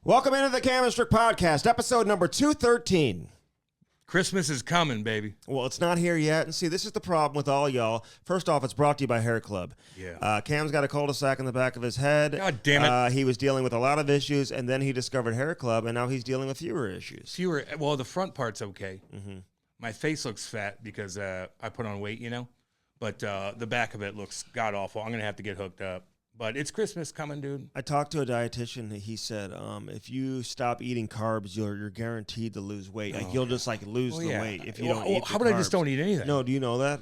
Welcome into the Cam and Strick podcast, episode number 213. Christmas is coming, baby. Well, it's not here yet. And see, this is the problem with all y'all. First off, it's brought to you by Hair Club. Yeah. Cam's got a cul-de-sac in the back of his head. God damn it. He was dealing with a lot of issues, and then he discovered Hair Club, and now he's dealing with fewer issues. Well, the front part's okay. Mm-hmm. My face looks fat because I put on weight, you know? But the back of it looks god-awful. I'm going to have to get hooked up. But it's Christmas coming, dude. I talked to a dietitian. He said, if you stop eating carbs, you're guaranteed to lose weight. Like you'll just lose the weight if you don't eat How about carbs. I just don't eat anything? No, do you know that?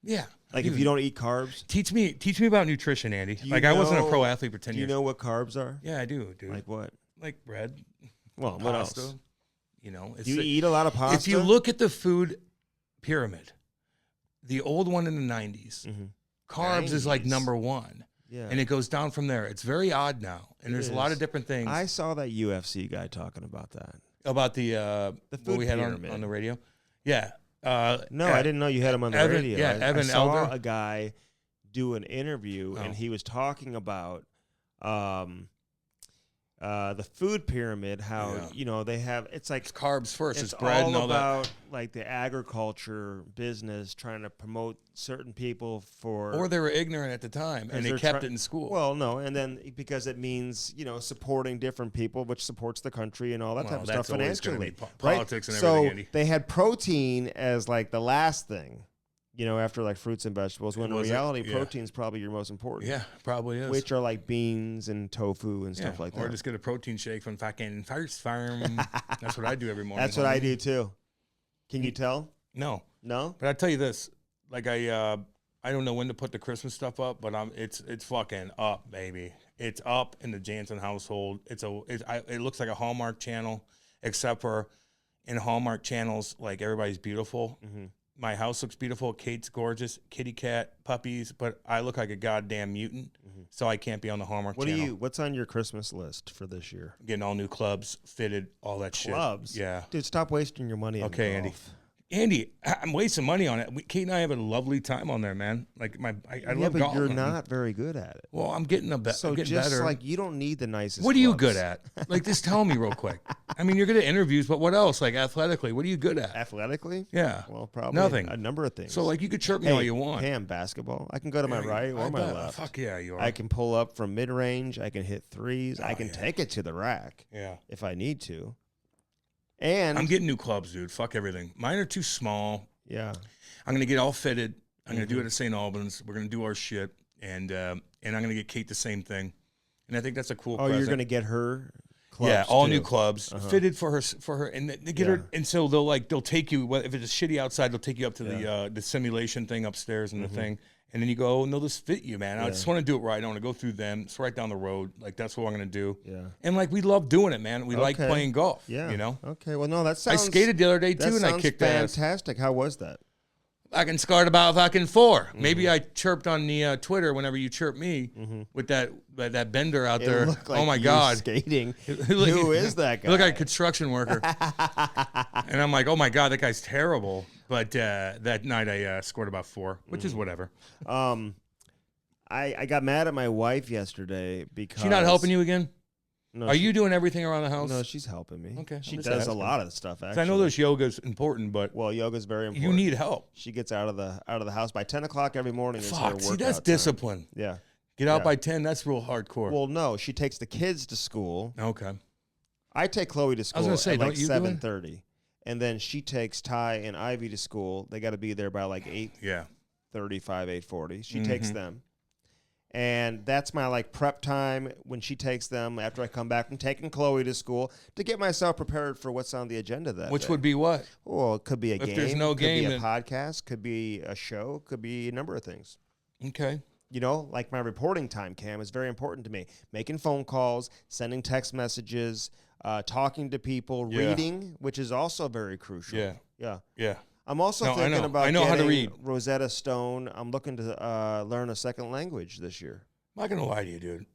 Yeah. Like if you don't eat carbs? Teach me about nutrition, Andy. I wasn't a pro athlete for 10 years. Do you know what carbs are? Yeah, I do, dude. Like what? Like bread. Well, pasta, what else? You know, Do you eat a lot of pasta? If you look at the food pyramid, the old one in the 90s, carbs is like number one. Yeah. And it goes down from there. It's very odd now. And there's a lot of different things. I saw that UFC guy talking about that. About the food what we had on the radio? Yeah. No, I didn't know you had him on the radio. Yeah, I saw Elder. a guy do an interview, and he was talking about the food pyramid, how, they have, it's carbs first, it's bread all and all about, that. like, the agriculture business trying to promote certain people for... Or they were ignorant at the time, and they kept it in school. Well, no, and then because it means, supporting different people, which supports the country and all that type of stuff financially. Politics and everything, Andy. So they had protein as, like, the last thing. After like fruits and vegetables, when in reality, protein is probably your most important. Yeah, probably is. Which are like beans and tofu and stuff like that. Or just get a protein shake from fucking First Farm. That's what I do every morning. That's what I do too. Can you tell? No. No? But I tell you this, like I don't know when to put the Christmas stuff up, but it's fucking up, baby. It's up in the Jansen household. It looks like a Hallmark channel, except for in Hallmark channels, like everybody's beautiful. Mm-hmm. My house looks beautiful. Kate's gorgeous. Kitty cat, puppies, but I look like a goddamn mutant, so I can't be on the Hallmark channel. What's on your Christmas list for this year? Getting all new clubs, fitted, all that shit. Clubs? Yeah. Dude, stop wasting your money on golf. Andy. Andy, I'm wasting money on it. Kate and I have a lovely time on there, man. Like I love golf. You're not very good at it. Well, I'm getting better. So just like you don't need the nicest. What are you good at? Like, just tell me real quick. I mean, you're good at interviews, but what else? Like athletically, what are you good at? Athletically? Yeah. Well, probably nothing. A number of things. So like, you could chirp me all you want. Cam, basketball. I can go to my right or my left. Fuck yeah, you are. I can pull up from mid range. I can hit threes. I can take it to the rack. Yeah. If I need to. And I'm getting new clubs, dude. Fuck everything. Mine are too small. Yeah. I'm going to get all fitted. I'm going to do it at St. Albans. We're going to do our shit. And I'm going to get Kate the same thing. And I think that's a cool present. You're going to get her clubs Yeah, all too. new clubs. Fitted for her. And they get her. And so they'll take you, if it's shitty outside, they'll take you up to the simulation thing upstairs and the thing. And then you go, and they'll just fit you, man. I just want to do it right. I don't want to go through them. It's right down the road. Like, that's what I'm going to do. Yeah. And, like, we love doing it, man. We like playing golf, you know? Okay. Well, no, that sounds... I skated the other day, too, and I kicked ass. Fantastic. How was that? Fucking scored about fucking 4. Maybe I chirped on the Twitter whenever you chirped me with that bender out there. Like oh my God, skating. Who is that guy? He looked like a construction worker. And I'm like, oh my God, that guy's terrible. But that night I scored about 4, which is whatever. I got mad at my wife yesterday because... She not helping you again? No, Are you doing everything around the house? No, she's helping me. Okay. She does a lot of the stuff, actually. I know this yoga's important, but... Well, yoga's very important. You need help. She gets out of the house by 10 o'clock every morning. Fuck, see, that's discipline. Yeah. Get out by 10, that's real hardcore. Well, no, she takes the kids to school. Okay. I take Chloe to school at like 7:30. And then she takes Ty and Ivy to school. They got to be there by like 8:35, 8:40. She takes them. And that's my like prep time when she takes them after I come back from taking Chloe to school to get myself prepared for what's on the agenda that Which day. would be what? Well, it could be a game. If there's no game, could be a podcast, could be a show, could be a number of things. Okay. Like my reporting time, Cam, is very important to me. Making phone calls, sending text messages, talking to people, reading, which is also very crucial. Yeah. I'm also thinking about getting how to read. Rosetta Stone. I'm looking to learn a second language this year. I'm not going to lie to you, dude.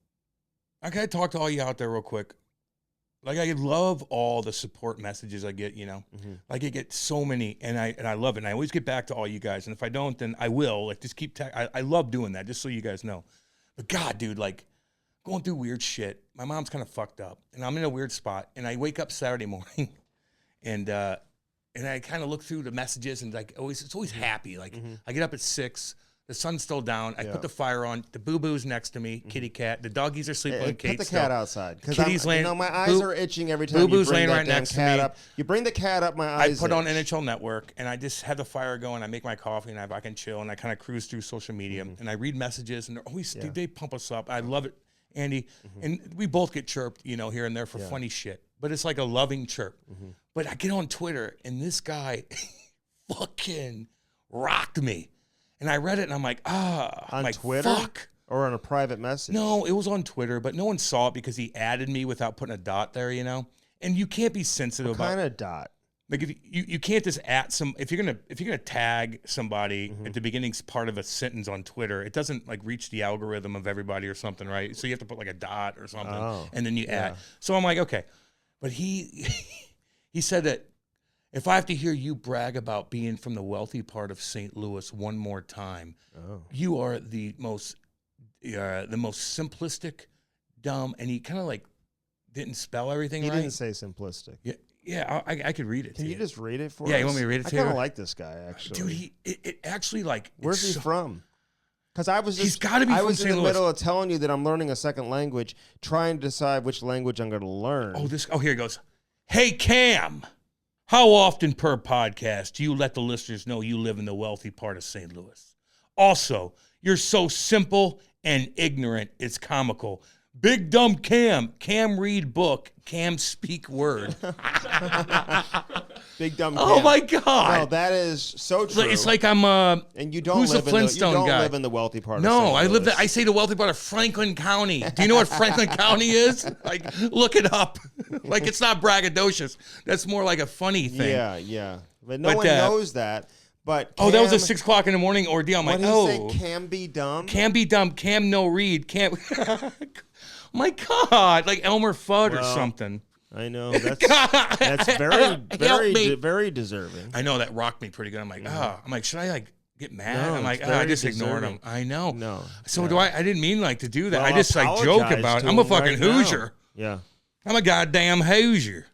I got to talk to all you out there real quick. Like, I love all the support messages I get, Like, I get so many, and I love it. And I always get back to all you guys. And if I don't, then I will. Like, just keep I love doing that, just so you guys know. But, God, dude, like, going through weird shit. My mom's kind of fucked up, and I'm in a weird spot. And I wake up Saturday morning, and I kind of look through the messages, and like it's always happy. Like I get up at 6. The sun's still down. I put the fire on. The boo-boo's next to me, kitty cat. The doggies are sleeping on Kate. Put the cat outside. Kitty's laying. My eyes are itching every time you bring that damn cat up. You bring the cat up, my eyes I put on NHL Network, and I just have the fire going. I make my coffee, and I can chill, and I kind of cruise through social media, and I read messages, and they're always they pump us up. I love it, Andy. And we both get chirped, here and there for funny shit. But it's like a loving chirp. But I get on Twitter, and this guy fucking rocked me. And I read it, and I'm like, on Twitter? Fuck. Or on a private message? No, it was on Twitter, but no one saw it because he added me without putting a dot there, And you can't be sensitive about. What kind of dot? Like if you can't just at if you're gonna tag somebody at the beginning part of a sentence on Twitter, it doesn't like reach the algorithm of everybody or something, right? So you have to put like a dot or something, and then you add. So I'm like, okay, but he said that. If I have to hear you brag about being from the wealthy part of St. Louis one more time, you are the most simplistic, dumb, and he kind of like didn't spell everything right. He didn't say simplistic. Yeah, I could read it. Can you just read it for us? Yeah, you want me to read it to you? I kind of like this guy, actually. Dude, it actually like. Where's he from? Because he's got to be from St. Louis. I was in the middle of telling you that I'm learning a second language, trying to decide which language I'm going to learn. Here it goes. Hey, Cam. How often per podcast do you let the listeners know you live in the wealthy part of St. Louis? Also, you're so simple and ignorant, it's comical. Big dumb Cam. Cam read book. Cam speak word. Big dumb Cam. Oh my God. No, that is so true. It's like I'm and you don't who's live the Flintstone you don't guy? Live in the wealthy part no, of St. Louis. I live there. I say the wealthy part of Franklin County. Do you know what Franklin County is? Like, look it up. Like, it's not braggadocious. That's more like a funny thing. Yeah. But no one knows that. But Cam, that was a 6 o'clock in the morning ordeal. I'm like, say Cam be dumb? Cam be dumb. Cam no read. Cam. My God, like Elmer Fudd or something. I know that's very deserving. I know that rocked me pretty good. I'm like, should I like get mad? No, I'm like, I just ignored him. I know. No. So do I? I didn't mean like to do that. Well, I just like joke about it. I'm a fucking Hoosier. Yeah. I'm a goddamn Hoosier.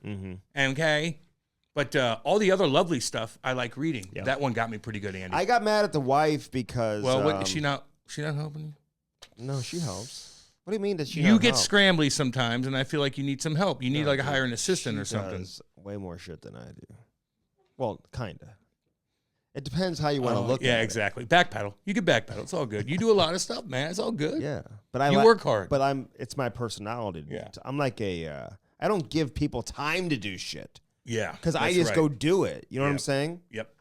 Okay. But all the other lovely stuff I like reading. Yeah. That one got me pretty good, Andy. I got mad at the wife because. Well, is she not helping you? No, she helps. What do you mean that you get scrambly sometimes, and I fire like you need some help. You need like hire an assistant or something. Does way more shit than I do. Well, kinda. It depends how you want to look at it. Yeah, exactly. Backpedal. You can backpedal. It's all good. You do a lot of stuff, man. It's all good. Yeah, but you work hard. But it's my personality. Yeah, I'm like I don't give people time to do shit. Yeah, because I just go do it. You know what I'm saying? Yep.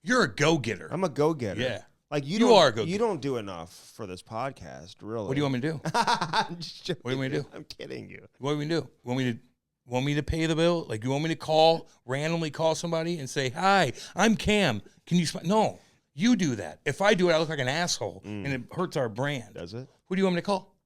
You're a go-getter. I'm a go-getter. Yeah. Like you don't do enough for this podcast, really. What do you want me to do? I'm just joking. What do you want me to do? I'm kidding you. What do you want me to do? Want me to pay the bill? Like you want me to randomly call somebody and say, "Hi, I'm Cam. Can you?" No, you do that. If I do it, I look like an asshole, and it hurts our brand. Does it? Who do you want me to call?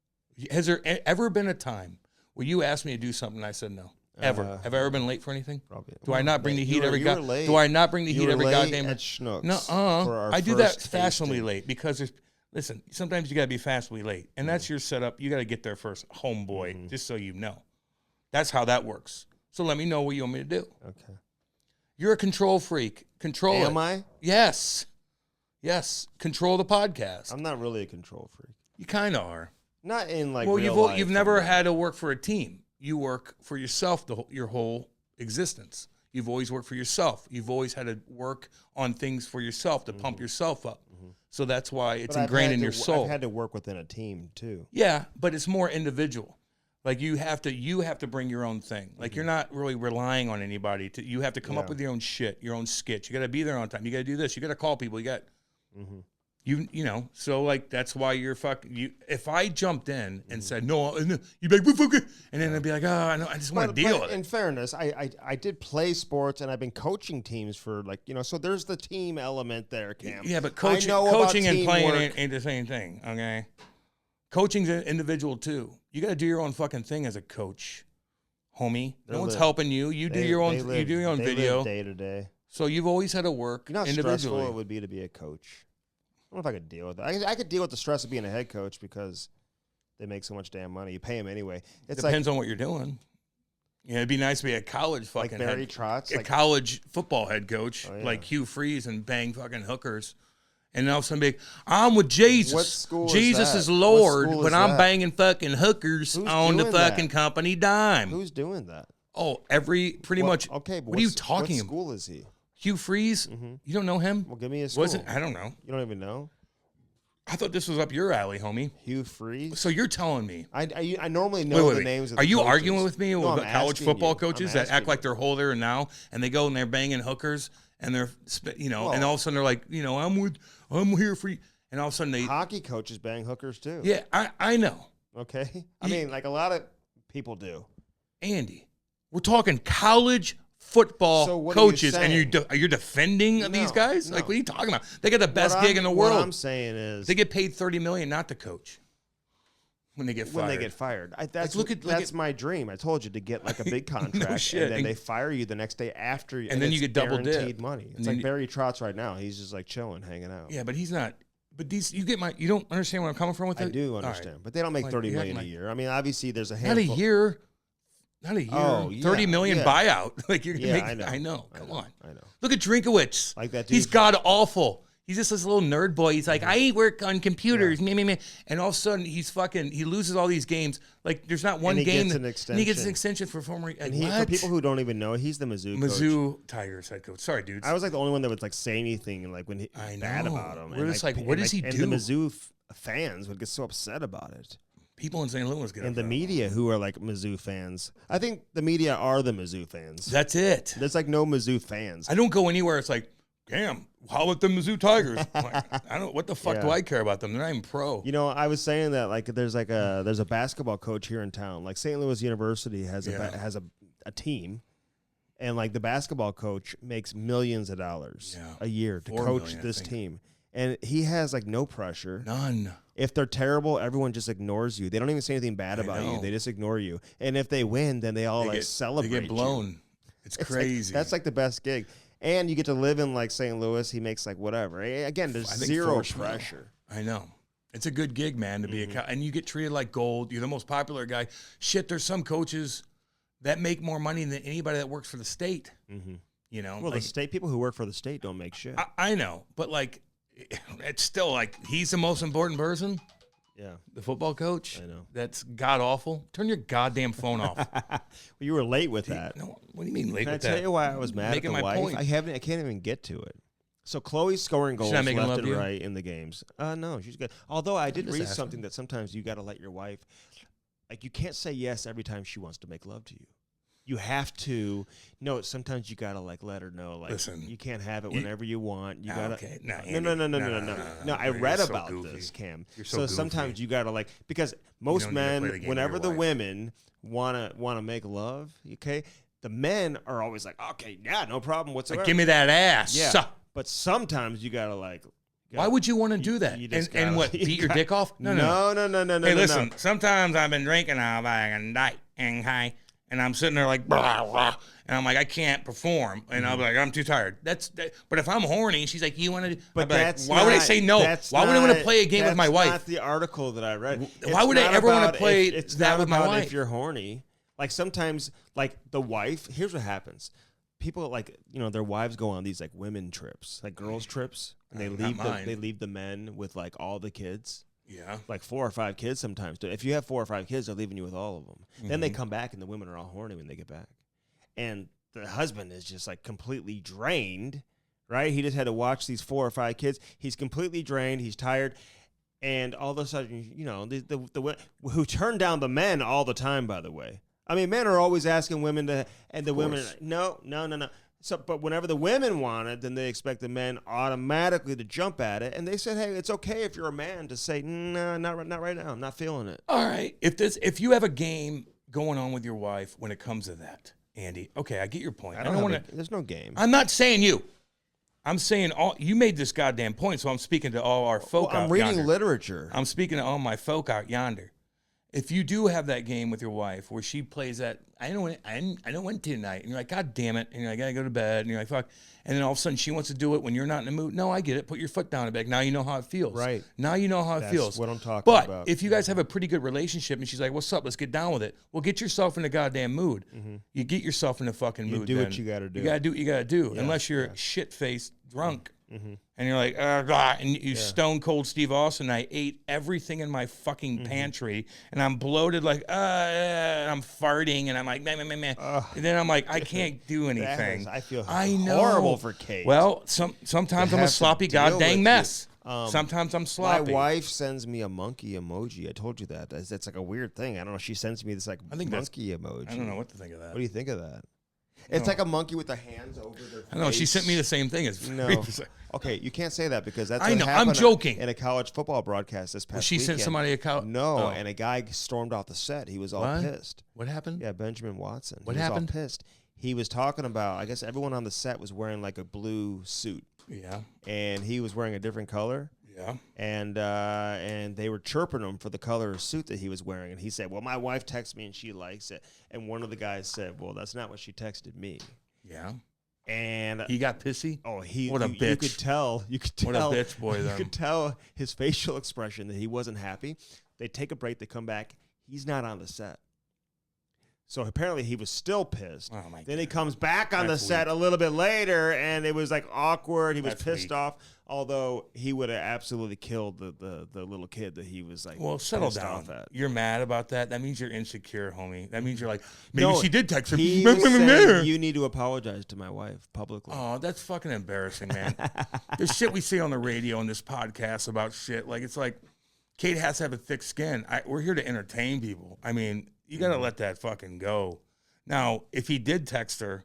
Has there ever been a time where you asked me to do something and I said no? Ever? Have I ever been late for anything? Probably. Do I not bring the heat every goddamn? Do I not bring the heat every goddamn? At Schnucks. No, I do that fashionably late because listen. Sometimes you gotta be fashionably late, and that's your setup. You gotta get there first, homeboy. Just so you know, that's how that works. So let me know what you want me to do. Okay. You're a control freak. Control it. Am I? Yes. Control the podcast. I'm not really a control freak. You kind of are. Not in like. Well, real life, you've never had to work for a team. You work for yourself your whole existence. You've always worked for yourself. You've always had to work on things for yourself to pump yourself up. So that's why it's ingrained in your soul. I've had to work within a team too. Yeah, but it's more individual. Like you have to bring your own thing. Like you're not really relying on anybody. You have to come up with your own shit, your own skits. You got to be there on time. You got to do this. You got to call people. You got. You know, so like that's why you're fucking. If I jumped in and said no, you'd be like, and then I'd be like, I just want to deal with it. In fairness, I did play sports and I've been coaching teams for so there's the team element there, Cam. Yeah, but coaching and playing ain't the same thing. Okay, coaching's an individual too. You got to do your own fucking thing as a coach, homie. No one's helping you. You do your own. You do your own video day to day. So you've always had to work individually. How stressful it would be to be a coach. I don't know if I could deal with that. I could deal with the stress of being a head coach because They make so much damn money. You pay them anyway. It depends on what you're doing. Yeah, it'd be nice to be a college fucking like Barry Trotz, a college football head coach like Hugh Freeze and bang fucking hookers. And all of a sudden, I'm with Jesus. What school Jesus is Lord, but I'm that? banging fucking hookers on the fucking company dime. Who's doing that? Oh, pretty much. Okay, but what are you talking about? What school is he? Hugh Freeze? You don't know him? Well, give me a school. I don't know. You don't even know? I thought this was up your alley, homie. Hugh Freeze? So you're telling me. I normally know the names of the Are you coaches. arguing with me with college football coaches that act like you. they're holder and now, and they go and they're banging hookers, and they're, and all of a sudden they're like, I'm here for you. And all of a sudden hockey coaches bang hookers too. Yeah, I know. Okay. I mean, like a lot of people do. Andy, we're talking college football coaches, and you're defending these guys? No. Like, what are you talking about? They got the best gig in the world. What I'm saying is they get paid $30 million not to coach when they get fired. That's my dream. I told you to get like a big contract, and then they fire you the next day after, and then you get double guaranteed money. It's like Barry Trotz right now. He's just like chilling, hanging out. Yeah, but he's not. But you don't understand where I'm coming from with it? I do understand, but they don't make $30 million a year. I mean, obviously there's a Not handful. a year. Oh, yeah, $30 million buyout. Like you're yeah, making. I know. Come on. I know. Look at Drinkowitz. Like that dude. He's god awful. He's just this little nerd boy. He's like, I work on computers. Me. And all of a sudden, he loses all these games. Like, there's not one game. And he gets an extension for former. And for people who don't even know, he's the Mizzou coach. Tigers head coach. Sorry, dudes. I was like the only one that would like say anything and like when he bad about him. We're just like, what does he do? And the Mizzou fans would get so upset about it. People in St. Louis get and the media who are like Mizzou fans. I think the media are the Mizzou fans. That's it. There's like no Mizzou fans. I don't go anywhere. It's like, damn, how about the Mizzou Tigers? Like, I don't. What the fuck do I care about them? They're not even pro. You know, I was saying that like there's a basketball coach here in town. Like St. Louis University has a team, and like the basketball coach makes millions of dollars a year to coach this team, and he has like no pressure. None. If they're terrible, everyone just ignores you. They don't even say anything bad about you. They just ignore you. And if they win, then they all celebrate. They get blown. You. It's crazy. That's like the best gig. And you get to live in like St. Louis. He makes like whatever. Again, there's zero pressure. I know. It's a good gig, man, to be and you get treated like gold. You're the most popular guy. Shit, there's some coaches that make more money than anybody that works for the state. You know? Well, the state people who work for the state don't make shit. I know. But like, it's still like he's the most important person. Yeah. The football coach. I know. That's god awful. Turn your goddamn phone off. Well, you were late with that. No, what do you mean late with that? Can I tell you why I was mad at the wife? Point. I can't even get to it. So Chloe's scoring goals left and right in the games. No, she's good. Although I did read something that sometimes you got to let your wife, like you can't say yes every time she wants to make love to you. You have to sometimes you gotta like let her know, like, listen, you can't have it whenever you want. You gotta no. I read about this, Cam. So sometimes you gotta like, because most men, whenever the women wanna make love, okay, the men are always like, okay, yeah, no problem whatsoever. Like, give me that ass. Yeah. But sometimes you gotta like. Why would you want to do that? And what? Beat your dick off? No. Hey, listen. Sometimes I've been drinking all night and I'm sitting there like, blah, blah, and I'm like, I can't perform, and I'll be like, I'm too tired. But if I'm horny, she's like, you want to? But that's why would I say no? Why would I want to play a game with my wife? That's not the article that I read. Why would I ever want to play that with my wife? If you're horny, like sometimes, like the wife. Here's what happens. People like their wives go on these like women trips, like girls trips, and they leave the men with like all the kids. Yeah, like 4 or 5 kids sometimes. If you have 4 or 5 kids, they're leaving you with all of them. Then they come back, and the women are all horny when they get back. And the husband is just like completely drained, right? He just had to watch these 4 or 5 kids. He's completely drained. He's tired. And all of a sudden, the who turn down the men all the time, by the way. I mean, men are always asking women to, and the women are like, no. So, but whenever the women want it, then they expect the men automatically to jump at it. And they said, hey, it's okay if you're a man to say, no, not right now. I'm not feeling it. All right. If you have a game going on with your wife when it comes to that, Andy, okay, I get your point. There's no game. I'm not saying you. I'm saying you made this goddamn point, so I'm speaking to all our folk out yonder. I'm reading literature. I'm speaking to all my folk out yonder. if you do have that game with your wife where she plays that, I don't went to tonight, and you're like, God damn it, and you're like, I gotta go to bed, and you're like, fuck, and then all of a sudden she wants to do it when you're not in the mood. No, I get it. Put your foot down and back. Now you know how it feels. Right. Now you know how it feels. That's what I'm talking but about. But if you guys have a pretty good relationship, and she's like, what's up? Let's get down with it. Well, get yourself in the goddamn mood. You get yourself in the fucking mood. You do what you gotta do. You gotta do what you gotta do, Yeah, unless you're shit-faced drunk. And you're like, and you stone cold Steve Austin. I ate everything in my fucking pantry, and I'm bloated like, and I'm farting, and I'm like, man. And then I'm like, I can't do anything. I feel horrible for Kate. Well, sometimes I'm a sloppy goddamn mess. Sometimes I'm sloppy. My wife sends me a monkey emoji. I told you that. That's like a weird thing. I don't know. She sends me this like monkey emoji. I don't know what to think of that. What do you think of that? It's like a monkey with the hands over their face. I know. She sent me the same thing. It's no. Okay, you can't say that because that's I what know. happened I'm joking. in a college football broadcast this past She weekend. sent somebody a college. No, and a guy stormed off the set. He was all pissed. What happened? Yeah, Benjamin Watson. What he was happened? All pissed. He was talking about, I guess everyone on the set was wearing like a blue suit. Yeah. And he was wearing a different color. Yeah. And they were chirping him for the color of suit that he was wearing. And he said, well, my wife texted me and she likes it. And one of the guys said, well, that's not what she texted me. Yeah. And he got pissy. Oh, what a bitch! You could tell. What a bitch boy. You could tell his facial expression that he wasn't happy. They take a break. They come back. He's not on the set. So apparently he was still pissed. Oh my God. Then he comes back on the set a little bit later, and it was like awkward. He was pissed off. Although he would have absolutely killed the little kid that he was like. Well, settle down. You're mad about that. That means you're insecure, homie. That means you're like, maybe no, she did text her. He was saying, you need to apologize to my wife publicly. Oh, that's fucking embarrassing, man. There's shit we say on the radio and this podcast about shit. Like, it's like Kate has to have a thick skin. We're here to entertain people. I mean, you got to let that fucking go. Now, if he did text her,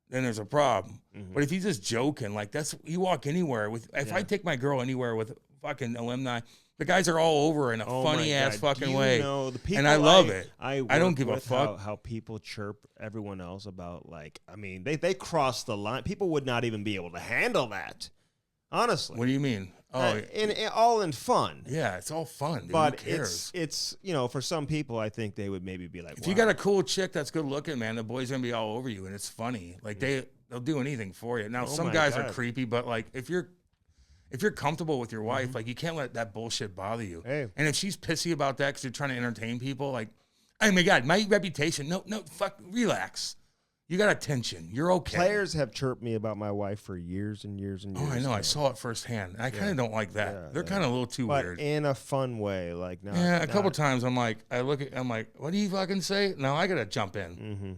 then there's a problem. But if he's just joking, like you walk anywhere with, if I take my girl anywhere with fucking alumni, the guys are all over in a funny ass fucking way. The people, and I love it. I don't give a fuck how people chirp everyone else about, like, I mean, they cross the line. People would not even be able to handle that. Honestly. What do you mean? Oh, all in fun. Yeah, it's all fun. Dude. But who cares? it's for some people, I think they would maybe be like, if you got a cool chick that's good looking, man, the boys gonna be all over you, and it's funny. Like they'll do anything for you. Now some guys are creepy, but like if you're comfortable with your wife, like you can't let that bullshit bother you. Hey. And if she's pissy about that because you're trying to entertain people, like, oh my God, my reputation. No, fuck, relax. You got attention. You're okay. Players have chirped me about my wife for years and years and years. Oh, I know. I saw it firsthand. I kind of don't like that. They're kind of a little too weird. In a fun way. Like, a couple times I'm like, I'm like, what do you fucking say? Now I got to jump in.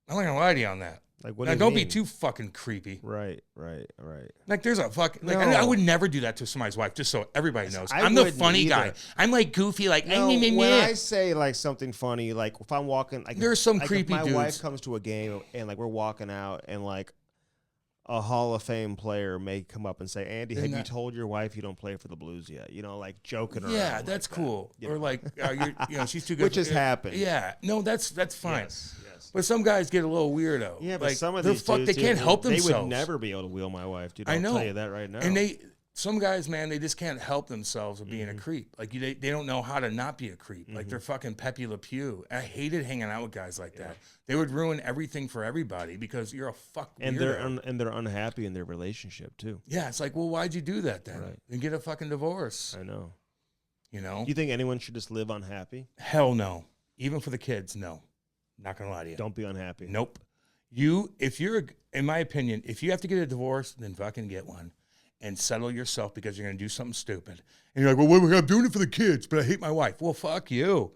I'm not going to lie to you on that. Like, what now, do you don't mean? be too fucking creepy. Right. Like, there's a fucking... Like, I would never do that to somebody's wife, just so everybody knows. I'm the funny guy. I'm, like, goofy, like... No, when I say, like, something funny, like, if I'm walking... Like, there's some like creepy if my dudes. wife comes to a game, and, like, we're walking out, and, like, a Hall of Fame player may come up and say, Andy, have you told your wife you don't play for the Blues yet? You know, like, joking around. Yeah, that's like cool. That, or, like, she's too good. Which has happened. Yeah. No, that's fine. Yes. But some guys get a little weirdo. Yeah, but like, some of these dudes, they can't help themselves. They would never be able to wheel my wife, dude. I'll tell you that right now. And some guys, man, they just can't help themselves with being a creep. Like, they don't know how to not be a creep. Like, they're fucking Pepe Le Pew. I hated hanging out with guys like that. They would ruin everything for everybody because you're a fuck weirdo. And they're unhappy in their relationship, too. Yeah, it's like, well, why'd you do that then? Right. Then get a fucking divorce. I know. You know? You think anyone should just live unhappy? Hell no. Even for the kids, no. Not gonna lie to you. Don't be unhappy. Nope. If you're, in my opinion, if you have to get a divorce, then fucking get one and settle yourself because you're gonna do something stupid. And you're like, well, I'm doing it for the kids, but I hate my wife. Well, fuck you,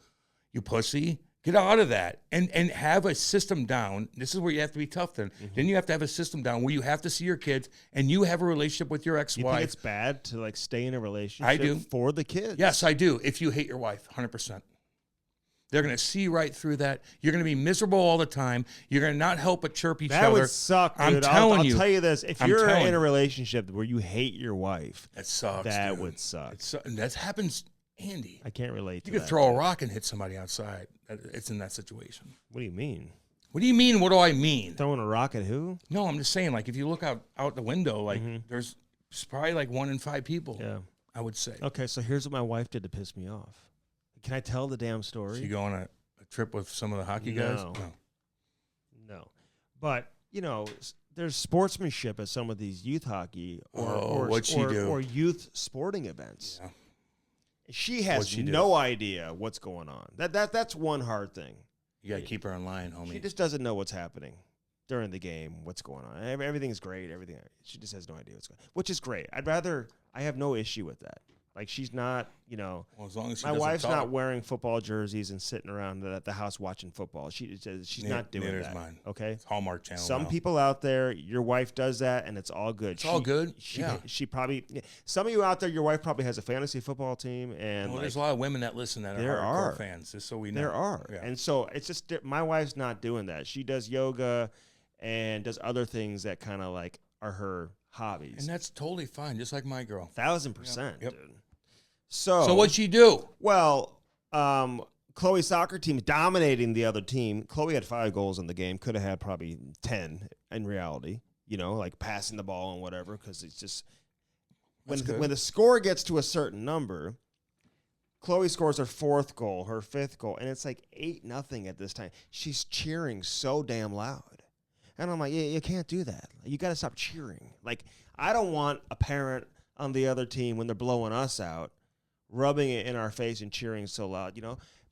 you pussy. Get out of that and have a system down. This is where you have to be tough then. Then you have to have a system down where you have to see your kids and you have a relationship with your ex-wife. You think it's bad to, like, stay in a relationship I do. For the kids? Yes, I do. If you hate your wife, 100%. They're going to see right through that. You're going to be miserable all the time. You're going to not help but chirp each other. That would suck, dude. I'm telling you. I'll tell you this. If you're in a relationship where you hate your wife, that sucks, that dude. would suck. That happens, Andy. I can't relate to that. You could throw a rock and hit somebody outside. It's in that situation. What do you mean? What do you mean? What do I mean? Throwing a rock at who? No, I'm just saying, like, if you look out the window, like, there's probably like 1 in 5 people. Yeah. I would say. Okay, so here's what my wife did to piss me off. Can I tell the damn story? She go on a trip with some of the hockey guys? No. But, there's sportsmanship at some of these youth hockey or youth sporting events. Yeah. She has no idea what's going on. That's one hard thing. You got to keep her in line, homie. She just doesn't know what's happening during the game, what's going on. Everything's great. She just has no idea what's going on, which is great. I have no issue with that. Like, she's not, Well, as long as she my wife's not wearing football jerseys and sitting around at the house watching football. She's not doing that. Mine. Okay? It's Hallmark Channel. Some people out there, your wife does that, and it's all good. It's all good. She probably, some of you out there, your wife probably has a fantasy football team. And there's a lot of women that listen that are hardcore fans, just so we know. There are. Yeah. And so it's just, my wife's not doing that. She does yoga and does other things that kind of like are her hobbies. And that's totally fine, just like my girl. 1,000%, yep. dude. So what'd she do? Well, Chloe's soccer team dominating the other team. Chloe had 5 goals in the game. Could have had probably 10 in reality, like passing the ball and whatever, because it's just when the score gets to a certain number, Chloe scores her 4th goal, her 5th goal, and it's like 8-0 at this time. She's cheering so damn loud. And I'm like, you can't do that. You got to stop cheering. Like, I don't want a parent on the other team when they're blowing us out rubbing it in our face and cheering so loud,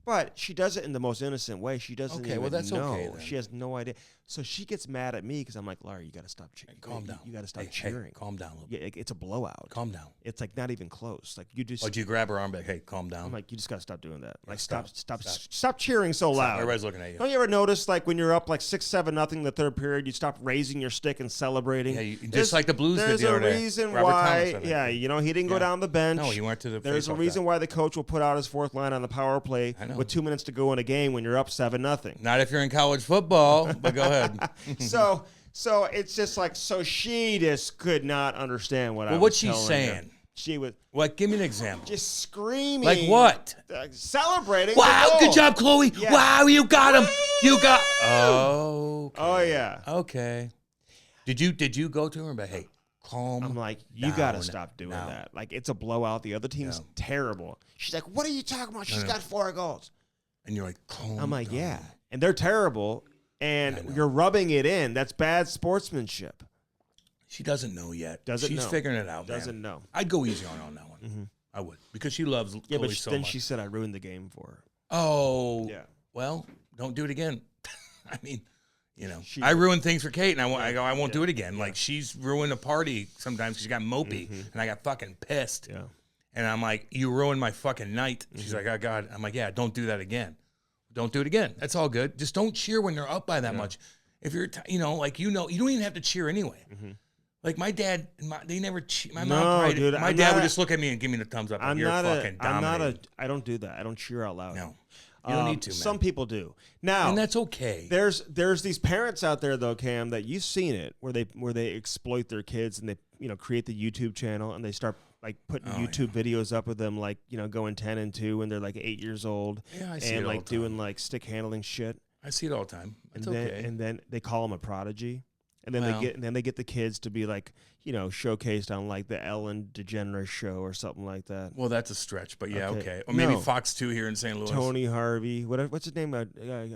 But she does it in the most innocent way. She doesn't even know. Okay, then. She has no idea. So she gets mad at me because I'm like, Laura, you got to stop cheering. Calm down. You got to stop cheering. Hey, calm down a little bit. Yeah, it's a blowout. Calm down. It's like not even close. Like you just. Oh, do you grab her arm back? Hey, calm down. I'm like, you just got to stop doing that. Like stop cheering so loud. Everybody's looking at you. Don't you ever notice like when you're up like 6-7-0 in the third period, you stop raising your stick and celebrating? Yeah, just like the Blues did the other day. There's a reason why. Yeah, he didn't go down the bench. No, he went to the. There's a reason why the coach will put out his 4th line on the power play with 2 minutes to go in a game when you're up 7-0. Not if you're in college football, but go ahead. So it's just like, so she just could not understand what I was what's she telling saying? her. She was What? Give me an example. just screaming. Like what? Celebrating. Wow, good job, Chloe. Yeah. Wow, you got him. You got. Oh. Okay. Oh yeah. Okay. Did you go to her and be, hey, calm? I'm like, you got to stop doing that. Like, it's a blowout. The other team's terrible. She's like, what are you talking about? She's got 4 goals. And you're like, calm. I'm like, down. yeah. And they're terrible. And you're rubbing it in. That's bad sportsmanship. She doesn't know yet. She's She's figuring it out. Doesn't know. I'd go easy on that one. Mm-hmm. I would, because she loves Chloe so then much. she said I ruined the game for her. Oh, yeah. Well, don't do it again. I mean, I ruin things for Kate, and I won't do it again. Yeah. Like, she's ruined a party sometimes because she got mopey, and I got fucking pissed. Yeah. And I'm like, you ruined my fucking night. She's like, oh God. I'm like, yeah, don't do that again. Don't do it again. That's all good. Just don't cheer when they're up by that much. If you're, you don't even have to cheer anyway. Mm-hmm. Like my dad, they never cheer. My mom, dude, my dad would just look at me and give me the thumbs up. Like, you're fucking dominating. I don't do that. I don't cheer out loud. No, you don't need to. Man. Some people do. Now, and that's okay. There's these parents out there though, Cam, that you've seen it where they exploit their kids and they create the YouTube channel and they start like putting YouTube videos up with them like going 10 and 2 when they're like 8 years old. Yeah, I see it and all like the time. doing like stick handling shit. I see it all the time. It's And then they call them a prodigy. And then they get the kids to be like, showcased on like the Ellen DeGeneres show or something like that. Well, that's a stretch, but yeah, okay. Or maybe Fox 2 here in St. Louis. Tony Harvey. What's his name?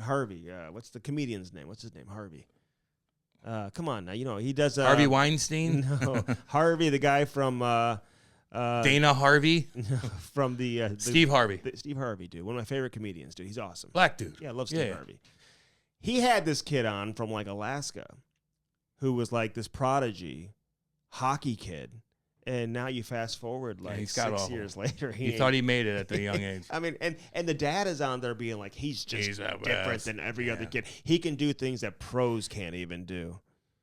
Harvey. What's the comedian's name? What's his name? Harvey. Come on now. He does. Harvey Weinstein? No. Harvey, the guy from. Dana Harvey? From the Steve Harvey. Steve Harvey, dude. One of my favorite comedians, dude. He's awesome. Black dude. Yeah, I love Steve Harvey. He had this kid on from like Alaska who was like this prodigy hockey kid. And now you fast forward like 6 years later. He thought he made it at the young age. I mean, and the dad is on there being like, he's different than every other kid. He can do things that pros can't even do.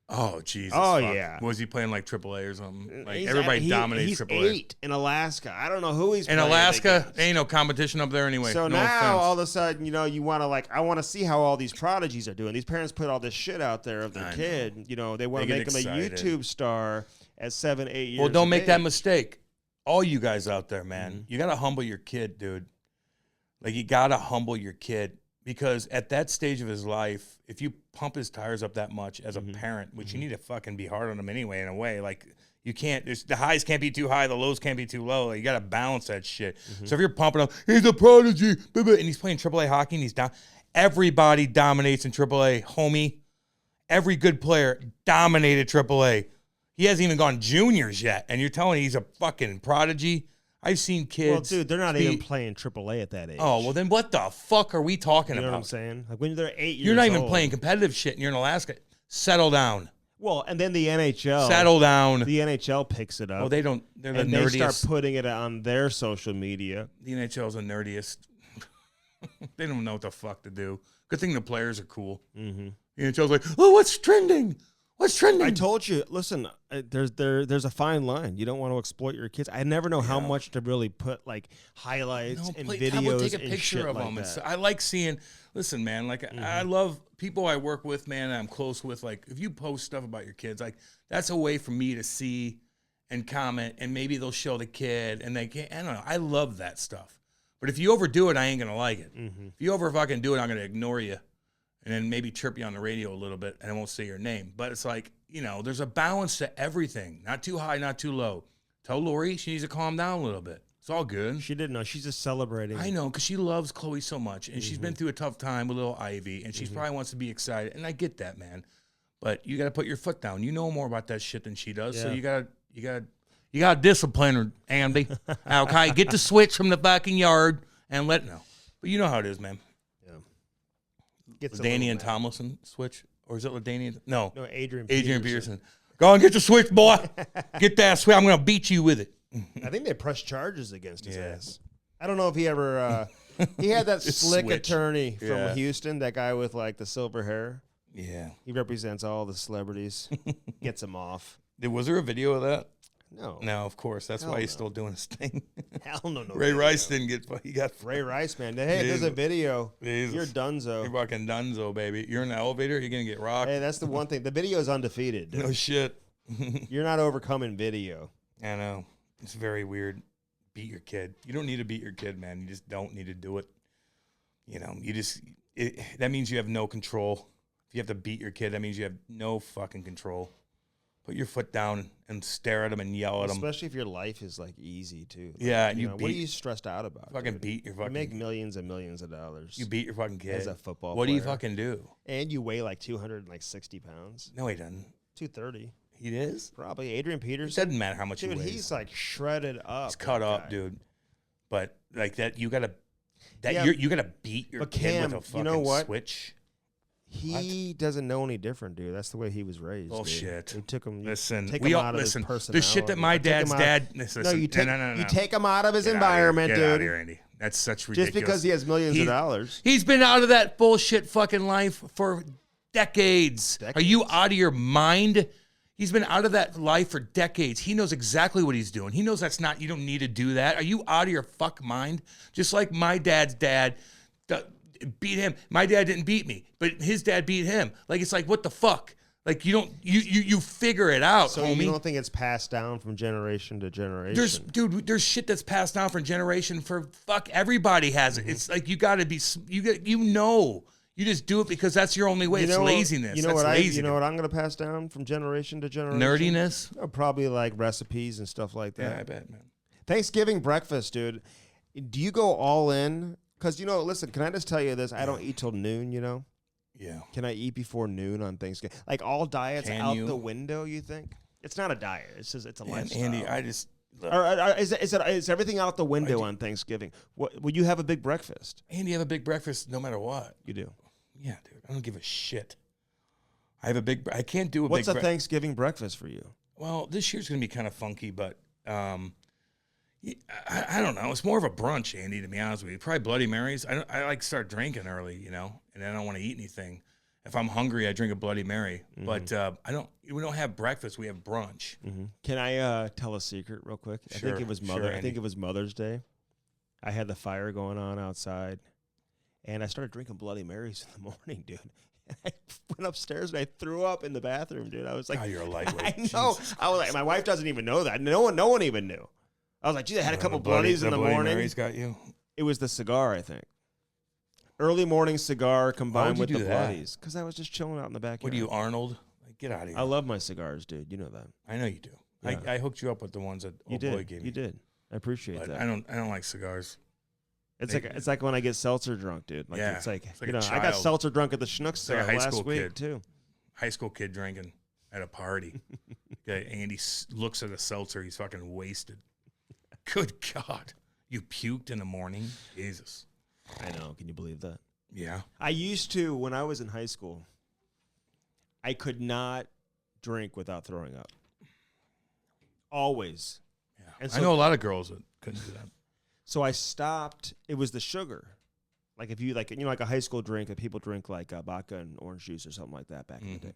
Oh, Jesus. Oh, fuck. yeah. Was he playing like AAA or something? Like everybody dominates AAA. He's 8 in Alaska. I don't know who he's playing. In Alaska, ain't no competition up there anyway. So no now, offense. all of a sudden, you want to I want to see how all these prodigies are doing. These parents put all this shit out there of their kid. They want to make him a YouTube star at 7, 8 years. Well, don't make that mistake. All you guys out there, man, you got to humble your kid, dude. Like, you got to humble your kid Because at that stage of his life, if you pump his tires up that much as a parent, which you need to fucking be hard on him anyway, in a way, like you can't, the highs can't be too high, the lows can't be too low. You got to balance that shit. So if you're pumping up, he's a prodigy, and he's playing AAA hockey and he's down, everybody dominates in AAA, homie. Every good player dominated AAA. He hasn't even gone juniors yet, and you're telling me he's a fucking prodigy? I've seen kids. Well, dude, they're not even playing AAA at that age. Oh, well, then what the fuck are we talking about? You know what I'm saying? Like when they're 8 years old. You're not even playing competitive shit, and you're in Alaska. Settle down. Well, and then the NHL. Settle down. The NHL picks it up. Well, they don't. They're the and nerdiest. They start putting it on their social media. The NHL's the nerdiest. They don't know what the fuck to do. Good thing the players are cool. The NHL's like, oh, what's trending? What's trending? I told you, listen, there's a fine line. You don't want to exploit your kids. I never know how much to really put like highlights and videos. Take a picture of them. I like seeing. Listen, man, like I love people I work with, man. I'm close with. Like if you post stuff about your kids, like that's a way for me to see and comment, and maybe they'll show the kid, and they can't. I don't know. I love that stuff. But if you overdo it, I ain't gonna like it. If you over fucking do it, I'm gonna ignore you. And then maybe chirp you on the radio a little bit, and I won't say your name. But it's like, you know, there's a balance to everything. Not too high, not too low. Tell Lori she needs to calm down a little bit. It's all good. She didn't know. She's just celebrating. I know, because she loves Chloe so much. And she's been through a tough time with little Ivy. And she probably wants to be excited. And I get that, man. But you got to put your foot down. You know more about that shit than she does. Yeah. So you got to discipline her, Andy. Okay, get the switch from the fucking yard and let know. But you know how it is, man. Danny and Tomlinson switch? Or is it LaDainian? No, Adrian Peterson. Go and get the switch, boy. Get that switch. I'm going to beat you with it. I think they pressed charges against his ass. I don't know if he ever... he had that slick attorney from Houston, that guy with like the silver hair. Yeah. He represents all the celebrities. Gets them off. Was there a video of that? No. No, of course. That's why he's still doing his thing. Hell no. Ray Rice didn't get... He got... Ray Rice, man. Hey, there's a video. You're dunzo. You're fucking dunzo, baby. You're in the elevator, you're going to get rocked. Hey, that's the one thing. The video's undefeated, dude. No shit. You're not overcoming video. I know. It's very weird. Beat your kid. You don't need to beat your kid, man. You just don't need to do it. You know, that means you have no control. If you have to beat your kid, that means you have no fucking control. Put your foot down and stare at him and yell at him. Especially if your life is like easy too. Like, yeah, what are you stressed out about? Fucking beat your fucking. You make millions and millions of dollars. You beat your fucking kid as a football player. What do you fucking do? And you weigh like 260 pounds. No, he doesn't. 230. He is? Probably. Adrian Peterson. It doesn't matter how much he weighs. He's like shredded up. He's cut up, dude. But like that, you gotta you gotta beat your kid with a fucking switch. He doesn't know any different, dude. That's the way he was raised. Bullshit. They took him. Listen, take him out of his personality. The shit that my dad's dad. No, you take him out of his environment, dude. Get out of here, Andy. That's such ridiculous. Just because he has millions of dollars. He's been out of that bullshit fucking life for decades. Are you out of your mind? He's been out of that life for decades. He knows exactly what he's doing. He knows that's not. You don't need to do that. Are you out of your fuck mind? Just like my dad's dad. Beat him. My dad didn't beat me, but his dad beat him. Like, it's like, what the fuck? Like, you don't, you figure it out, so homie. You don't think it's passed down from generation to generation? There's shit that's passed down from generation for fuck. Everybody has it. It's like, you got to be, you just do it because that's your only way. It's laziness. You know what I'm going to pass down from generation to generation? Nerdiness? Probably like recipes and stuff like that. Yeah, I bet, man. Thanksgiving breakfast, dude. Do you go all in? Because, listen, can I just tell you this? I don't eat till noon, Yeah. Can I eat before noon on Thanksgiving? Like, all diets the window, you think? It's not a diet. It's just, it's a lifestyle. Andy, I just... Is everything out the window on Thanksgiving? Would you have a big breakfast? Andy, have a big breakfast no matter what. You do? Yeah, dude. I don't give a shit. I have a big... I can't do a What's a Thanksgiving breakfast for you? Well, this year's going to be kind of funky, but... I don't know. It's more of a brunch, Andy, to be honest with you. Probably Bloody Marys. I like start drinking early, and I don't want to eat anything. If I'm hungry, I drink a Bloody Mary. Mm-hmm. But we don't have breakfast. We have brunch. Mm-hmm. Can I tell a secret real quick? Sure, I think it was Mother's Day. I had the fire going on outside, and I started drinking Bloody Marys in the morning, dude. I went upstairs and I threw up in the bathroom, dude. I was like, "Oh, you're a lightweight." I know. Jesus. I was like, my wife doesn't even know that. No one even knew. I was like, geez, I had a couple bloodies in the morning. Mary's got you. It was the cigar, I think. early morning cigar combined with the that? bloodies. Because I was just chilling out in the backyard. What are you, Arnold? Like, get out of here. I love my cigars, dude. You know that. I know you do. Yeah. I hooked you up with the ones that old boy gave me. You did. I appreciate that. I don't like cigars. It's like when I get seltzer drunk, dude. Like, it's like you know, I got seltzer drunk at the Schnucks last week too. High school kid drinking at a party. Andy looks at a seltzer. He's fucking wasted. Good God. You puked in the morning? Jesus. I know. Can you believe that? Yeah. I used to, when I was in high school, I could not drink without throwing up. Always. Yeah. And so, I know a lot of girls that couldn't do that. So I stopped. It was the sugar. Like if you like, you know, like a high school drink that people drink like vodka and orange juice or something like that back in the day.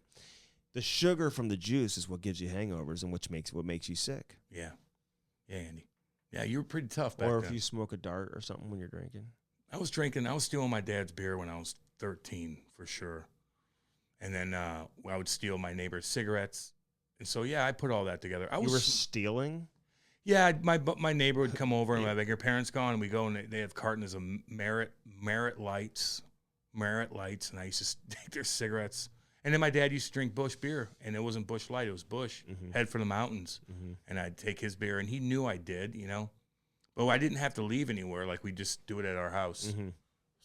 The sugar from the juice is what gives you hangovers and what makes you sick. Yeah. Yeah, Andy. Yeah, you were pretty tough back then. Or if you smoke a dart or something when you're drinking. I was stealing my dad's beer when I was 13 for sure. And then I would steal my neighbor's cigarettes. And so, yeah, I put all that together. You were stealing? Yeah, my neighbor would come over and I'd be like, your parents gone? And we go and they have cartons of Merit lights. And I used to take their cigarettes. And then my dad used to drink Busch beer. And it wasn't Busch Light, it was Busch. Head for the mountains. And I'd take his beer. And he knew I did, you know. But I didn't have to leave anywhere. Like, we just do it at our house.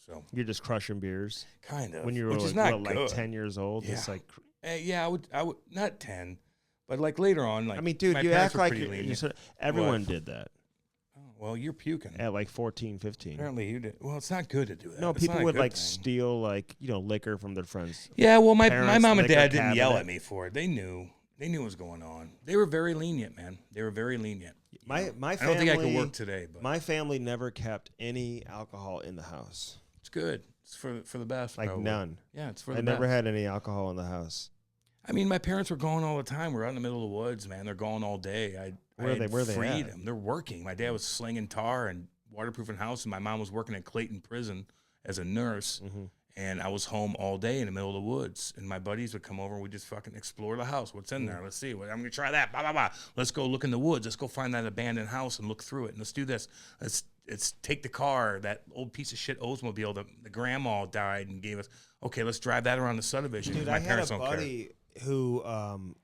So you're just crushing beers? Kind of. When you were like 10 years old? Yeah. It's like, yeah, I would, not 10. But like later on, like, I mean, dude, you act like everyone did that. Oh, well, you're puking at like 14, 15. Apparently, you did. Well, it's not good to do that. No, people would like steal like liquor from their friends. Yeah, well, my mom and dad didn't yell at me for it. They knew what was going on. They were very lenient, man. They were very lenient. My family. I don't think I could work today. But my family never kept any alcohol in the house. It's good. It's for the best. Like probably. None. Yeah, it's for the best. I never had any alcohol in the house. I mean, my parents were gone all the time. We're out in the middle of the woods, man. They're gone all day. Where are they freed them. They're working. My dad was slinging tar and waterproofing house, and my mom was working at Clayton Prison as a nurse. And I was home all day in the middle of the woods. And my buddies would come over, and we'd just fucking explore the house. What's in there? Let's see. I'm going to try that. Blah, blah, blah. Let's go look in the woods. Let's go find that abandoned house and look through it. And let's do this. Let's take the car, that old piece of shit Oldsmobile that the grandma died and gave us. Okay, let's drive that around the subdivision. Dude, my parents don't care. I had a buddy who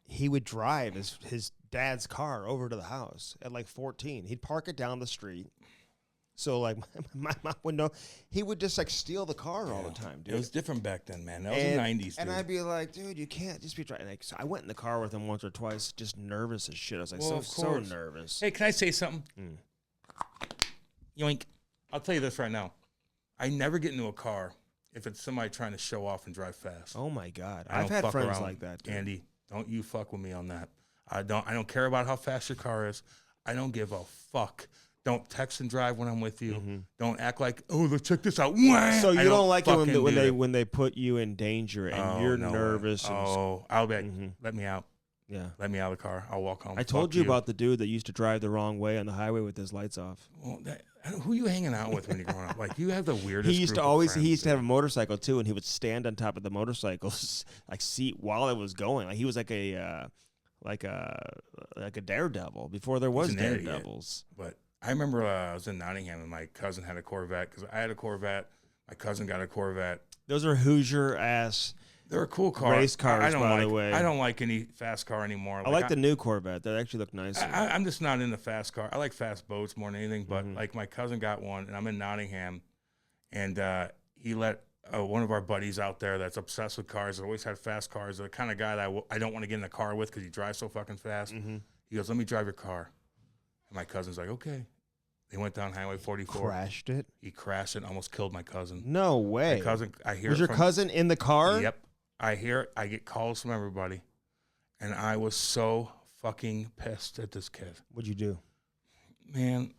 he would drive his dad's car over to the house at like 14. He'd park it down the street. So like my mom would know. He would just like steal the car all the time, dude. It was different back then, man. That was the 90s, dude. And I'd be like, dude, you can't just be driving. Like, so I went in the car with him once or twice, just nervous as shit. I was like, so nervous. Hey, can I say something? Yoink. I'll tell you this right now. I never get into a car if it's somebody trying to show off and drive fast. Oh my God. I've had friends like that, dude. Andy, don't you fuck with me on that. I don't care about how fast your car is. I don't give a fuck. Don't text and drive when I'm with you. Don't act like, oh, let's check this out. So you don't like it when they put you in danger and you're nervous. I'll be like, let me out. Yeah. Let me out of the car. I'll walk home. I told you about the dude that used to drive the wrong way on the highway with his lights off. Well, who are you hanging out with when you're growing up? Like, you have the weirdest He used to have a motorcycle too, and he would stand on top of the motorcycle's like seat while it was going. Like he was like a daredevil before there was daredevils. But I remember I was in Nottingham and my cousin had a Corvette because I had a Corvette. My cousin got a Corvette. Those are Hoosier ass. They're a cool car. Race cars, by the way. I don't like any fast car anymore. I like the new Corvette. They actually look nice. I'm just not into fast car. I like fast boats more than anything. But like my cousin got one, and I'm in Nottingham, and he let one of our buddies out there that's obsessed with cars, always had fast cars, the kind of guy that I don't want to get in the car with because he drives so fucking fast. He goes, let me drive your car. And my cousin's like, okay. They went down Highway 44. Crashed it? He crashed it and almost killed my cousin. No way. My cousin, I hear Was your cousin in the car? Yep. I hear it. I get calls from everybody. And I was so fucking pissed at this kid. What'd you do? Man,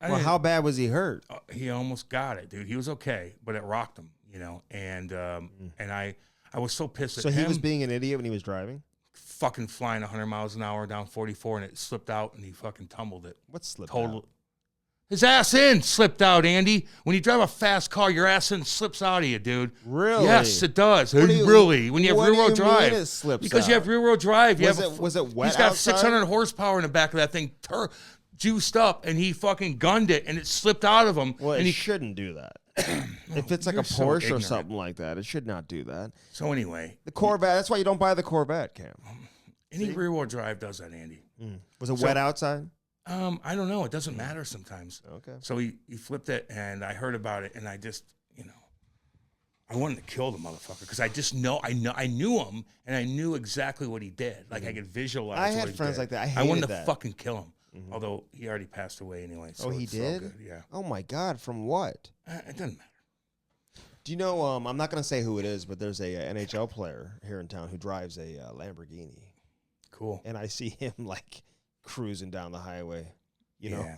how bad was he hurt? He almost got it, dude. He was okay, but it rocked him, you know. And I was so pissed at him. So he was being an idiot when he was driving? Fucking flying 100 miles an hour down 44, and it slipped out, and he fucking tumbled it. What slipped out? His ass end slipped out, Andy. When you drive a fast car, your ass end slips out of you, dude. Really? Yes, it does. Really? When you have rear-wheel drive. It slips because out? you have rear-wheel drive. Was it wet He's got outside? 600 horsepower in the back of that thing, juiced up, and he fucking gunned it, and it slipped out of him. Well, and he shouldn't do that. If it's like a Porsche or something like that, it should not do that. So anyway. The Corvette, that's why you don't buy the Corvette, Cam. Any rear-wheel drive does that, Andy. Was it wet outside? I don't know. It doesn't matter sometimes. Okay. So he flipped it, and I heard about it, and I just, I wanted to kill the motherfucker because I just I knew him, and I knew exactly what he did. Like I could visualize. I had friends like that. I wanted that. to fucking kill him. Although he already passed away anyway. So he did? Good. Yeah. Oh my God! From what? It doesn't matter. Do you know? I'm not going to say who it is, but there's a NHL player here in town who drives a Lamborghini. Cool. And I see him like cruising down the highway.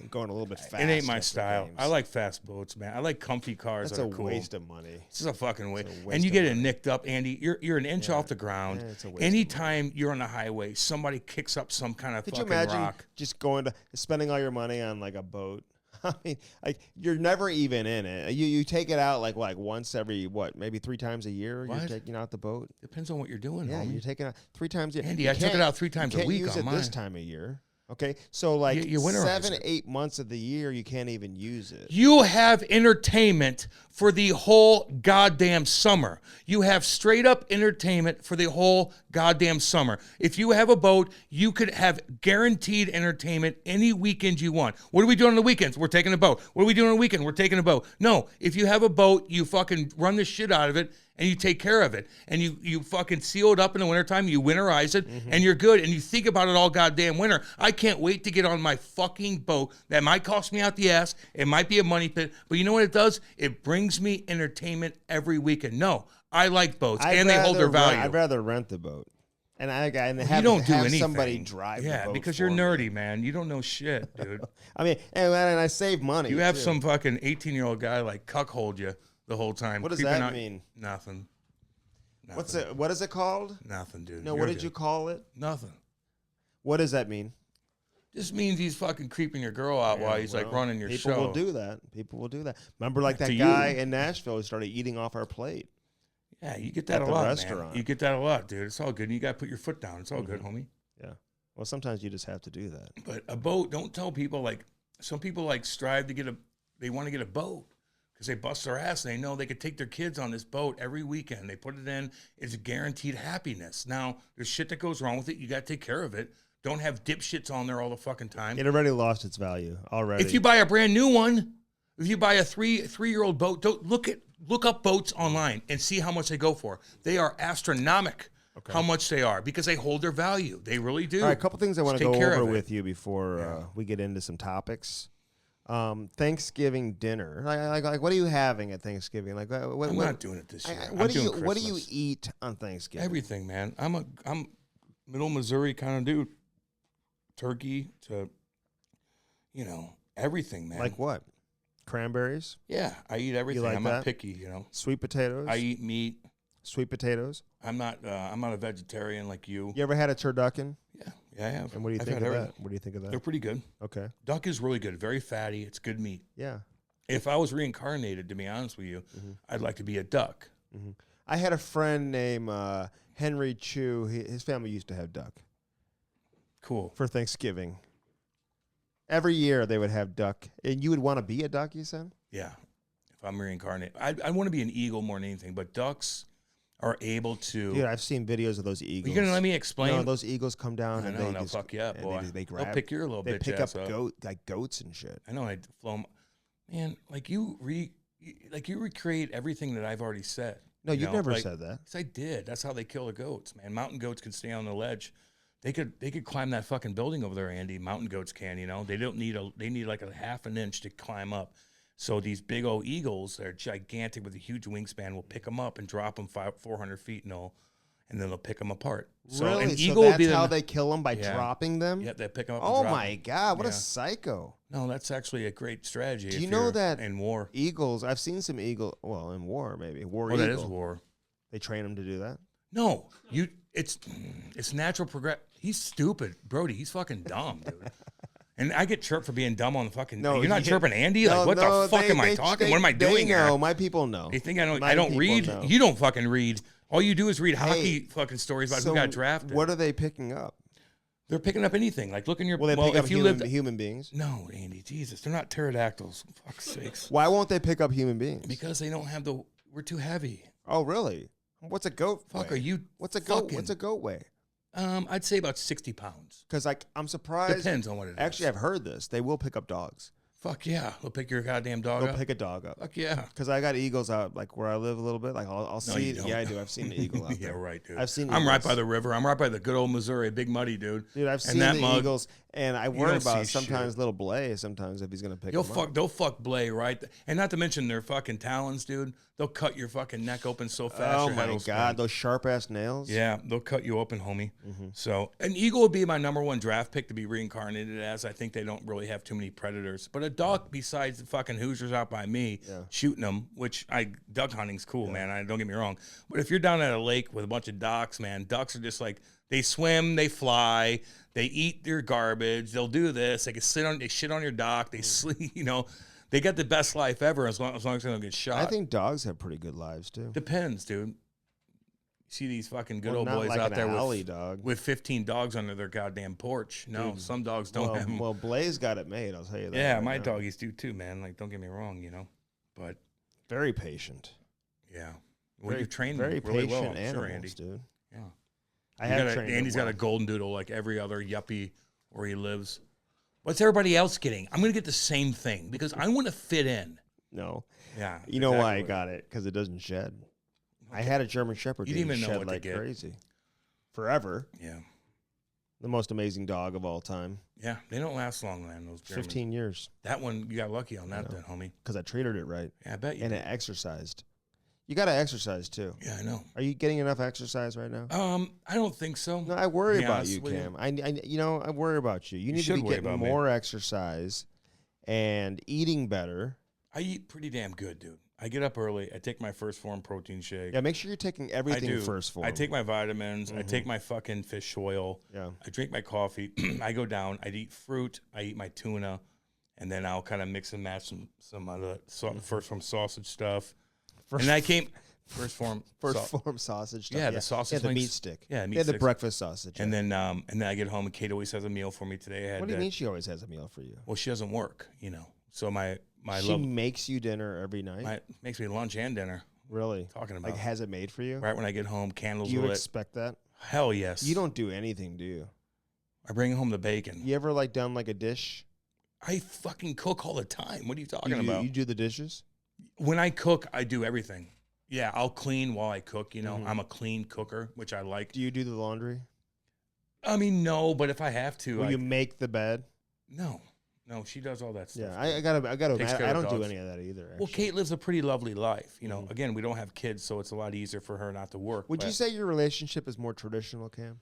Going a little bit fast. It ain't my style. I like fast boats, man. I like comfy cars. That's that are a cool. waste of money. This is a fucking waste. And you get it nicked up, Andy. You're an inch off the ground. It's a waste Anytime you're on the highway, somebody kicks up some kind of fucking rock. Could you imagine just spending all your money on like a boat? I mean, like you're never even in it. You take it out like once every maybe 3 times a year. What? You're taking out the boat. Depends on what you're doing. Yeah, homie. you're taking it out 3 times a year. Andy, I took it out 3 times a week. You can't use it this time of year. Okay, so like you 7, 8 months of the year, you can't even use it. You have entertainment for the whole goddamn summer. You have straight up entertainment for the whole goddamn summer. If you have a boat, you could have guaranteed entertainment any weekend you want. What are we doing on the weekends? We're taking a boat. What are we doing on the weekend? We're taking a boat. No, if you have a boat, you fucking run the shit out of it and you take care of it. And you fucking seal it up in the wintertime, you winterize it, and you're good. And you think about it all goddamn winter. I can't wait to get on my fucking boat. That might cost me out the ass. It might be a money pit. But you know what it does? It brings me entertainment every weekend. No, I like boats, and they hold their value. I'd rather rent the boat. And have somebody drive the boat. Yeah, because you're nerdy, man. You don't know shit, dude. I mean, and I save money. You have some fucking 18-year-old guy like cuckold you the whole time. What does that mean? Nothing. What is it called? Nothing, dude. No, what did you call it? Nothing. What does that mean? Just means he's fucking creeping your girl out while he's like running your show. People will do that. Remember like that guy in Nashville who started eating off our plate? Yeah, you get that a lot, man. You get that a lot, dude. It's all good. You got to put your foot down. It's all good, homie. Yeah. Well, sometimes you just have to do that. But a boat, don't tell people, like, some people, like, strive to they want to get a boat because they bust their ass and they know they could take their kids on this boat every weekend. They put it in. It's guaranteed happiness. Now, there's shit that goes wrong with it. You got to take care of it. Don't have dipshits on there all the fucking time. It already lost its value already. If you buy a brand new one, if you buy a three-year-old boat, don't look up boats online and see how much they go for. They are astronomical. Okay. How much they are because they hold their value. They really do. All right, a couple things I want to go over with you before we get into some topics. Thanksgiving dinner. Like, what are you having at Thanksgiving? Like, I'm not doing it this year. What do you eat on Thanksgiving? Everything, man. I'm middle Missouri kind of dude. Turkey to, everything, man. Like what? Cranberries? Yeah, I eat everything. I'm not picky, Sweet potatoes? I eat meat. Sweet potatoes? I'm not a vegetarian like you. You ever had a turducken? Yeah, I have. And what do you think of that? What do you think of that? They're pretty good. Okay. Duck is really good. Very fatty. It's good meat. Yeah. If I was reincarnated, to be honest with you, I'd like to be a duck. Mm-hmm. I had a friend named Henry Chu. His family used to have duck. Cool. For Thanksgiving. Every year they would have duck. And you would want to be a duck, you said? Yeah. If I'm reincarnated. I want to be an eagle more than anything, but ducks are able to. Dude, I've seen videos of those eagles. Are you going to let me explain? No, those eagles come down and they'll fuck you up, boy. They'll pick your little bitch ass up. They'll pick up goats and shit. I know. I'd flow them. Man, you recreate everything that I've already said. No, you've never said that. Yes, I did. That's how they kill the goats, man. Mountain goats can stay on the ledge. They could climb that fucking building over there, Andy. Mountain goats can, They don't need they need like a half an inch to climb up. So these big old eagles, they're gigantic with a huge wingspan, will pick them up and drop them 400 feet and then they'll pick them apart. So really? an eagle that's how they kill them, by dropping them? Yeah, they pick them up Oh my God, what a psycho. No, that's actually a great strategy. Do you know that in war? Eagles, I've seen some in war maybe. War eagle. That is war. They train them to do that? No, it's natural progress. He's stupid. Brody, he's fucking dumb, dude. And I get chirped for being dumb on the fucking. No, you're not chirping Andy. Like, what the fuck am I talking? What am I doing here? My people know. They think I don't read. Know. You don't fucking read. All you do is read hockey fucking stories about who got drafted. What are they picking up? They're picking up anything. Like, look in your... Will they pick up human beings? No, Andy, Jesus. They're not pterodactyls. For fuck's sakes. Why won't they pick up human beings? Because they don't have the... We're too heavy. Oh, really? What's a goat Fuck, weigh? are you... What's a goat weigh? I'd say about 60 pounds. Because I'm surprised. Depends on what it is. Actually, I've heard this. They will pick up dogs. Fuck yeah. They'll pick your goddamn dog up. They'll pick a dog up. Fuck yeah. Because I got eagles out, like, where I live a little bit. Like, I'll see... Yeah, I do. I've seen the eagle out there. Yeah, right, dude. I've seen I'm right by the river. I'm right by the good old Missouri. Big muddy, dude. Dude, I've seen the eagles, and I worry about sometimes little Blay, sometimes if he's going to pick him up. They'll fuck Blay, right? And not to mention their fucking talons, dude. They'll cut your fucking neck open so fast. Oh, my God. Those sharp-ass nails? Yeah, they'll cut you open, homie. So, an eagle would be my #1 draft pick to be reincarnated as. I think they don't really have too many predators. But a duck, besides the fucking Hoosiers out by me, shooting them, which duck hunting's cool, man. Don't get me wrong. But if you're down at a lake with a bunch of ducks, man, ducks are just like, they swim, they fly, they eat their garbage, they'll do this, they shit on your dock, they sleep, They got the best life ever as long as they don't get shot. I think dogs have pretty good lives, too. Depends, dude. You see these fucking good old boys out there with 15 dogs under their goddamn porch. No, dude, some dogs don't have them. Well, Blaze got it made, I'll tell you that. Yeah, my doggies do too, man. Like, don't get me wrong, But very patient. Yeah. Well, you train very really patient well, animals, sure, Andy. dude. Yeah. Andy's got a golden doodle like every other yuppie where he lives. What's everybody else getting? I'm going to get the same thing because I want to fit in. No. Yeah. You know why I got it? Because it doesn't shed. Okay. I had a German Shepherd. You didn't even know shed what like to get. Crazy. Forever. Yeah. The most amazing dog of all time. Yeah. They don't last long, man, those Germans. 15 years. That one, you got lucky on that then, homie. Because I treated it right. Yeah, I bet you And did. it exercised. You got to exercise, too. Yeah, I know. Are you getting enough exercise right now? I don't think so. No, I worry about you, Cam. I worry about you. You need to be getting more exercise and eating better. I eat pretty damn good, dude. I get up early. I take my First Form protein shake. Yeah, make sure you're taking everything First Form. I take my vitamins. I take my fucking fish oil. Yeah. I drink my coffee. I go down. I eat fruit. I eat my tuna. And then I'll kind of mix and match some other First Form sausage stuff. First Form sausage stuff. Yeah, the sausage. Yeah, the meat stick. Yeah, meat sticks. The breakfast sausage. And then I get home and Kate always has a meal for me today. What do you mean she always has a meal for you? Well, she doesn't work, So she makes you dinner every night? Makes me lunch and dinner. Really? Talking about. Like, has it made for you? Right when I get home, candles lit. Do you lit. expect that? Hell yes. You don't do anything, do you? I bring home the bacon. You ever done a dish? I fucking cook all the time. What are you talking about? You do the dishes? When I cook, I do everything. Yeah, I'll clean while I cook. I'm a clean cooker, which I like. Do you do the laundry? I mean, no, but if I have to, will you make the bed? No, she does all that stuff. Yeah, I gotta. I don't do any of that either. Actually. Well, Kate lives a pretty lovely life. Again, we don't have kids, so it's a lot easier for her not to work. Would you say your relationship is more traditional, Cam?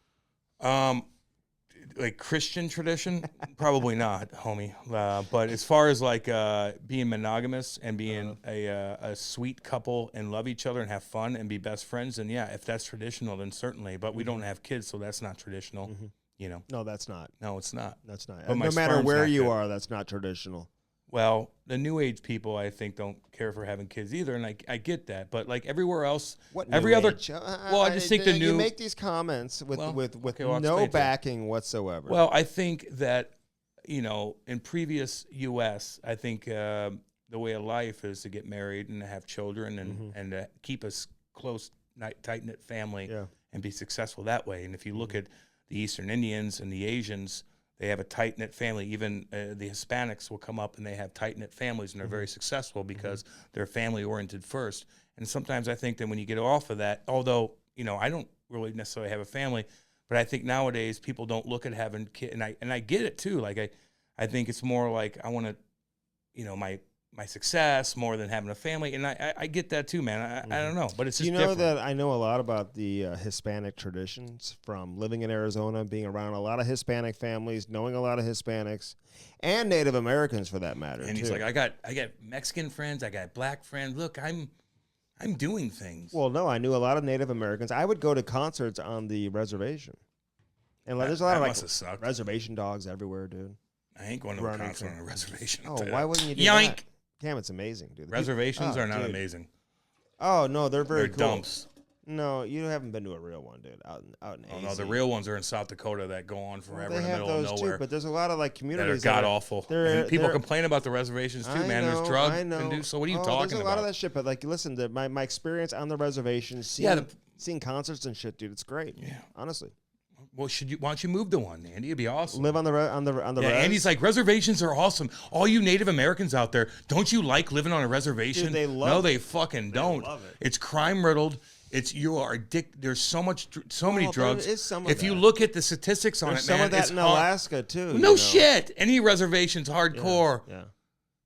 Like Christian tradition? Probably not, homie. But as far as being monogamous and being a sweet couple and love each other and have fun and be best friends, then yeah, if that's traditional, then certainly. But we don't have kids, so that's not traditional. No, that's not. No, it's not. That's not. But no matter where you are, that's not traditional. Well, the new age people, I think, don't care for having kids either, and I get that. But everywhere else, every other. Well, I just think the new. You make these comments with no backing whatsoever. Well, I think that in previous U.S., I think the way of life is to get married and to have children and to keep a close, tight knit family and be successful that way. And if you look at the Eastern Indians and the Asians, they have a tight-knit family. Even the Hispanics will come up and they have tight-knit families, and they're very successful because they're family-oriented first. And sometimes I think that when you get off of that, although, I don't really necessarily have a family, but I think nowadays people don't look at having kids, and I get it too. I think it's more like I want to, my success more than having a family, and I get that too, man. I don't know, but it's just different. That I know a lot about the Hispanic traditions from living in Arizona, being around a lot of Hispanic families, knowing a lot of Hispanics, and Native Americans for that matter. And he's like, I got Mexican friends, I got black friends. Look, I'm doing things. Well, no, I knew a lot of Native Americans. I would go to concerts on the reservation, and there's a lot of reservation dogs everywhere, dude. I ain't going to a concert on a reservation. Oh, why wouldn't you do Yoink! That? Cam, it's amazing, dude. Reservations are not amazing. Oh, no, they're very cool. They're dumps. No, you haven't been to a real one, dude. Out in AZ. No, the real ones are in South Dakota that go on forever Well, in the middle of nowhere. Too, but there's a lot of like communities that are god awful. And people complain about the reservations too, man. There's drugs. I know. So what are you talking about? There's a lot of that shit. But like, listen, my experience on the reservations, seeing concerts and shit, dude, it's great. Yeah, honestly. Well, why don't you move to one, Andy? It'd be awesome. Live on the yeah, Andy's like, reservations are awesome. All you Native Americans out there, don't you like living on a reservation? Dude, they fucking don't. Love it. It's crime riddled. You are addicted. There's so many drugs. There is some of if that. You look at the statistics on There's it, man, some of that in Alaska too. No shit. Any reservations, hardcore. Yeah.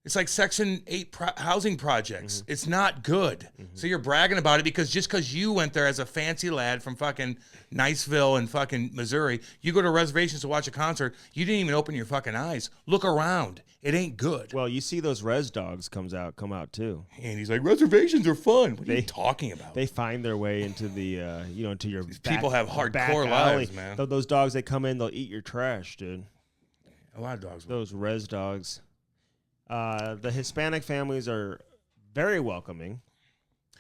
It's like Section 8 housing projects. Mm-hmm. It's not good. Mm-hmm. So you're bragging about it because you went there as a fancy lad from fucking Niceville and fucking Missouri, you go to reservations to watch a concert, you didn't even open your fucking eyes. Look around. It ain't good. Well, you see those res dogs come out too. And he's like, reservations are fun. What are you talking about? They find their way into the, into your people have hardcore lives, man. Those dogs, they come in, they'll eat your trash, dude. A lot of dogs. Those res dogs. The Hispanic families are very welcoming.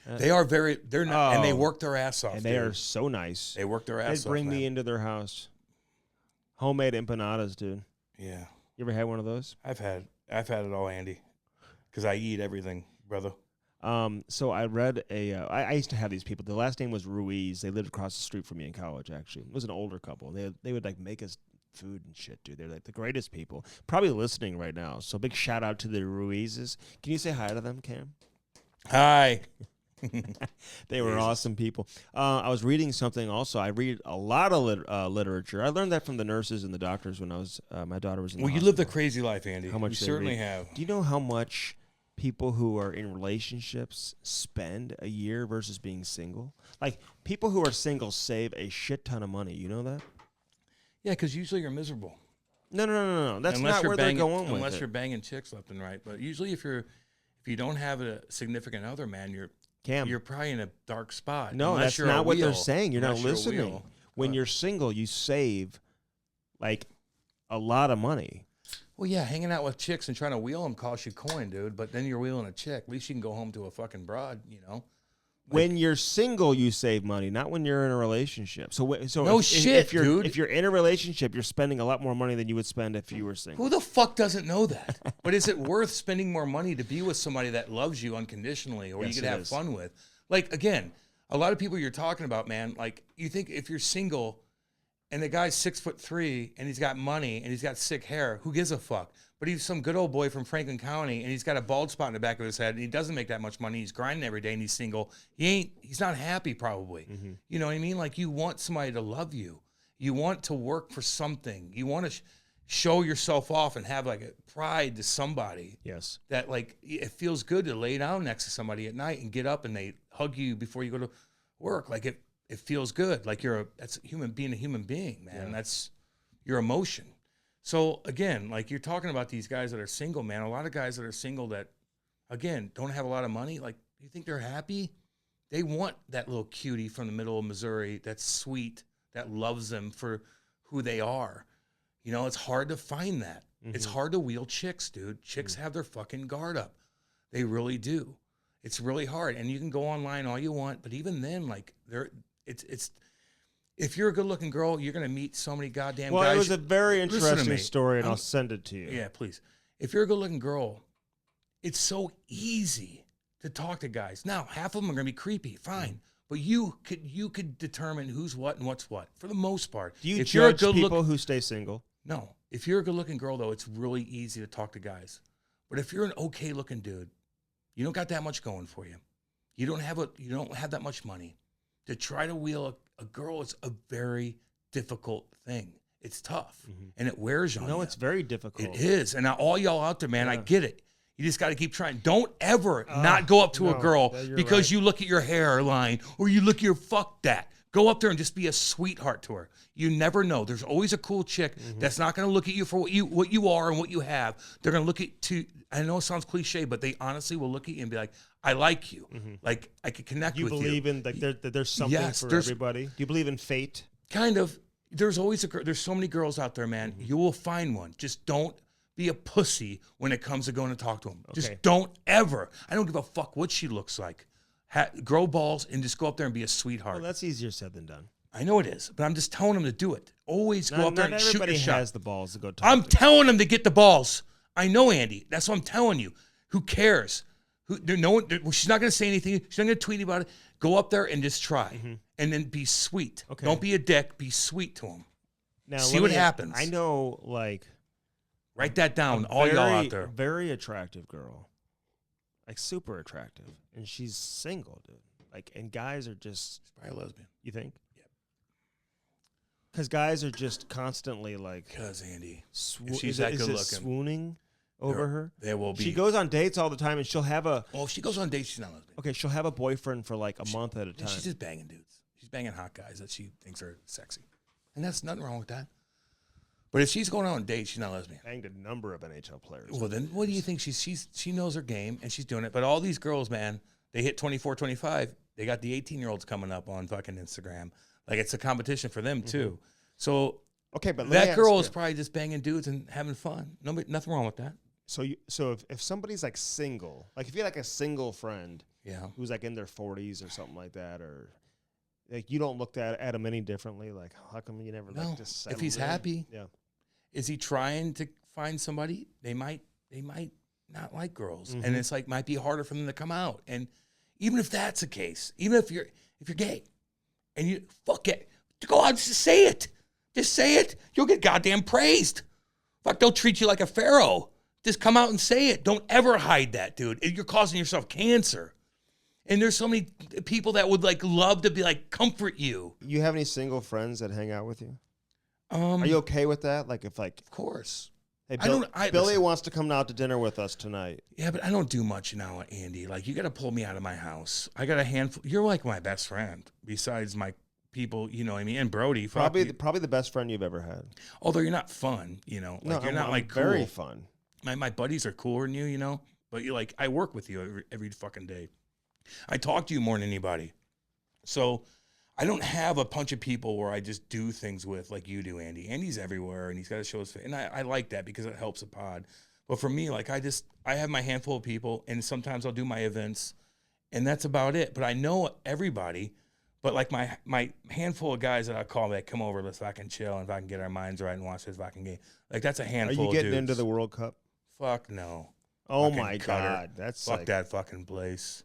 They're not, and they work their ass off. And they are so nice. They work their ass off. They bring me into their house. Homemade empanadas, dude. Yeah. You ever had one of those? I've had it all, Andy, because I eat everything, brother. So I read I used to have these people. The last name was Ruiz. They lived across the street from me in college, actually. It was an older couple. They would like make us food and shit, dude. They're like the greatest people. Probably listening right now. So big shout out to the Ruizes. Can you say hi to them, Cam? Hi. They were awesome people. I was reading something also. I read a lot of literature. I learned that from the nurses and the doctors when I was my daughter was in the hospital. You lived a crazy life, Andy. How much you certainly have. Do you know how much people who are in relationships spend a year versus being single? Like, people who are single save a shit ton of money. You know that? Yeah, because usually you're miserable. No. That's not where they're going with it. Unless you're banging chicks left and right. But usually if you don't have a significant other, man, you're probably in a dark spot. No, that's not what they're saying. You're not listening. When you're single, you save, like, a lot of money. Well, yeah, hanging out with chicks and trying to wheel them costs you coin, dude. But then you're wheeling a chick. At least you can go home to a fucking broad, you know. When you're single, you save money, not when you're in a relationship. So if you're in a relationship, you're spending a lot more money than you would spend if you were single. Who the fuck doesn't know that? But is it worth spending more money to be with somebody that loves you unconditionally or you could have fun with? Like, again, a lot of people you're talking about, man, like, you think if you're single and the guy's 6'3" and he's got money and he's got sick hair, who gives a fuck? But he's some good old boy from Franklin County, and he's got a bald spot in the back of his head, and he doesn't make that much money. He's grinding every day, and he's single. He's not happy, probably. Mm-hmm. You know what I mean? Like, you want somebody to love you. You want to work for something. You want to show yourself off and have, like, a pride to somebody. Yes. That, like, it feels good to lay down next to somebody at night and get up, and they hug you before you go to work. Like, it feels good. Like, that's being a human being, man. Yeah. That's your emotion. So, again, like, you're talking about these guys that are single, man. A lot of guys that are single that, again, don't have a lot of money. Like, you think they're happy? They want that little cutie from the middle of Missouri that's sweet, that loves them for who they are. You know, it's hard to find that. Mm-hmm. It's hard to wheel chicks, dude. Chicks have their fucking guard up. They really do. It's really hard. And you can go online all you want, but even then, like, it's if you're a good-looking girl, you're going to meet so many goddamn guys. Well, it was a very interesting story, and I'll send it to you. Yeah, please. If you're a good-looking girl, it's so easy to talk to guys. Now, half of them are going to be creepy, fine. But you could determine who's what and what's what, for the most part. Do you judge people who stay single? No. If you're a good-looking girl, though, it's really easy to talk to guys. But if you're an okay-looking dude, you don't got that much going for you. You don't have that much money. To try to wheel a girl is a very difficult thing. It's tough, and it wears on you. No, it's very difficult. It is. And now all y'all out there, man, I get it. You just got to keep trying. Don't ever not go up to a girl because you look at your hairline or you look at your fuck that. Go up there and just be a sweetheart to her. You never know. There's always a cool chick that's not going to look at you for what you are and what you have. They're going to look at I know it sounds cliche, but they honestly will look at you and be like, I like you. Like, I could connect with you. You believe in that there's something for everybody? Do you believe in fate? Kind of. There's always there's so many girls out there, man. You will find one. Just don't be a pussy when it comes to going to talk to them. Okay. Just don't ever. I don't give a fuck what she looks like. grow balls, and just go up there and be a sweetheart. Well, that's easier said than done. I know it is, but I'm just telling them to do it. Always go up there and shoot your shot. Not everybody has the balls to go talk. I'm telling them to get the balls. I know, Andy. That's what I'm telling you. Who cares? She's not going to say anything. She's not going to tweet about it. Go up there and just try, and then be sweet. Okay. Don't be a dick. Be sweet to them. Now, see what happens. I know, like, write that down. All y'all out there. Very attractive girl, like super attractive, and she's single, dude. Like, and guys are just probably a lesbian. You think? Yeah. Because guys are just constantly like. Because Andy, if she's that good looking, swooning over her. There will be. She goes on dates all the time, and she'll have a. Well, if she goes on dates, she's not lesbian. Okay, she'll have a boyfriend for like a month at a time. She's just banging dudes. She's banging hot guys that she thinks are sexy, and that's nothing wrong with that. But if she's going on dates, she's not lesbian. Banged a number of NHL players. Well, then what do you think? She knows her game and she's doing it. But all these girls, man, they hit 24, 25. They got the 18-year-olds coming up on fucking Instagram. Like, it's a competition for them too. So okay, but that girl is probably just banging dudes and having fun. Nothing wrong with that. So if somebody's like single, like if you're like a single friend, who's like in their 40s or something like that, or like you don't look at him any differently. Like, how come you never like just settle if he's in? happy, yeah. Is he trying to find somebody? They might not like girls, and it's like might be harder for them to come out. And even if that's the case, even if you're gay, and you fuck it, go out and just say it. Just say it. You'll get goddamn praised. Fuck, they'll treat you like a pharaoh. Just come out and say it. Don't ever hide that, dude. You're causing yourself cancer. And there's so many people that would like love to be like comfort you. You have any single friends that hang out with you? Are you okay with that? Like, if like, of course. Hey, Billy wants to come out to dinner with us tonight. Yeah, but I don't do much now, Andy. Like, you got to pull me out of my house. I got a handful. You're like my best friend, besides my people. You know what I mean? And Brody, probably the best friend you've ever had. Although you're not fun, you know. Like, you're not like cool. Very fun. My buddies are cooler than you know. But you like, I work with you every fucking day. I talk to you more than anybody. So I don't have a bunch of people where I just do things with like you do, Andy. Andy's everywhere, and he's got to show his face. And I like that because it helps the pod. But for me, like I have my handful of people, and sometimes I'll do my events, and that's about it. But I know everybody. But like my handful of guys that I call that come over, let's fucking chill, and if I can get our minds right and watch this fucking game. Like that's a handful of dudes. Are you getting into the World Cup? Fuck no. Oh fucking my Cutter. God. That's fuck like, that fucking place.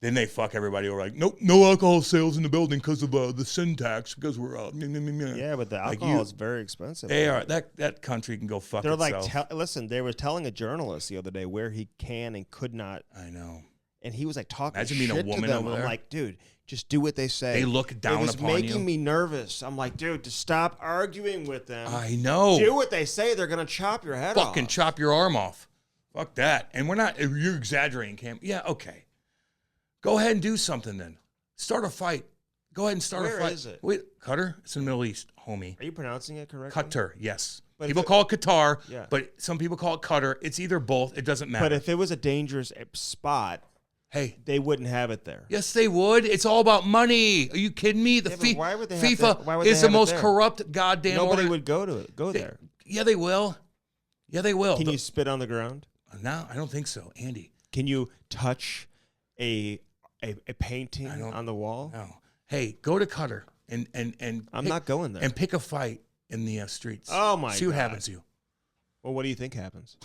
Then they fuck everybody over like, nope, no alcohol sales in the building because of the sin tax because we're yeah, but the alcohol is very expensive. They are that country can go fuck They're itself. Like, listen, they were telling a journalist the other day where he can and could not. I know. And he was like talking Imagine shit being a woman to them. over there. I'm like, dude, just do what they say. They look down upon you. It was making me nervous. I'm like, dude, to stop arguing with them. I know. Do what they say. They're gonna chop your head off. Fucking chop your arm off. Fuck that. And we're not. You're exaggerating, Cam. Yeah, okay. Go ahead and do something then. Start a fight. Go ahead and start a fight. Where is it? Wait, Qatar? It's in the Middle East, homie. Are you pronouncing it correctly? Qatar, yes. But people call it Qatar, but some people call it Qatar. It's either both. It doesn't matter. But if it was a dangerous spot, hey, they wouldn't have it there. Yes, they would. It's all about money. Are you kidding me? Why would they FIFA is the most corrupt goddamn. Nobody would go there. Yeah, they will. Yeah, they will. Can you spit on the ground? No, I don't think so, Andy. Can you touch a painting on the wall? No. Hey, go to Qatar and I'm not going there. And pick a fight in the streets. Oh my God. See what happens to you. Well, what do you think happens?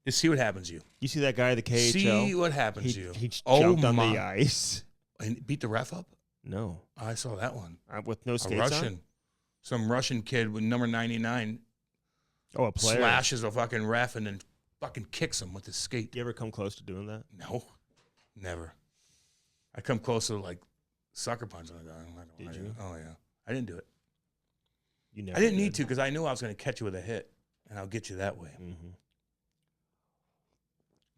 Just see what happens to you. You see that guy at the KHL? See what happens to you. He jumped on the ice. And beat the ref up? No. I saw that one. With no skates a Russian. On? Some Russian kid with number 99. Oh, a player. Slashes a fucking ref and then fucking kicks him with his skate. You ever come close to doing that? No. Never. I come close to like sucker punching a guy. Did you? Oh yeah. I didn't do it. You never I didn't need to because I knew I was going to catch you with a hit, and I'll get you that way. Mm-hmm.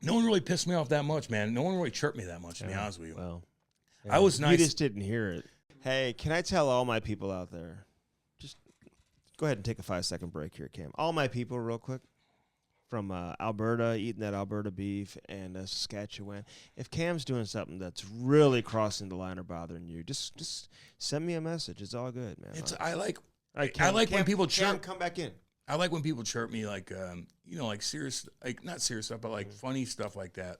No one really pissed me off that much, man. No one really chirped me that much, to be honest with you. Well, I was nice. You just didn't hear it. Hey, can I tell all my people out there? Just go ahead and take a 5-second break here, Cam. All my people, real quick. From Alberta, eating that Alberta beef, and Saskatchewan. If Cam's doing something that's really crossing the line or bothering you, just send me a message. It's all good, man. I like Cam, when people chirp. Cam, come back in. I like when people chirp me like, like serious, like not serious stuff, but like funny stuff like that.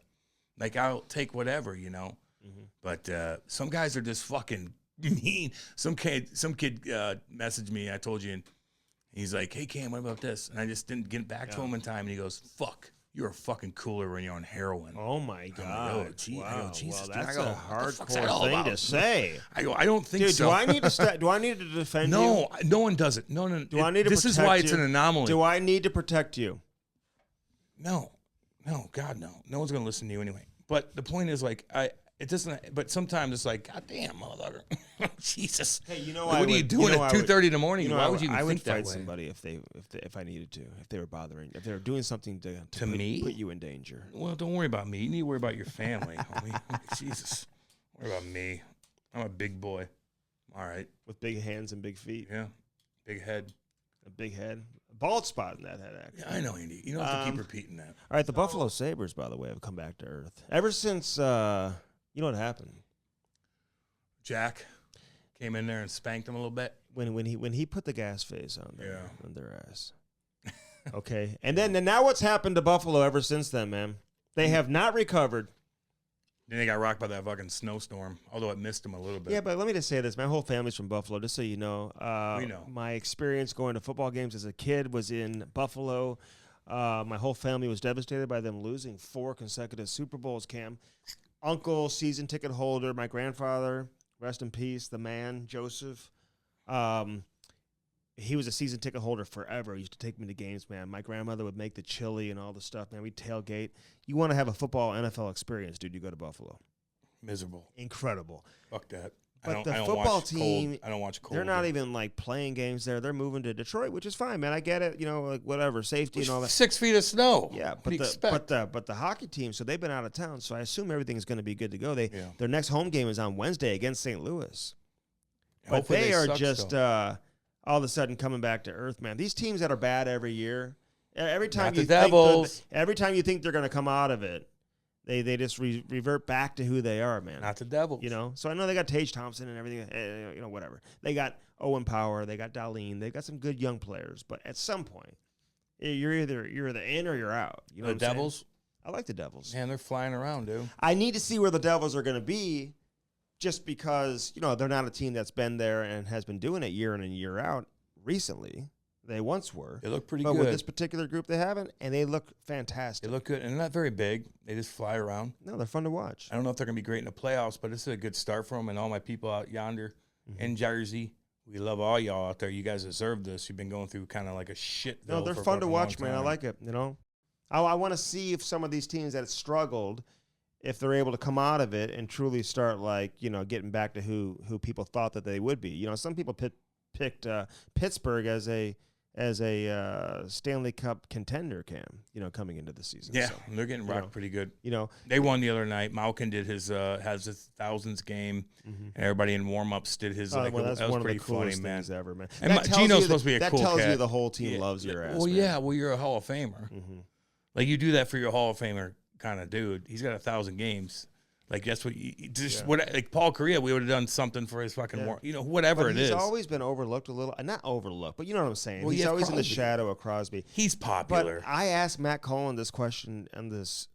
Like, I'll take whatever, you know. Mm-hmm. But some guys are just fucking mean. Some kid messaged me. I told you, and he's like, "Hey Cam, what about this?" And I just didn't get back to him in time. And he goes, "Fuck, you're a fucking cooler when you're on heroin." Oh my god! Like, wow. Jesus, well, that's a hardcore thing to say. I go, I don't think Dude, so. Do I need to defend you? No, no one does it. No. Do I need to? This is why it's an anomaly. Do I need to protect you? No, God, no. No one's gonna listen to you anyway. But the point is, like, it doesn't. But sometimes it's like, God damn, motherfucker, Jesus. Hey, you know like, what are you doing at 2:30 in the morning? You know, why would you even I would think that fight way? somebody if I needed to, if they were bothering, if they were doing something to put you in danger. Well, don't worry about me. You need to worry about your family, homie. Jesus, worry about me. I'm a big boy. All right, with big hands and big feet. Yeah, big head. A big head. A bald spot in that head, actually. Yeah, I know, Andy. You don't have to keep repeating that. All right, the Buffalo Sabres, by the way, have come back to earth. Ever since, you know what happened? Jack came in there and spanked him a little bit. When he put the gas face on their ass. Okay. And now what's happened to Buffalo ever since then, man? They have not recovered. Then they got rocked by that fucking snowstorm, although it missed them a little bit. Yeah, but let me just say this. My whole family's from Buffalo, just so you know. We know. My experience going to football games as a kid was in Buffalo. My whole family was devastated by them losing 4 consecutive Super Bowls, Cam. Uncle, season ticket holder, my grandfather, rest in peace, the man, Joseph. He was a season ticket holder forever. He used to take me to games, man. My grandmother would make the chili and all the stuff, man. We'd tailgate. You want to have a football NFL experience, dude, you go to Buffalo. Miserable. Incredible. Fuck that. But the football team, I don't watch cold. They're not even, like, playing games there. They're moving to Detroit, which is fine, man. I get it. You know, like, whatever, safety and all that. 6 feet of snow. Yeah, but the hockey team, so they've been out of town, so I assume everything's going to be good to go. Their next home game is on Wednesday against St. Louis. But they are just all of a sudden coming back to earth, man. These teams that are bad every year, every time you think they're going to come out of it, they just revert back to who they are, man. Not the Devils. You know? So I know they got Tage Thompson and everything, you know, whatever. They got Owen Power, they got Darlene, they got some good young players, but at some point, you're either in or you're out. You know the Devils? Saying? I like the Devils. Man, they're flying around, dude. I need to see where the Devils are going to be just because, you know, they're not a team that's been there and has been doing it year in and year out recently. They once were. They look pretty good. But with this particular group, they haven't, and they look fantastic. They look good, and they're not very big. They just fly around. No, they're fun to watch. I don't know if they're going to be great in the playoffs, but this is a good start for them. And all my people out yonder in Jersey, we love all y'all out there. You guys deserve this. You've been going through kind of like a shit. No, they're fun to watch, man. I like it, you know. I want to see if some of these teams that have struggled, if they're able to come out of it and truly start, like, you know, getting back to who people thought that they would be. You know, some people picked Pittsburgh as a Stanley Cup contender, Cam, you know, coming into the season. Yeah, so, they're getting rocked pretty good. You know, they won the other night. Malkin did his thousands game, and everybody in warm-ups did his. That's that was one pretty of the coolest funny, man. things ever, man. And Gino's supposed to be a cool cat. That tells you the whole team loves your ass. Well, man. yeah. Well, you're a Hall of Famer. Like, you do that for your Hall of Famer kind of dude. He's got 1,000 games. Like, that's what like Paul Correa, we would have done something for his fucking war, you know, whatever it is. He's always been overlooked a little, not overlooked, but you know what I'm saying. Well, he's always in the shadow of Crosby. He's popular. But I asked Matt Cullen this question on this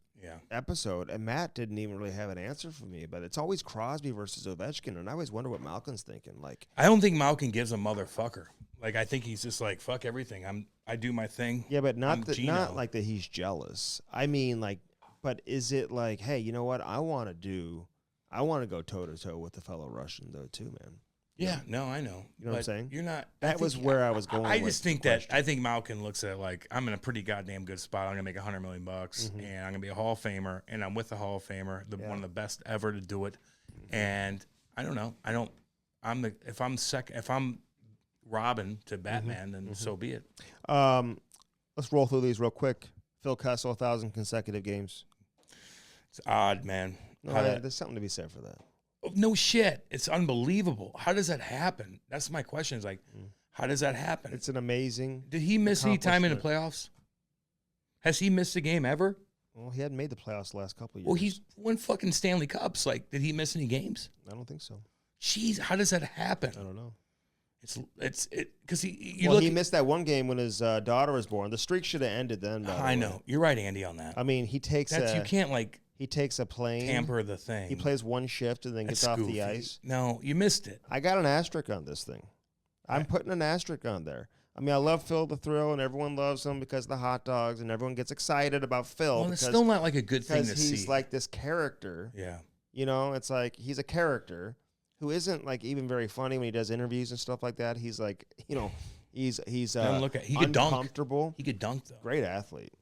episode, and Matt didn't even really have an answer for me. But it's always Crosby versus Ovechkin, and I always wonder what Malkin's thinking. Like, I don't think Malkin gives a motherfucker. Like, I think he's just like, fuck everything. I do my thing. Yeah, but not like that he's jealous. I mean, like. But is it like, hey, you know what? I want to go toe-to-toe with the fellow Russian, though, too, man. Yeah, no, I know. You know what I'm saying? You're not. That was where I was going. I just think that I think Malkin looks at, like, I'm in a pretty goddamn good spot. I'm gonna make $100 million, and I'm gonna be a Hall of Famer, and I'm with the Hall of Famer, one of the best ever to do it. And I don't know. If I'm Robin to Batman, then so be it. Let's roll through these real quick. Phil Kessel, 1,000 consecutive games. It's odd, man. No, there's something to be said for that. No shit. It's unbelievable. How does that happen? That's my question. Is like, how does that happen? It's an amazing. Did he miss any time in the playoffs? Has he missed a game ever? Well, he hadn't made the playoffs the last couple of years. Well, he's won fucking Stanley Cups. Like, did he miss any games? I don't think so. Jeez, how does that happen? I don't know. It's because he missed that one game when his daughter was born. The streak should have ended then. I know. You're right, Andy, on that. I mean, he takes you can't, like. He takes a plane. Tamper the thing. He plays one shift and then gets off the ice. No, you missed it. I got an asterisk on this thing. I'm putting an asterisk on there. I mean, I love Phil the Thrill, and everyone loves him because of the hot dogs, and everyone gets excited about Phil. Well, it's still not like a good thing to see. He's like this character. Yeah. You know, it's like he's a character who isn't like even very funny when he does interviews and stuff like that. He's like, you know, he's he could uncomfortable. Dunk. He could dunk, though. Great athlete.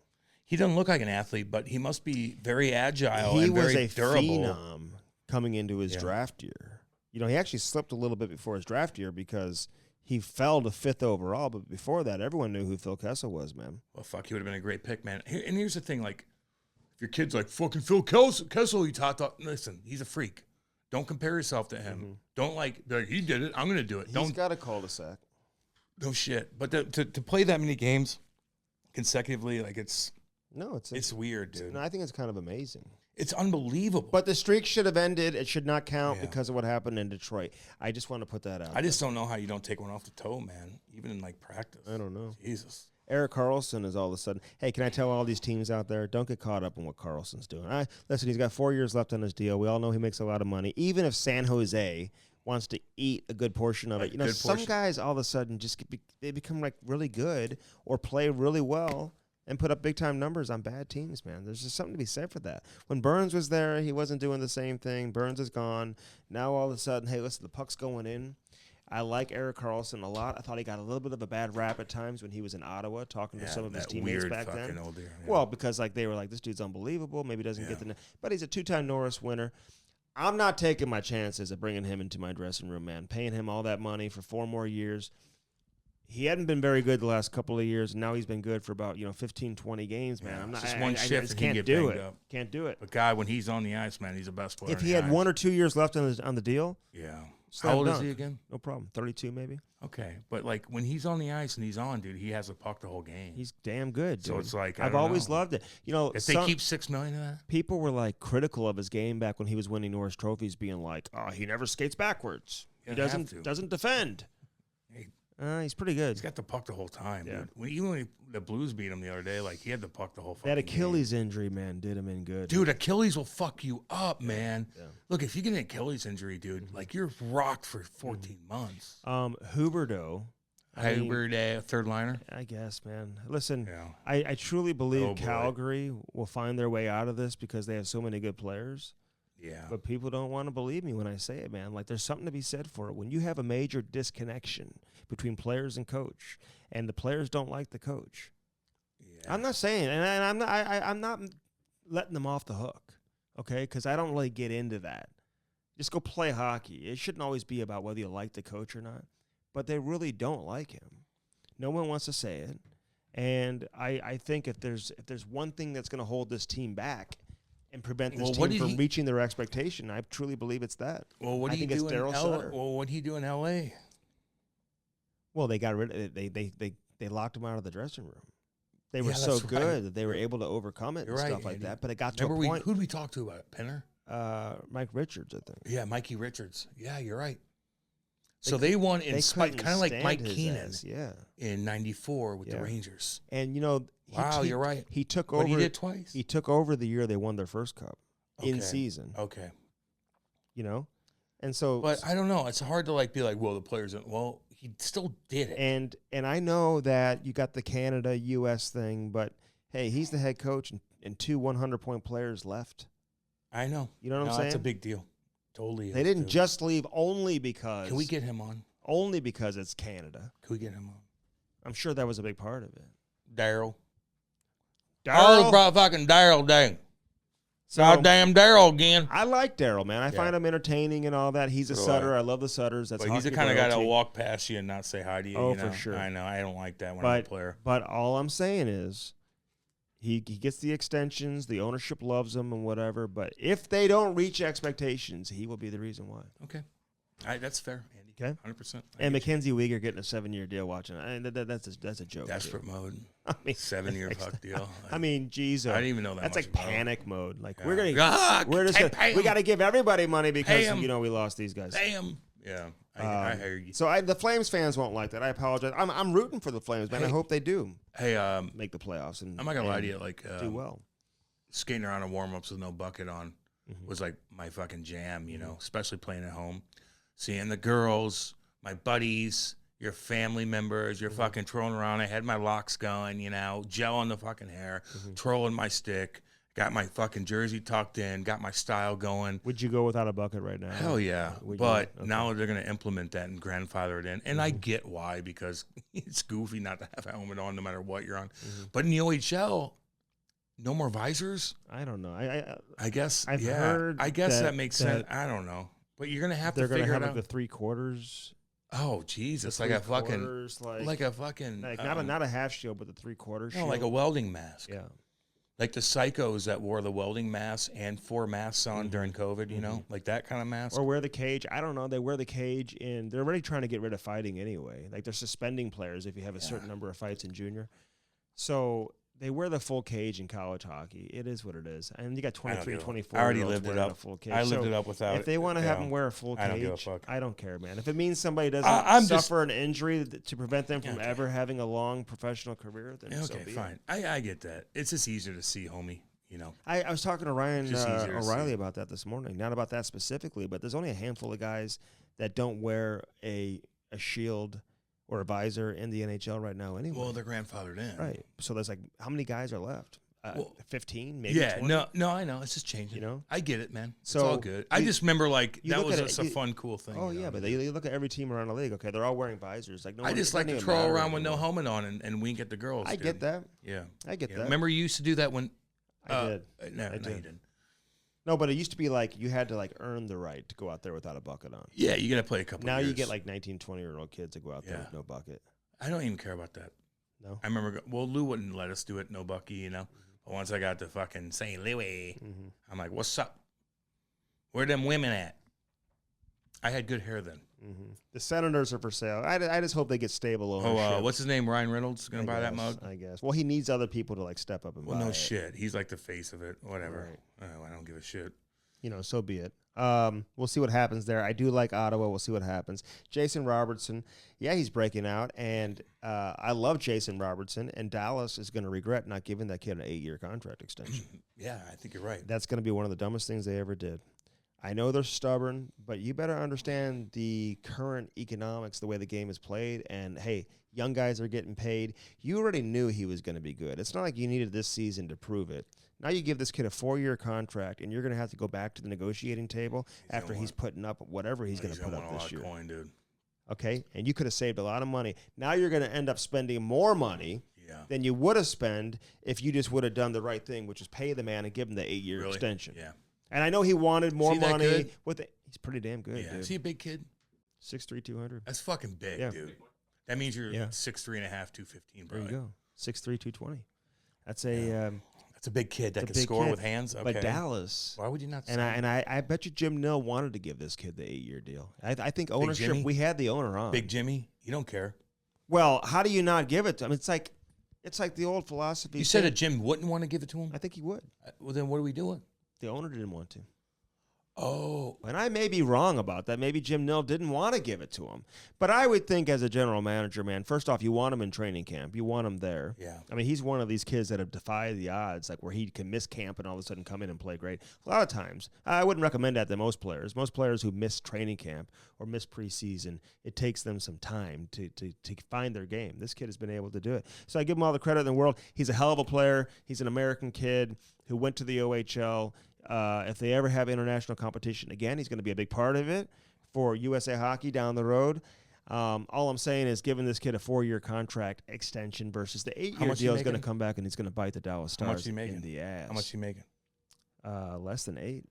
He doesn't look like an athlete, but he must be very agile and very durable. He was a phenom coming into his draft year. You know, he actually slipped a little bit before his draft year because he fell to 5th overall. But before that, everyone knew who Phil Kessel was, man. Well, fuck, he would have been a great pick, man. And here's the thing, like, if your kid's like, fucking Phil Kessel, he taught, listen, he's a freak. Don't compare yourself to him. Mm-hmm. Don't be like, he did it, I'm going to do it. He's got a cul-de-sac. No shit. But to play that many games consecutively, like, it's weird, dude. No, I think it's kind of amazing. It's unbelievable. But the streak should have ended. It should not count because of what happened in Detroit. I just want to put that out. I just don't know how you don't take one off the toe, man, even in, like, practice. I don't know. Jesus. Erik Karlsson is all of a sudden, hey, can I tell all these teams out there, don't get caught up in what Karlsson's doing. Listen, he's got 4 years left on his deal. We all know he makes a lot of money. Even if San Jose wants to eat a good portion of it. You know, some guys all of a sudden they become, like, really good or play really well and put up big-time numbers on bad teams, man. There's just something to be said for that. When Burns was there, he wasn't doing the same thing. Burns is gone. Now all of a sudden, hey, listen, the puck's going in. I like Erik Karlsson a lot. I thought he got a little bit of a bad rap at times when he was in Ottawa talking to some of his teammates back then. Old year, yeah. Well, because like they were like, this dude's unbelievable. Maybe doesn't get the – but he's a 2-time Norris winner. I'm not taking my chances of bringing him into my dressing room, man, paying him all that money for 4 more years. He hadn't been very good the last couple of years, and now he's been good for about 15, 20 games, man. I'm not just one shift. I just can't do it. Can't do it. But guy, when he's on the ice, man, he's the best player. If he had 1 or 2 years left on the deal, how old is he again? No problem. 32 maybe. Okay, but like when he's on the ice and he's on, dude, he has the puck the whole game. He's damn good, dude. So it's like I've always loved it. You know, if they keep $6 million of that, people were like critical of his game back when he was winning Norris trophies, being like, "Oh, he never skates backwards. He doesn't defend." He's pretty good. He's got the puck the whole time, dude. Even when the Blues beat him the other day, like he had the puck the whole fucking that Achilles injury, man, did him in good. Dude, Achilles will fuck you up, man. Yeah. Look, if you get an Achilles injury, dude, like you're rocked for 14 months. Huberdeau. Huberdeau, third liner? I guess, man. Listen, I truly believe Calgary will find their way out of this because they have so many good players. Yeah. But people don't want to believe me when I say it, man. Like, there's something to be said for it. When you have a major disconnection between players and coach, and the players don't like the coach, I'm not saying, and I'm not letting them off the hook, okay? Because I don't really get into that. Just go play hockey. It shouldn't always be about whether you like the coach or not. But they really don't like him. No one wants to say it. And I think if there's one thing that's going to hold this team back and prevent this team from reaching their expectation, I truly believe it's that. Well, what do you do in L.A.? Well, what do you do in L.A.? Well, they got rid of it. They locked him out of the dressing room. They were so good that they were able to overcome it and stuff like that. But it got to a point. Who did we talk to about it? Penner? Mike Richards, I think. Yeah, Mikey Richards. Yeah, you're right. So they won in spite, kind of like Mike Keenan in '94 with the Rangers. And, you know, you're right. He took over. But he did twice. He took over the year they won their first cup in season. Okay. You know? And so. But I don't know. It's hard to be like, well, the players didn't. Well, he still did it. And I know that you got the Canada-U.S. thing, but, hey, he's the head coach and 2 100-point players left. I know. You know what I'm saying? That's a big deal. Totally. They didn't just leave only because. Can we get him on? Only because it's Canada. Can we get him on? I'm sure that was a big part of it. Daryl. Fucking Daryl dang. Goddamn Daryl again. I like Daryl, man. I find him entertaining and all that. He's a sutter. I love the sutters. That's he's the kind of guy that'll walk past you and not say hi to you. Oh, for sure. I know. I don't like that when I'm a player. But all I'm saying is, He gets the extensions, the ownership loves him and whatever, but if they don't reach expectations, he will be the reason why. Okay. That's fair, Andy. Okay. 100%. And Mackenzie Weegar getting a 7-year deal watching. That's a joke. Desperate mode. I mean, 7-year puck deal. I mean, geez. I didn't even know that that's much like panic mode. Like yeah. we got to give everybody money because we lost these guys. Damn. Yeah. I hear you. So the Flames fans won't like that. I apologize. I'm rooting for the Flames, man. I hope they do. Hey, make the playoffs and I'm not gonna lie to you. Like, do well. skating around in warm-ups with no bucket on was like my fucking jam, you know, especially playing at home. Seeing the girls, my buddies, your family members, you're fucking trolling around. I had my locks going, you know, gel on the fucking hair, trolling my stick, got my fucking jersey tucked in, got my style going. Would you go without a bucket right now? Hell yeah. But now they're going to implement that and grandfather it in. And I get why, because it's goofy not to have a helmet on no matter what you're on. But in the OHL, no more visors? I don't know. I guess, I've heard I guess that makes sense. I don't know. But you're going to have to figure it out. They're going to have like the 3/4. Oh, Jesus. Like a fucking, not a half shield, but the 3/4 shield. No, like a welding mask. Yeah. Like the psychos that wore the welding masks and 4 masks on during COVID, you know, like that kind of mask. Or wear the cage. I don't know. They wear the cage, and they're already trying to get rid of fighting anyway. Like they're suspending players if you have a certain number of fights in junior. So they wear the full cage in college hockey. It is what it is. And you got 23, 24. I already lived it up. Full cage. I lived it up without it. If they want to have them wear a full cage, I don't give a fuck. I don't care, man. If it means somebody doesn't suffer an injury to prevent them from ever having a long professional career, then so be fine. I get that. It's just easier to see, homie. You know, I was talking to Ryan O'Reilly about that this morning. Not about that specifically, but there's only a handful of guys that don't wear a shield or a visor in the NHL right now anyway. Well, they're grandfathered in. Right. So there's like, how many guys are left? 15, maybe 20? No, I know. It's just changing. You know? I get it, man. It's all good. I just remember, like, that was just a fun, cool thing. Oh, yeah, but you look at every team around the league. Okay, they're all wearing visors. Like, I just like to troll around with no helmet on and wink at the girls. I get that. Yeah. I get that. Remember you used to do that when... I did. No, you didn't. No, but it used to be like you had to like earn the right to go out there without a bucket on. Yeah, you got to play a couple Now years. you get like 19, 20-year-old kids to go out there with no bucket. I don't even care about that. No? I remember, Lou wouldn't let us do it, no bucky, you know. But once I got to fucking St. Louis, I'm like, what's up? Where them women at? I had good hair then. The Senators are for sale. I just hope they get stable ownership. What's his name? Ryan Reynolds going to buy that mug? I guess. Well, he needs other people to like step up and buy it. Well, no shit. He's like the face of it. Whatever. Right. Oh, I don't give a shit. You know, so be it. We'll see what happens there. I do like Ottawa. We'll see what happens. Jason Robertson, he's breaking out, and I love Jason Robertson, and Dallas is going to regret not giving that kid an 8-year contract extension. Yeah, I think you're right. That's going to be one of the dumbest things they ever did. I know they're stubborn, but you better understand the current economics, the way the game is played, and, hey, young guys are getting paid. You already knew he was going to be good. It's not like you needed this season to prove it. Now you give this kid a 4-year contract, and you're going to have to go back to the negotiating table after he's putting up whatever he's going to put up this year. Coin, dude. Okay? And you could have saved a lot of money. Now you're going to end up spending more money than you would have spent if you just would have done the right thing, which is pay the man and give him the 8-year extension. Yeah. And I know he wanted more money. He's pretty damn good, dude. Is he a big kid? 6'3", 200. That's fucking big, dude. That means you're 6'3.5", 215, bro. There you go. 6'3", 220. That's a... That's a big kid that can score with hands. Okay. But Dallas... Why would you not... I bet you Jim Nill wanted to give this kid the 8-year deal. I think ownership... We had the owner on. Big Jimmy? You don't care. Well, how do you not give it to him? It's like the old philosophy. You said that Jim wouldn't want to give it to him? I think he would. Well, then what are we doing? The owner didn't want to. Oh. And I may be wrong about that. Maybe Jim Nill didn't want to give it to him. But I would think as a general manager, man, first off, you want him in training camp. You want him there. Yeah. I mean, he's one of these kids that have defied the odds, like where he can miss camp and all of a sudden come in and play great. A lot of times, I wouldn't recommend that to most players. Most players who miss training camp or miss preseason, it takes them some time to find their game. This kid has been able to do it. So I give him all the credit in the world. He's a hell of a player. He's an American kid who went to the OHL. If they ever have international competition again, he's going to be a big part of it for USA Hockey down the road. All I'm saying is giving this kid a 4-year contract extension versus the 8-year deal is going to come back and he's going to bite the Dallas Stars in the ass. How much is he making? Less than 8.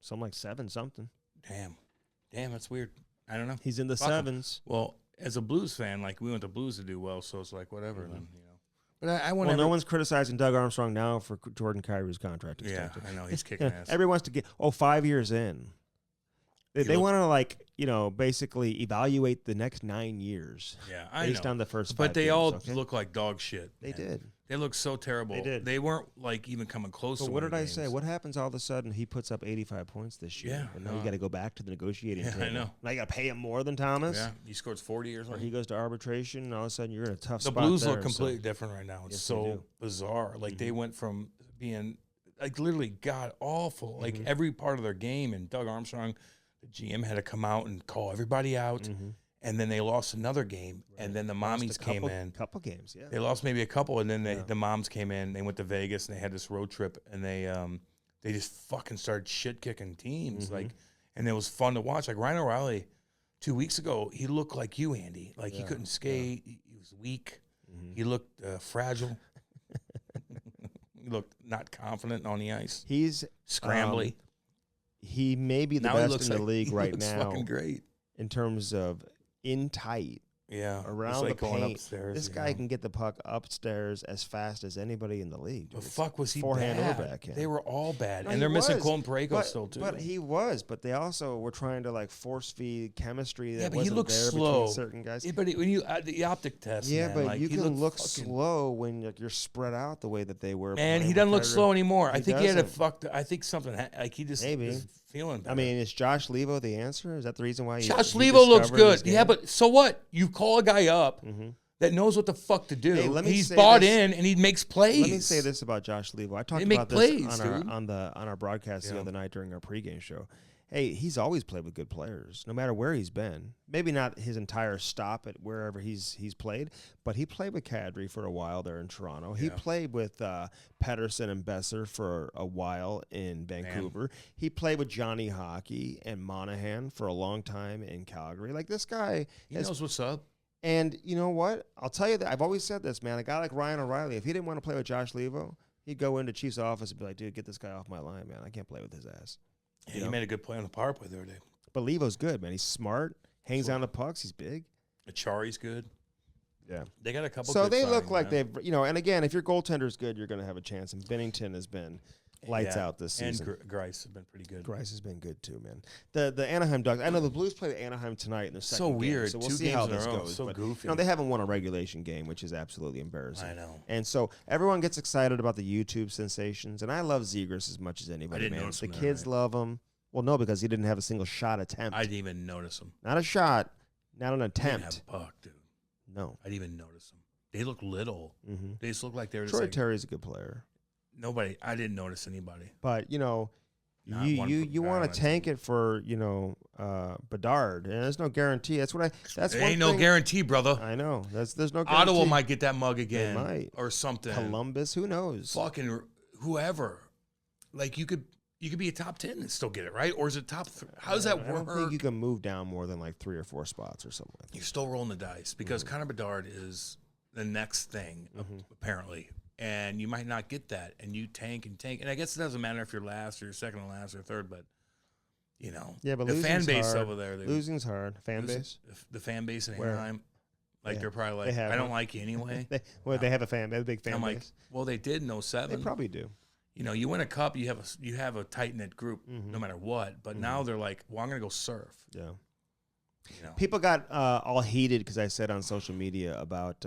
Something like 7 something. Damn, that's weird. I don't know. He's in the 7s. Well, as a Blues fan, like we want the Blues to do well, so it's like whatever then, you know. But I want. Well, no one's criticizing Doug Armstrong now for Jordan Kyrie's contract extension. Yeah, I know he's kicking ass. Everyone wants to get 5 years in. They want to basically evaluate the next 9 years. Yeah, I based know. on the first. But 5 they games, all look like dog shit. They did. They look so terrible. They did. They weren't like even coming close. But to what did I games. say? What happens all of a sudden? He puts up 85 points this year, and now you got to go back to the negotiating table. I know. Now you got to pay him more than Thomas. Yeah, he scores 40 or something. Or he goes to arbitration, and all of a sudden you're in a tough the spot. Blues there, look completely different right now. It's so bizarre. Like they went from being like literally god awful. Like every part of their game. And Doug Armstrong, the GM, had to come out and call everybody out. And then they lost another game, and then the mommies came in. Couple games, yeah. They lost maybe a couple, and then the moms came in. They went to Vegas, and they had this road trip, and they just fucking started shit kicking teams, and it was fun to watch. Like Ryan O'Reilly, 2 weeks ago, he looked like you, Andy. Like he couldn't skate, he was weak, he looked fragile, he looked not confident on the ice. He's scrambly. He may be the best in the league right now. Fucking great in terms of in tight. Yeah, around the paint. Upstairs, this guy can get the puck upstairs as fast as anybody in the league. The fuck was he forehand bad? Or backhand. They were all bad, and they're missing Colton Parayko still too. But he was. But they also were trying to like force feed chemistry that but wasn't he looked there slow. between certain guys. Yeah, but when you the optic test, but like, you can look slow when you're spread out the way that they were. Man, he doesn't look slow anymore. I think he had a fucked. I think something like he just is feeling better. I mean, is Josh Levo the answer? Is that the reason why Josh Levo looks good? Yeah, but so what? You call a guy up that knows what the fuck to do. Hey, he's bought in and he makes plays. Let me say this about Josh Levo. I talked about this on our broadcast the other night during our pregame show. Hey, he's always played with good players, no matter where he's been. Maybe not his entire stop at wherever he's played, but he played with Kadri for a while there in Toronto. He played with Pettersson and Besser for a while in Vancouver. Man. He played with Johnny Hockey and Monahan for a long time in Calgary. Like, this guy knows what's up. And you know what? I'll tell you that I've always said this, man. A guy like Ryan O'Reilly, if he didn't want to play with Josh Levo, he'd go into Chief's office and be like, dude, get this guy off my line, man. I can't play with his ass. Yeah, he made a good play on the power play the other day. But Levo's good, man. He's smart, hangs down the pucks. He's big. Achari's good. Yeah. They got a couple So good they look signings, like man. they've, and again, if your goaltender's good, you're going to have a chance. And Bennington has been lights out this season. And Grice has been pretty good. Grice has been good too, man. The Anaheim Ducks, I know the Blues play Anaheim tonight in their second game. Weird. So we'll 2 see games how in a this row. goes. So but, goofy. they haven't won a regulation game, which is absolutely embarrassing. I know. And so everyone gets excited about the YouTube sensations. And I love Zegras as much as anybody, didn't man. notice The him kids love him. Well, no, because he didn't have a single shot attempt. I didn't even notice him. Not a shot, not an attempt. He didn't have a puck, dude. No. I didn't even notice them. They look little. They just look like they were just Troy like, Terry's a good player. Nobody. I didn't notice anybody. But, you want to tank it for, Bedard. And there's no guarantee. There ain't no guarantee, brother. I know. There's no guarantee. Ottawa might get that mug again. They might. Or something. Columbus, who knows? Fucking whoever. Like, you could be a top 10 and still get it, right? Or is it top 3? How does that work? I don't think you can move down more than like 3 or 4 spots or something like that. You're still rolling the dice because Connor Bedard is the next thing, apparently. And you might not get that. And you tank and tank. And I guess it doesn't matter if you're last or you're second to last or third, but, but the fan base hard. over there. Losing's hard. Fan base? The fan base in Anaheim. Like, they're probably like, I don't like you anyway. They have a big fan base. Like, well, they did in 07. They probably do. You win a cup, you have a tight knit group, no matter what. But now they're like, well, I'm gonna go surf. Yeah. People got all heated because I said on social media about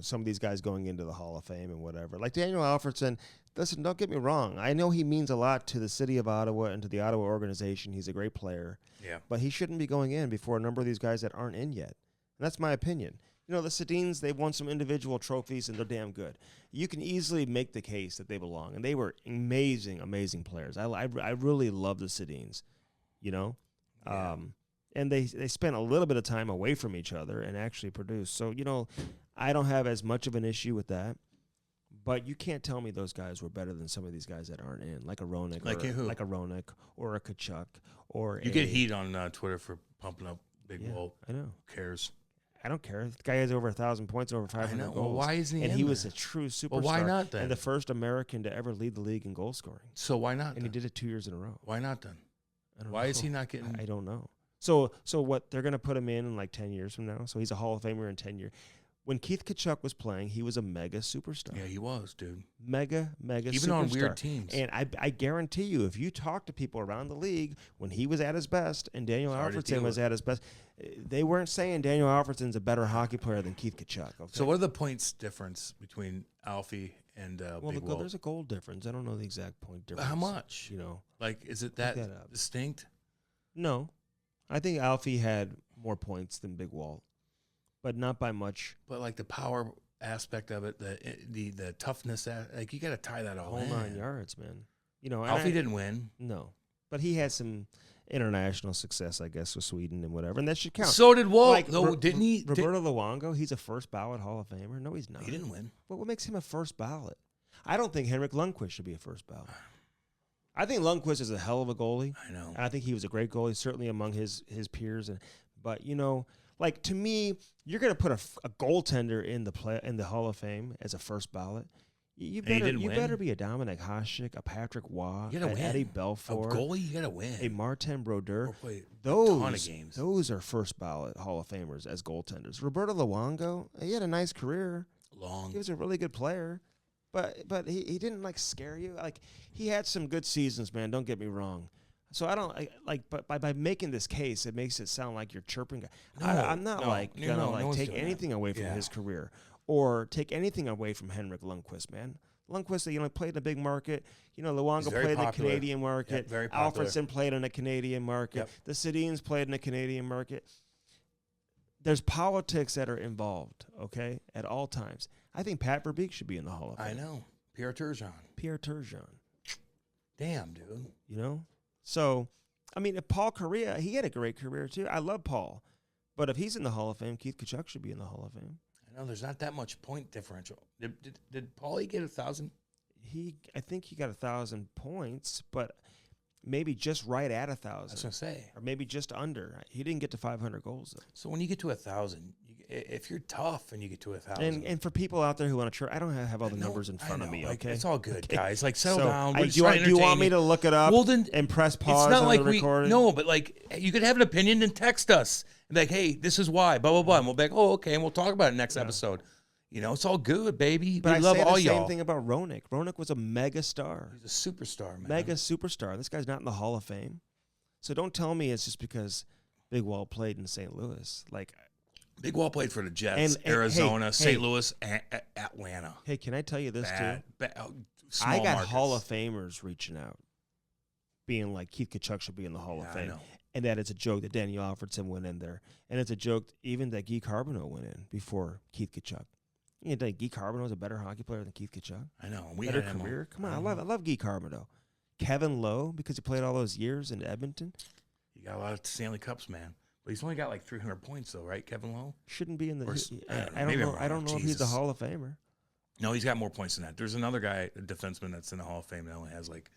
some of these guys going into the Hall of Fame and whatever. Like Daniel Alfredsson. Listen, don't get me wrong. I know he means a lot to the city of Ottawa and to the Ottawa organization. He's a great player. Yeah. But he shouldn't be going in before a number of these guys that aren't in yet. And that's my opinion. The Sedins, they've won some individual trophies, and they're damn good. You can easily make the case that they belong, and they were amazing, amazing players. I really love the Sedins, Yeah. And they spent a little bit of time away from each other and actually produced. So, I don't have as much of an issue with that. But you can't tell me those guys were better than some of these guys that aren't in, like a Roenick, like who? Like a Roenick or a Tkachuk, or you get heat on Twitter for pumping up Big Walt. I know. Who cares? I don't care. The guy has over 1,000 points, over 500 goals. Well, why isn't he? And he was a true superstar. Well, why not then? And the first American to ever lead the league in goal scoring. So why not? And he did it 2 years in a row. Why not then? Why is he not getting? I don't know. So what? They're going to put him in like 10 years from now. So he's a Hall of Famer in 10 years. When Keith Tkachuk was playing, he was a mega superstar. Yeah, he was, dude. Mega superstar. Even on weird teams. And I guarantee you, if you talk to people around the league, when he was at his best and Daniel Alfredsson was at his best, they weren't saying Daniel Alfredsson's a better hockey player than Keith Tkachuk. Okay? So what are the points difference between Alfie and Big Walt? There's a goal difference. I don't know the exact point difference. How much? Like, is it that distinct? No. I think Alfie had more points than Big Walt. But not by much. But like the power aspect of it, the toughness, like you got to tie that all in. 9 yards, man. You know, Alfie didn't win. No, but he had some international success, I guess, with Sweden and whatever, and that should count. So did Walt, like, though, didn't he? Roberto Luongo, he's a first ballot Hall of Famer. No, he's not. He didn't win. But what makes him a first ballot? I don't think Henrik Lundqvist should be a first ballot. I think Lundqvist is a hell of a goalie. I know. And I think he was a great goalie, certainly among his peers. But you know, like to me, you're going to put a goaltender in the Hall of Fame as a first ballot. You better be a Dominic Hasek, a Patrick Waugh, an Eddie Belfour. A goalie, you got to win. A Martin Brodeur. Those, a ton of games. Those are first ballot Hall of Famers as goaltenders. Roberto Luongo, he had a nice career. He was a really good player. But he didn't like scare you. Like he had some good seasons, man. Don't get me wrong. So I don't but by making this case, it makes it sound like you're chirping. I'm not gonna take anything away from his career or take anything away from Henrik Lundqvist, man. Lundqvist, played in a big market. Luongo played in the Canadian market. Yep, very popular. Alfredsson played in a Canadian market. Yep. The Sedins played in a Canadian market. There's politics that are involved, okay, at all times. I think Pat Verbeek should be in the Hall of Fame. I know. Pierre Turgeon. Damn, dude. So, I mean, if Paul Kariya, he had a great career too. I love Paul. But if he's in the Hall of Fame, Keith Tkachuk should be in the Hall of Fame. I know there's not that much point differential. Did Paulie get 1,000? I think he got 1,000 points, but maybe just right at 1,000. I was going to say. Or maybe just under. He didn't get to 500 goals, though. So when you get to 1,000, if you're tough and you get to 1,000. And for people out there who want to try, I don't have all the numbers in front of me, okay? It's all good, guys. Like, settle down. Do you want me to look it up and press pause on the recording? No, but like, you could have an opinion and text us. And like, hey, this is why, blah, blah, blah. And we'll be like, oh, okay, and we'll talk about it next episode. It's all good, baby. But we love all y'all. I say the same thing about Roenick. Roenick was a mega star. He's a superstar, man. Mega superstar. This guy's not in the Hall of Fame. So don't tell me it's just because Big Wall played in St. Louis. Like, Big Wall played for the Jets, Arizona, St. Louis, Atlanta. Hey, can I tell you this too? I got markets. Hall of Famers reaching out, being like Keith Tkachuk should be in the Hall of Fame. And that it's a joke that Danny Alfredsson went in there. And it's a joke even that Guy Carbonneau went in before Keith Tkachuk. You think Guy Carbonneau is a better hockey player than Keith Tkachuk? I know. Better career? Come on, I love Guy Carbonneau. Kevin Lowe, because he played all those years in Edmonton. You got a lot of Stanley Cups, man. But he's only got like 300 points, though, right, Kevin Lowe? Shouldn't be in the. I don't know if he's a Hall of Famer. No, he's got more points than that. There's another guy, a defenseman, that's in the Hall of Fame that only has like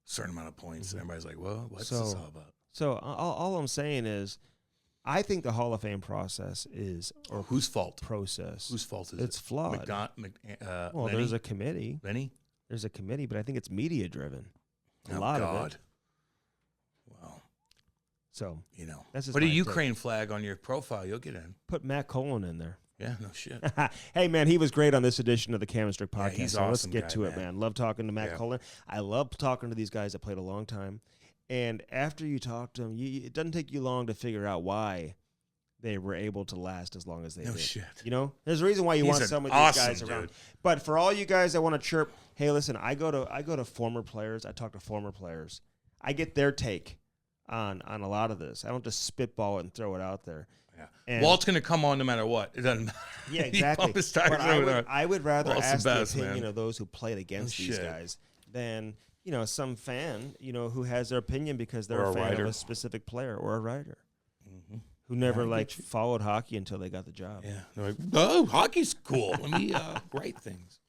a certain amount of points. And everybody's like, well, what's this all about? So all I'm saying is, I think the Hall of Fame process is whose fault? Process. Whose fault is it? It's flawed. Lenny? There's a committee. Lenny? There's a committee, but I think it's media driven. A Oh, lot God. of it. Wow. So that's put a Ukraine flag on your profile, you'll get in. Put Matt Cullen in there. Yeah, no shit. Hey, man, he was great on this edition of the Cam and Strick podcast. Yeah, he's so awesome let's get guy, to it, man. Love talking to Matt Cullen. I love talking to these guys that played a long time. And after you talk to them, it doesn't take you long to figure out why they were able to last as long as they did. No shit. There's a reason why you want some of these guys around. Dude. But for all you guys that want to chirp, hey, listen, I go to former players. I talk to former players. I get their take on a lot of this. I don't just spitball it and throw it out there. Yeah. And Walt's going to come on no matter what. It doesn't matter. Yeah, exactly. But I would rather Walt's ask the best, opinion man. of those who played against these guys than some fan who has their opinion because they're Or a a fan writer. of a specific player or a writer who never followed hockey until they got the job. Yeah. They're like, oh, hockey's cool. Let me write things.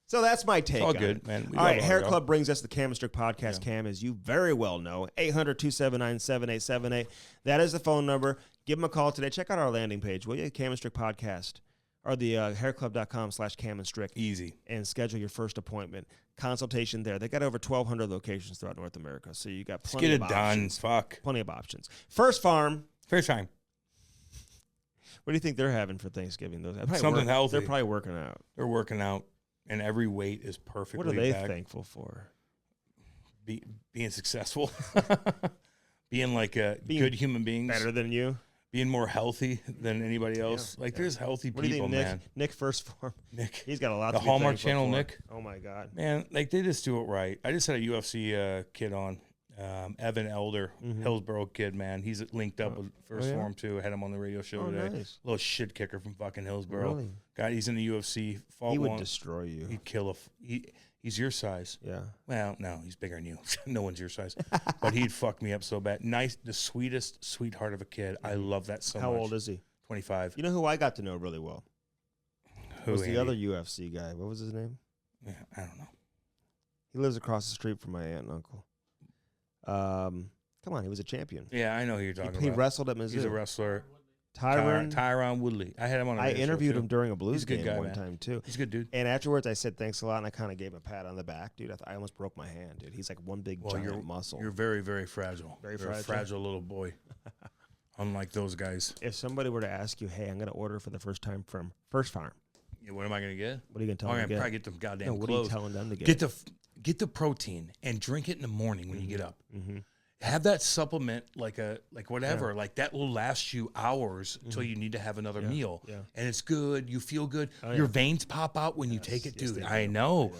So that's my take. It's all on good, it. man. All right, Hair Club brings us the Cam and Strick podcast. Cam, as you very well know, 800-279-7878. That is the phone number. Give them a call today. Check out our landing page, will you? Cam and Strick podcast, or the hairclub.com/Cam and Strick. Easy. And schedule your first appointment. Consultation there. They got over 1,200 locations throughout North America, so you got plenty of options. Fuck. Plenty of options. First Farm. First time. What do you think they're having for Thanksgiving? Something healthy. They're probably working out. They're working out, and every weight is perfectly What are they back. thankful for? Being successful. Being like good human beings. Better than you. Being more healthy than anybody else. There's healthy What do you people, think, man. Nick First Farm. Nick. He's got a lot The to be Hallmark thankful Channel, for. Nick. Oh, my God. Man, they just do it right. I just had a UFC kid on, Evan Elder, Hillsborough kid, man. He's linked up with First Form too. I had him on the radio show today. Nice. Little shit kicker from fucking Hillsborough. Really? Guy, he's in the UFC. He would destroy you. He'd kill he's your size. Yeah. Well, no, he's bigger than you. No one's your size. But he'd fuck me up so bad. Nice, the sweetest sweetheart of a kid. I love that so much. How old is he? 25. You know who I got to know really well? Who was the other UFC guy? What was his name? Yeah, I don't know. He lives across the street from my aunt and uncle. Come on, he was a champion. Yeah, I know who you're talking about. He wrestled at Mizzou. He's a wrestler. Tyron Woodley. I had him on. I interviewed him during a Blues game one time too. He's a good dude. And afterwards, I said thanks a lot, and I kind of gave him a pat on the back, dude. I almost broke my hand, dude. He's like one big giant muscle. You're very, very fragile. Very fragile. A fragile little boy. Unlike those guys. If somebody were to ask you, hey, I'm going to order for the first time from First Farm. Yeah, what am I going to get? What are you going to tell them to get? I'm going to probably get them goddamn what clothes. What are you telling them to get? Get the protein and drink it in the morning when you get up. Mm-hmm. Have that supplement like whatever. Like that will last you hours until you need to have another meal. Yeah. And it's good. You feel good. Your veins pop out when you take it, dude. I know.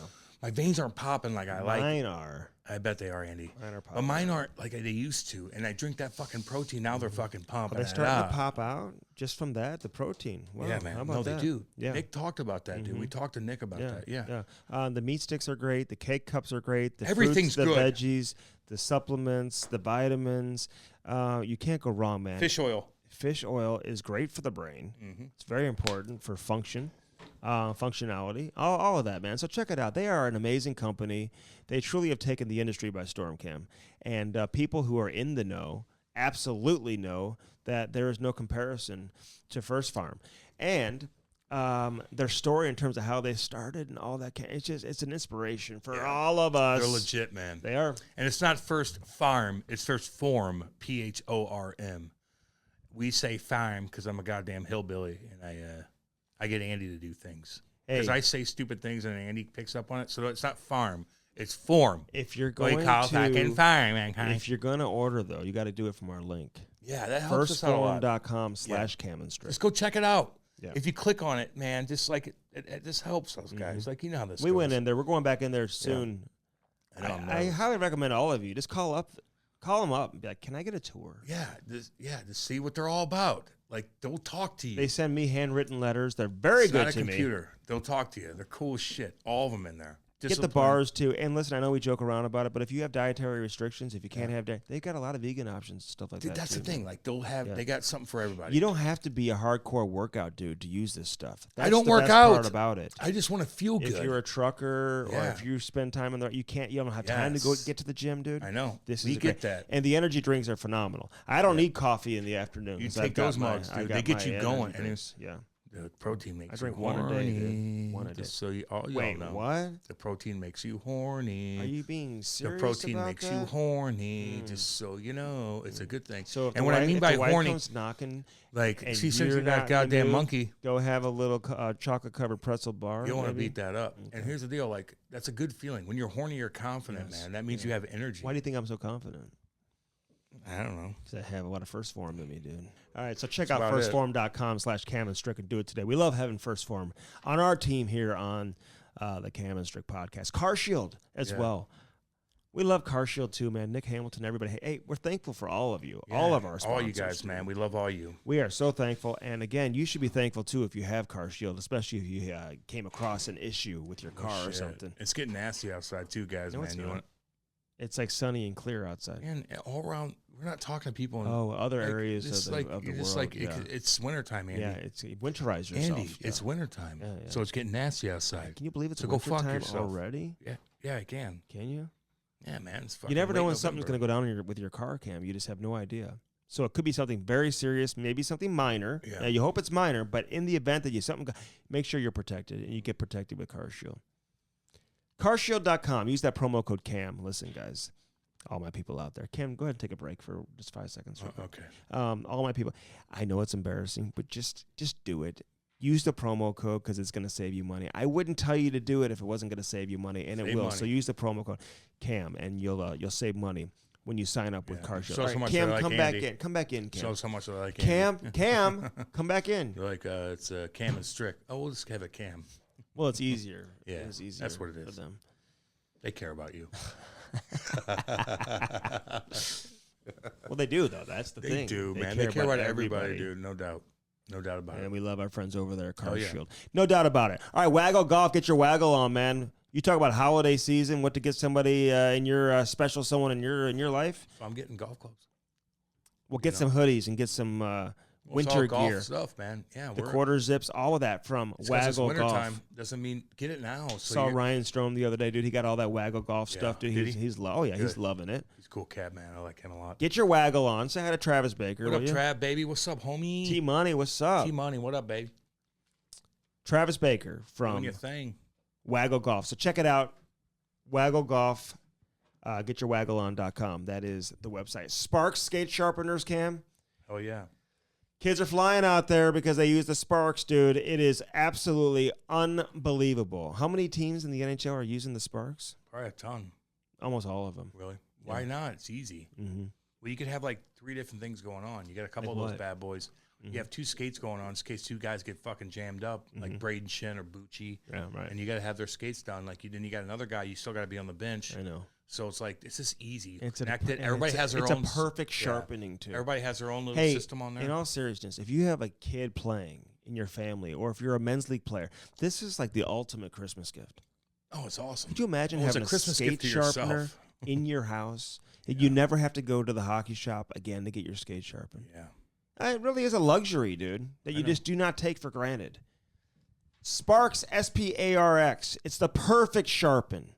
My veins aren't popping like I like. Mine are. I bet they are, Andy. Mine are popping. But mine aren't like they used to. And I drink that fucking protein. Now they're fucking pumping. Are they starting to pop out just from that, the protein? Wow. Yeah, man. How about that? They do. Yeah. Nick talked about that, dude. We talked to Nick about that. Yeah. The meat sticks are great. The cake cups are great. The Everything's fruits, the good. veggies, the supplements, the vitamins. You can't go wrong, man. Fish oil. Fish oil is great for the brain. It's very important for functionality, all of that, man. So check it out. They are an amazing company. They truly have taken the industry by storm, Cam. And people who are in the know absolutely know that there is no comparison to First Farm. And their story in terms of how they started and all that, it's an inspiration for all of us. They're legit, man. They are. And it's not First Farm, it's First Form, PHORM. We say farm because I'm a goddamn hillbilly, and I get Andy to do things. Because I say stupid things and Andy picks up on it. So it's not farm, it's form. If you're going if you're going to order, though, you got to do it from our link. Yeah, that helps us out a lot. firstform.com/Cam&Strick. Just go check it out. Yeah. If you click on it, man, just like it just helps us guys. Like, you know how this goes. We went in there. We're going back in there soon. Yeah. I highly recommend all of you. Just call them up and be like, can I get a tour? Yeah, to see what they're all about. Like, they'll talk to you. They send me handwritten letters. They're very good to me. It's not a computer. They'll talk to you. They're cool as shit. All of them in there. Get the bars, too. And listen, I know we joke around about it, but if you have dietary restrictions, if you can't have they've got a lot of vegan options, stuff like that. That's the thing. Like, they got something for everybody. You don't have to be a hardcore workout dude to use this stuff. I don't work out. Part about it. I just want to feel good. If you're a trucker or if you spend time in there, you don't have time to go get to the gym, dude. I know. We get that. And the energy drinks are phenomenal. I don't need coffee in the afternoon. You take those mugs, dude. They get you going. The protein makes you horny. I drink one a day, dude. One a day. So you all Wait, know. What? The protein makes you horny. Are you being serious? The protein about makes that? you horny. Just so you know, it's a good thing. So and what I mean by horny, comes knocking, like she sends you that goddamn monkey. Go have a little chocolate covered pretzel bar. You don't want to beat that up. Okay. And here's the deal: like that's a good feeling. When you're horny, you're confident, man. That means you have energy. Why do you think I'm so confident? I don't know. Because I have a lot of First Form in me, dude. All right, so check out firstform.com/Cam&Strick and do it today. We love having First Form on our team here on the Cam&Strick podcast. Car Shield as well. We love Car Shield too, man. Nick Hamilton, everybody. Hey, we're thankful for all of you, all of our sponsors. All you guys, man. We love all you. We are so thankful. And again, you should be thankful too if you have Car Shield, especially if you came across an issue with your car or something. It's getting nasty outside too, guys, man. It's like sunny and clear outside. And all around, we're not talking to people in other areas of the world. It's wintertime, Andy. Yeah, it's winterize yourself. Andy, it's wintertime. So it's getting nasty outside. Can you believe it's so wintertime already? Yeah, I can. Can you? Yeah, man. It's you never know when something's going to go down with your car, Cam. You just have no idea. So it could be something very serious, maybe something minor. Yeah. Now, you hope it's minor, but in the event that make sure you're protected, and you get protected with Car Shield. Carshield.com. Use that promo code CAM. Listen, guys, all my people out there. Cam, go ahead and take a break for just 5 seconds. Okay. All my people. I know it's embarrassing, but just do it. Use the promo code because it's going to save you money. I wouldn't tell you to do it if it wasn't going to save you money, and it will. So use the promo code CAM, and you'll save money when you sign up with Car Shield. So Cam, like come Andy. back in. Come back in, Cam. Show so much I like Cam, Cam, come back in. You're like, it's Cam&Strick. Oh, we'll just have a Cam. Well, it's easier. Yeah, it's easier. that's what it is. For them. They care about you. Well, they do, though. That's the thing. They do, man. They care about everybody, dude. No doubt. No doubt about it. And we love our friends over there at Carshield. No doubt about it. All right, Waggle Golf. Get your waggle on, man. You talk about holiday season, what to get somebody in your special someone in your life. So I'm getting golf clubs. We'll get some hoodies and get some winter golf gear stuff, man. Yeah, the quarter zips, all of that from Waggle Golf. Time doesn't mean get it now. So saw Ryan Strom the other day, dude. He got all that Waggle Golf stuff, dude. He's he's loving it. He's a cool cat, man. I like him a lot. Get your waggle on. Say hi to Travis Baker. What up, Trav, baby? What's up, homie? T Money, what's up? T Money, what up, baby? Travis Baker from doing your thing. Waggle Golf. So check it out. Waggle Golf. GetYourWaggleOn.com. That is the website. Sparks skate sharpeners, Cam. Oh yeah. Kids are flying out there because they use the Sparks, dude. It is absolutely unbelievable. How many teams in the NHL are using the Sparks? Probably a ton. Almost all of them. Really? Yeah. Why not? It's easy. Mm-hmm. Well, you could have like 3 different things going on. You got a couple of those bad boys. Mm-hmm. You have 2 skates going on in case 2 guys get fucking jammed up, like Braden Shin or Bucci. Yeah, right. And you got to have their skates done. Like then you got another guy. You still got to be on the bench. I know. So it's like it's just easy. It's connected. Everybody has their own. It's a perfect sharpening too. Everybody has their own little system on there. In all seriousness, if you have a kid playing in your family, or if you're a men's league player, this is like the ultimate Christmas gift. Oh, it's awesome. Could you imagine having a skate sharpener in your house? You never have to go to the hockey shop again to get your skate sharpened. Yeah. It really is a luxury, dude, that you just do not take for granted. Sparks, SPARX. It's the perfect sharpen.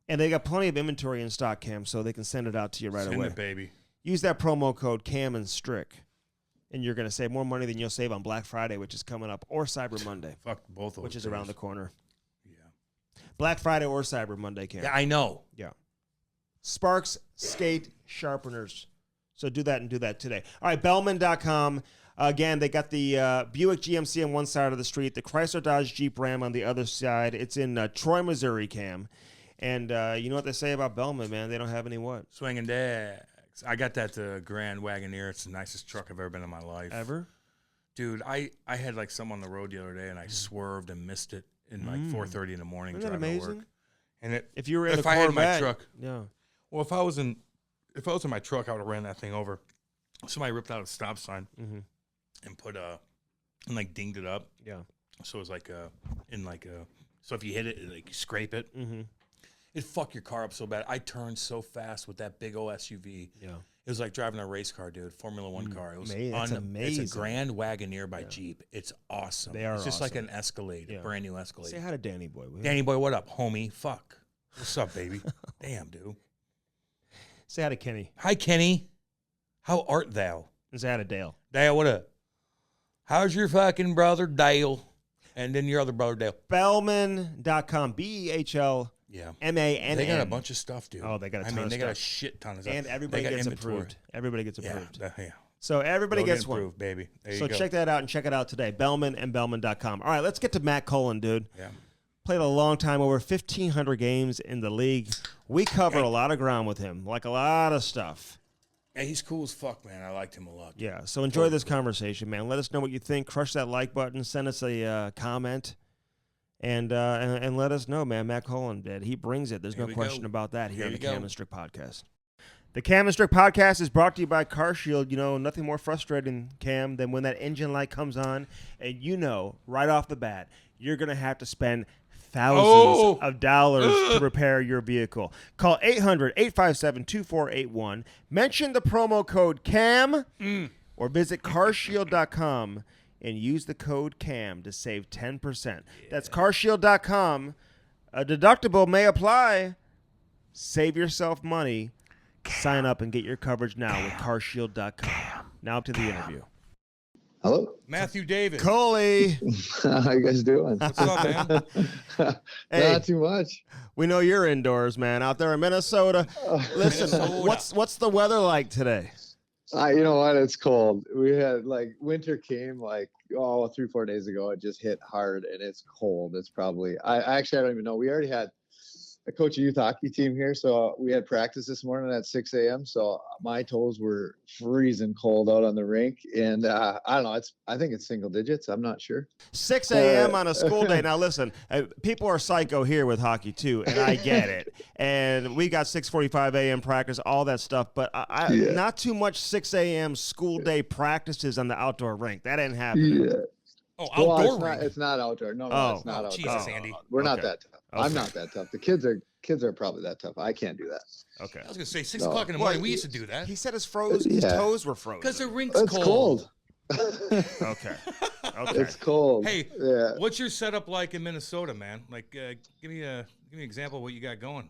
And they got plenty of inventory in stock, Cam, so they can send it out to you right away. Send it, baby. Use that promo code Cam and Strick, and you're going to save more money than you'll save on Black Friday, which is coming up, or Cyber Monday. Fuck both of those. Which is around the corner. Yeah. Black Friday or Cyber Monday, Cam. Yeah, I know. Yeah. Sparks Skate Sharpeners. So do that and do that today. All right, Bellman.com. Again, they got the Buick GMC on one side of the street, the Chrysler Dodge Jeep Ram on the other side. It's in Troy, Missouri, Cam. And you know what they say about Bellman, man? They don't have any what? Swinging decks. I got that Grand Wagoneer. It's the nicest truck I've ever been in my life. Ever? Dude, I had like some on the road the other day, and I swerved and missed it in like 4:30 in the morning. Isn't that amazing? To work. And if you were in if I had my truck, yeah. Well, if I was in my truck, I would have ran that thing over. Somebody ripped out a stop sign and put and like dinged it up. Yeah. So it was like so if you hit it, like you scrape it. It'd fuck your car up so bad. I turned so fast with that big old SUV. Yeah. It was like driving a race car, dude. Formula One car. It was amazing. It's a Grand Wagoneer by Jeep. It's awesome. They are It's just awesome. like an Escalade, a brand new Escalade. Say hi to Danny Boy. Danny Boy, what up, homie? Fuck. What's up, baby? Damn, dude. Say hi to Kenny. Hi, Kenny. How art thou? And say hi to Dale. Dale, what up? How's your fucking brother, Dale? And then your other brother, Dale. Bellman.com. BEHL. Yeah. MANN. They got a bunch of stuff, dude. Oh, they got a ton of stuff. They got a shit ton of stuff. And everybody gets approved. Everybody gets approved. Yeah. So everybody gets one. Approved, baby. So check that out and check it out today. Bellman and Bellman.com. All right, let's get to Matt Cullen, dude. Yeah. Played a long time, over 1,500 games in the league. We covered a lot of ground with him, like a lot of stuff. Yeah, he's cool as fuck, man. I liked him a lot. Yeah, so enjoy this conversation, man. Let us know what you think. Crush that like button. Send us a comment. And let us know, man. Matt Cullen did. He brings it. There's no question about that here on the Cam and Strick podcast. The Cam and Strick podcast is brought to you by CarShield. You know, nothing more frustrating, Cam, than when that engine light comes on and you know right off the bat you're going to have to spend thousands of dollars to repair your vehicle. Call 800-857-2481. Mention the promo code CAM or visit carshield.com and use the code CAM to save 10%. Yeah. That's carshield.com. A deductible may apply. Save yourself money. Sign up and get your coverage now with carshield.com. Now to the interview. Hello? Matthew David. Coley. How you guys doing? What's up, man? Hey, not too much. We know you're indoors, man, out there in Minnesota. Listen, what's the weather like today? You know what? It's cold. We had winter came 3-4 days ago. It just hit hard and it's cold. It's probably I don't even know. We already had I coach a youth hockey team here, so we had practice this morning at 6 a.m. So my toes were freezing cold out on the rink, and I don't know. I think it's single digits. I'm not sure. 6 a.m. on a school day. Now listen, people are psycho here with hockey too, and I get it. And we got 6:45 a.m. practice, all that stuff, but not too much 6 a.m. school day practices on the outdoor rink. That ain't happening. Yeah. Oh, outdoor well, rink. It's not outdoor. No, it's not outdoor. Jesus, Andy. We're not that tough. Okay. I'm not that tough. The kids are probably that tough. I can't do that. Okay. I was gonna say 6 o'clock in the morning. We used to do that. He said his toes were frozen. Because the rink's cold. Okay. It's cold. Hey, what's your setup like in Minnesota, man? Like, give me an example of what you got going.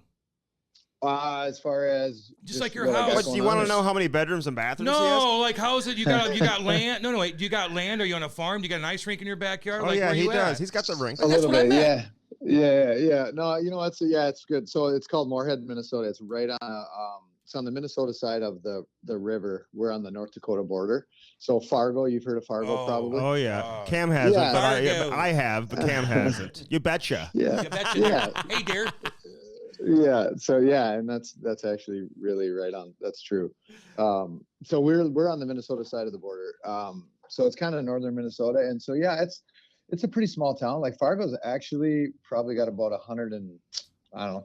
As far as just like your house. Do you want to know how many bedrooms and bathrooms he has? No, like how is it? You got land? No, wait. Do you got land? Are you on a farm? Do you got an ice rink in your backyard? Oh, like, yeah, he does. At? He's got the rink. A little bit, yeah. No, you know what? So, it's good. So it's called Moorhead, Minnesota. It's right on it's on the Minnesota side of the river. We're on the North Dakota border. So Fargo, you've heard of Fargo probably. Oh yeah, Cam hasn't, but I have, but Cam hasn't. You betcha. Yeah. You betcha. Yeah. Hey, dear. Yeah. So and that's actually really right on. That's true. So we're on the Minnesota side of the border. So it's kind of northern Minnesota, and so it's a pretty small town. Like Fargo's actually probably got about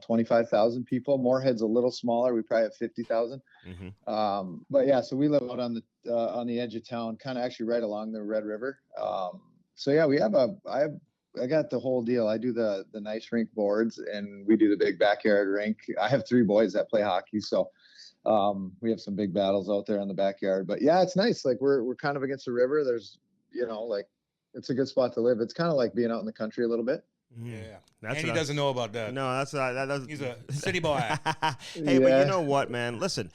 25,000 people. Moorhead's a little smaller. We probably have 50,000. Mm-hmm. But so we live out on the edge of town, kind of actually right along the Red River. We have I got the whole deal. I do the nice rink boards, and we do the big backyard rink. I have 3 boys that play hockey, so we have some big battles out there in the backyard. But it's nice. Like we're kind of against the river. There's it's a good spot to live. It's kind of like being out in the country a little bit. Yeah, he doesn't know about that. No, he's a city boy. Hey, but you know what, man? Listen.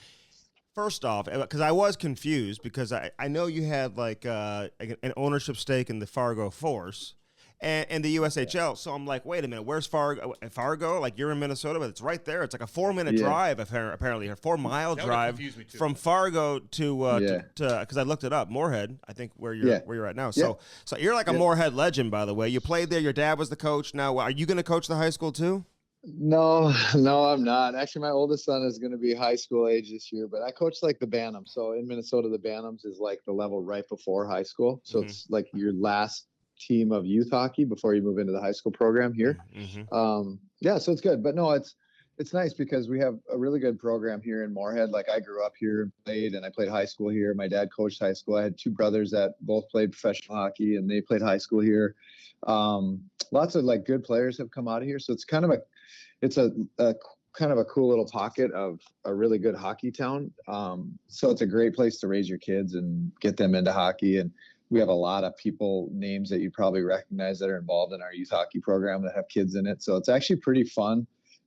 First off, because I was confused because I know you had like an ownership stake in the Fargo Force and the USHL. So I'm like, wait a minute, where's Fargo? Fargo? Like you're in Minnesota, but it's right there. It's like a 4-minute drive, apparently, a 4-mile drive from Fargo to because I looked it up, Moorhead. I think where you're at now. So you're like a Moorhead legend, by the way. You played there. Your dad was the coach. Now, are you going to coach the high school too? No, I'm not. Actually, my oldest son is going to be high school age this year, but I coach like the Bantams. So in Minnesota, the Bantams is like the level right before high school. So it's like your last team of youth hockey before you move into the high school program here. So it's good. But no, it's nice because we have a really good program here in Moorhead. Like I grew up here and played, and I played high school here. My dad coached high school. I had 2 brothers that both played professional hockey, and they played high school here. Lots of like good players have come out of here. So it's kind of a kind of a cool little pocket of a really good hockey town. So it's a great place to raise your kids and get them into hockey. And we have a lot of names that you probably recognize that are involved in our youth hockey program that have kids in it. So it's actually pretty fun.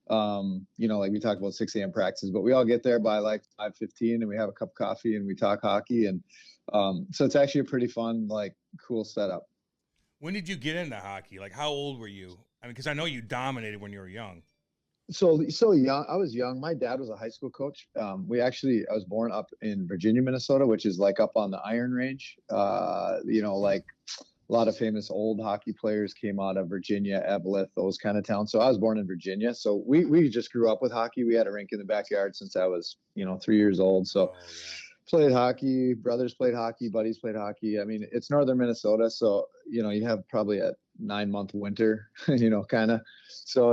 Like we talked about 6 a.m. practices, but we all get there by like 5:15 and we have a cup of coffee and we talk hockey. And so it's actually a pretty fun, like cool setup. When did you get into hockey? Like how old were you? I mean, because I know you dominated when you were young. So young. I was young. My dad was a high school coach. I was born up in Virginia, Minnesota, which is like up on the Iron Range. Like a lot of famous old hockey players came out of Virginia, Eveleth, those kind of towns. So I was born in Virginia. So we just grew up with hockey. We had a rink in the backyard since I was, 3 years old. So played hockey. Brothers played hockey. Buddies played hockey. I mean, it's northern Minnesota, so you have probably a 9-month winter, kind of. So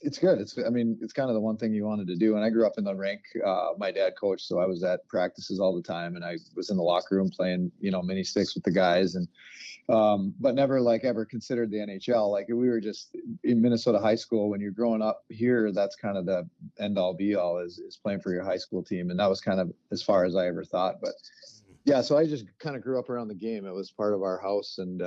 it's good. It's kind of the one thing you wanted to do. And I grew up in the rink. My dad coached, so I was at practices all the time, and I was in the locker room playing, mini sticks with the guys, and but never like ever considered the NHL. Like we were just in Minnesota high school. When you're growing up here, that's kind of the end all be all is playing for your high school team, and that was kind of as far as I ever thought. But so I just kind of grew up around the game. It was part of our house, and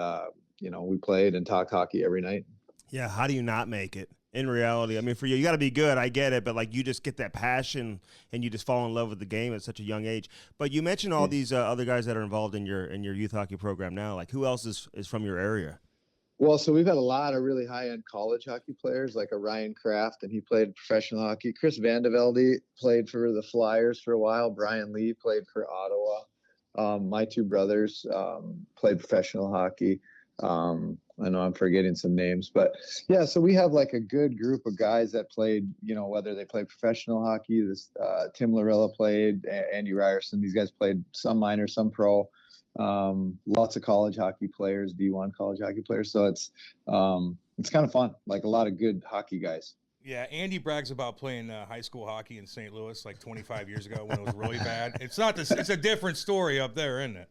we played and talked hockey every night. Yeah, how do you not make it? In reality, I mean, for you got to be good. I get it, but like you just get that passion and you just fall in love with the game at such a young age. But you mentioned all these other guys that are involved in your youth hockey program now. Like, who else is from your area? Well, so we've had a lot of really high-end college hockey players, like a Ryan Kraft, and he played professional hockey. Chris Vandevelde played for the Flyers for a while. Brian Lee played for Ottawa. My 2 brothers played professional hockey. I know I'm forgetting some names, but yeah, so we have like a good group of guys that played, whether they played professional hockey, Tim Larilla played, Andy Ryerson, these guys played some minor, some pro, lots of college hockey players, D1 college hockey players. So it's kind of fun, like a lot of good hockey guys. Yeah, Andy brags about playing high school hockey in St. Louis like 25 years ago when it was really bad. It's not this. It's a different story up there, isn't it?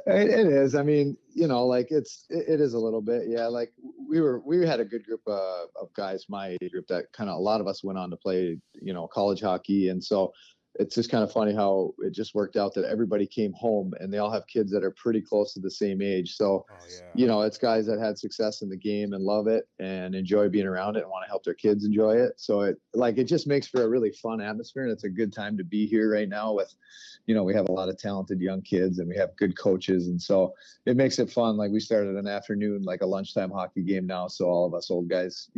It is. I mean, like it is a little bit. Yeah, like we had a good group of guys, my age group, that kind of a lot of us went on to play, college hockey, and so it's just kind of funny how it just worked out that everybody came home and they all have kids that are pretty close to the same age. So, it's guys that had success in the game and love it and enjoy being around it and want to help their kids enjoy it. So it just makes for a really fun atmosphere, and it's a good time to be here right now with, we have a lot of talented young kids and we have good coaches. And so it makes it fun. Like we started an afternoon, like a lunchtime hockey game now. So all of us old guys,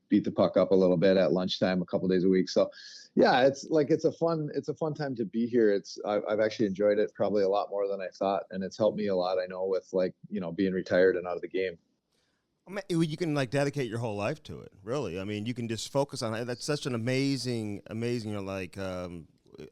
beat the puck up a little bit at lunchtime a couple days a week. So yeah, it's a fun time to be here. I've actually enjoyed it probably a lot more than I thought, and it's helped me a lot. I know with being retired and out of the game. You can dedicate your whole life to it. Really, I mean, you can just focus on it. That's such an amazing,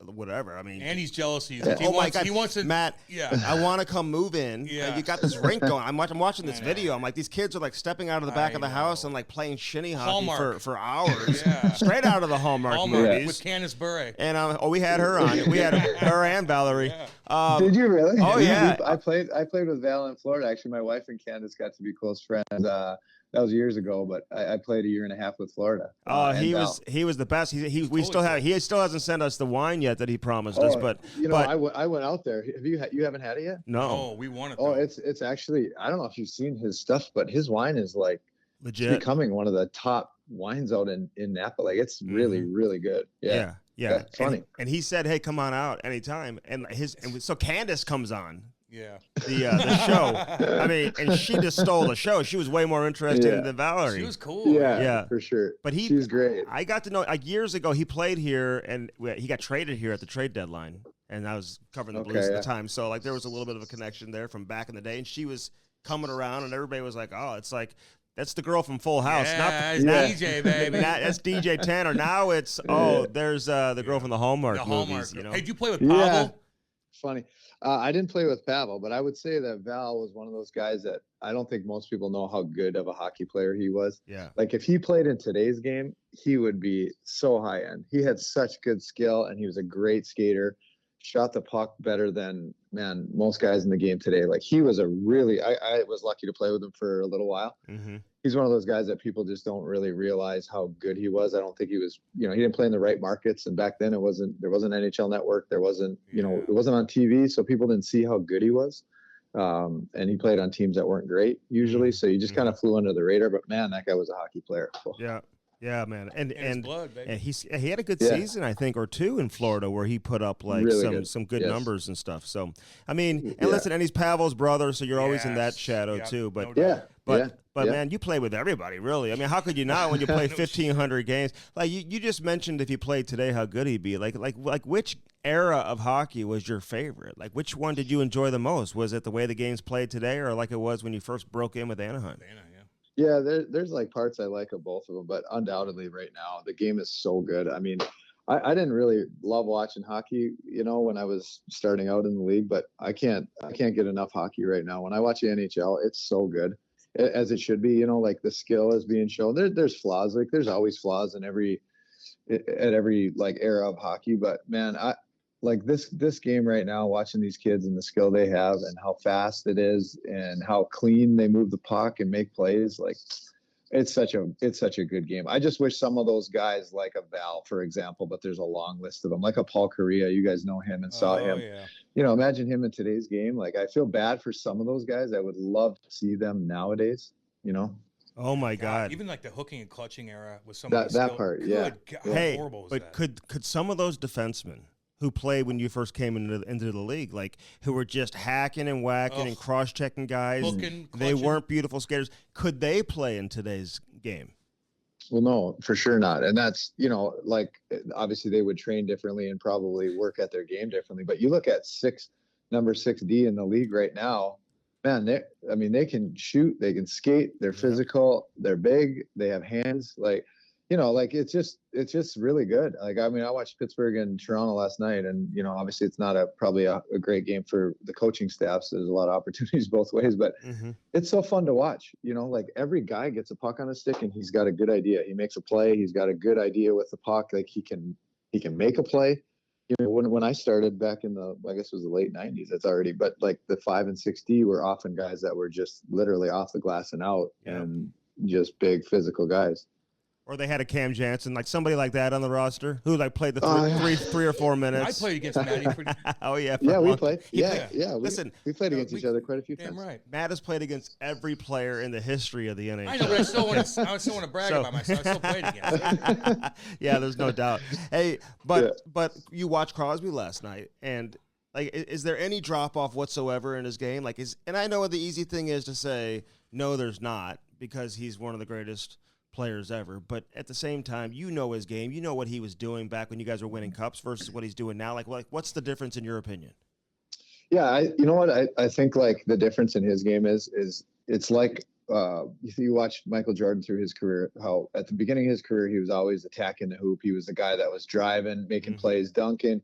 whatever. I mean, Andy's jealous of you. Yeah. My God, he wants to, Matt. Yeah, I want to come move in. Yeah, you got this rink going. I'm watching this video. I'm like, these kids are stepping out of the back of the house and playing shinny hockey for hours. Yeah. Straight out of the Hallmark movies with Candice Bure. And we had her on. We had her and Valerie. Yeah. Did you really? Oh yeah. I played with Val in Florida. Actually, my wife and Candice got to be close friends. That was years ago, but I played a year and a half with Florida. He was the best. He still hasn't sent us the wine yet that he promised us. But I went out there. You haven't had it yet? No. Oh, we want it. Oh, it's actually, I don't know if you've seen his stuff, but his wine is legit, becoming one of the top wines out in Napa. Like it's really really good. Yeah. It's funny. And he said, "Hey, come on out anytime." And so Candace comes on. Yeah. The show. I mean, and she just stole the show. She was way more interesting than Valerie. She was cool. Yeah, for sure. But she's great. I got to know years ago. He played here, and he got traded here at the trade deadline. And I was covering the Blues at the time, so there was a little bit of a connection there from back in the day. And she was coming around, and everybody was like, "Oh, it's like." That's the girl from Full House. Yeah, DJ, baby. That's DJ Tanner. Now it's, there's the girl from the Hallmark movies. Hey, did you play with Pavel? Yeah. Funny. I didn't play with Pavel, but I would say that Val was one of those guys that I don't think most people know how good of a hockey player he was. Yeah. Like if he played in today's game, he would be so high end. He had such good skill, and he was a great skater. Shot the puck better than most guys in the game today. Like he was I was lucky to play with him for a little while. Mm-hmm. He's one of those guys that people just don't really realize how good he was. I don't think he was, he didn't play in the right markets. And back then there wasn't NHL Network. There wasn't, it wasn't on TV. So people didn't see how good he was. And he played on teams that weren't great usually. So he just kind of flew under the radar, but man, that guy was a hockey player. Yeah. Yeah, man, and blood, and he had a good season, I think, or two in Florida where he put up really some good numbers and stuff. So, I mean, and listen, and he's Pavel's brother, so you're always in that shadow too. But man, you play with everybody, really. I mean, how could you not when you play 1,500 games? Like you just mentioned, if you played today, how good he'd be. Like which era of hockey was your favorite? Like which one did you enjoy the most? Was it the way the game's played today, or like it was when you first broke in with Anaheim? Yeah, there's parts I like of both of them, but undoubtedly right now the game is so good. I mean, I didn't really love watching hockey, when I was starting out in the league, but I can't get enough hockey right now. When I watch the NHL, it's so good, as it should be. Like the skill is being shown. There's flaws, like there's always flaws at every era of hockey, but man, like this game right now, watching these kids and the skill they have and how fast it is and how clean they move the puck and make plays, like it's such a good game. I just wish some of those guys, like a Val, for example, but there's a long list of them, like a Paul Correa. You guys know him and saw him. Yeah. Imagine him in today's game. Like I feel bad for some of those guys. I would love to see them nowadays. Oh my God! Even like the hooking and clutching era with some that part. Yeah. God, hey, horrible but that? Could some of those defensemen who played when you first came into the league, like who were just hacking and whacking and cross-checking guys, they weren't beautiful skaters. Could they play in today's game? Well, no, for sure not. And that's, obviously they would train differently and probably work at their game differently. But you look at number 6D in the league right now, man, they can shoot, they can skate, they're physical, they're big, they have hands. Like, like it's just really good. Like, I mean, I watched Pittsburgh and Toronto last night, and obviously it's not probably a great game for the coaching staffs. There's a lot of opportunities both ways, but it's so fun to watch. Like every guy gets a puck on a stick and he's got a good idea. He makes a play. He's got a good idea with the puck. Like he can make a play. When I started back in I guess it was the late 90s, it's already, but like the 5 and 6D were often guys that were just literally off the glass and out and just big physical guys. Or they had a Cam Jansen, like somebody like that on the roster who like played the three or 4 minutes. I played against Matty. Oh yeah, we played. Yeah. Listen, we played against each other quite a few times. Damn right. Matt has played against every player in the history of the NHL. I know, but I still want to brag about myself. I still played against. Yeah, there's no doubt. Hey, but you watched Crosby last night, and like, is there any drop off whatsoever in his game? Like, and I know the easy thing is to say no, there's not, because he's one of the greatest players ever, but at the same time, his game, what he was doing back when you guys were winning cups versus what he's doing now. Like what's the difference in your opinion? Yeah, I think like the difference in his game is it's like you watch Michael Jordan through his career, how at the beginning of his career he was always attacking the hoop. He was the guy that was driving, making plays, dunking.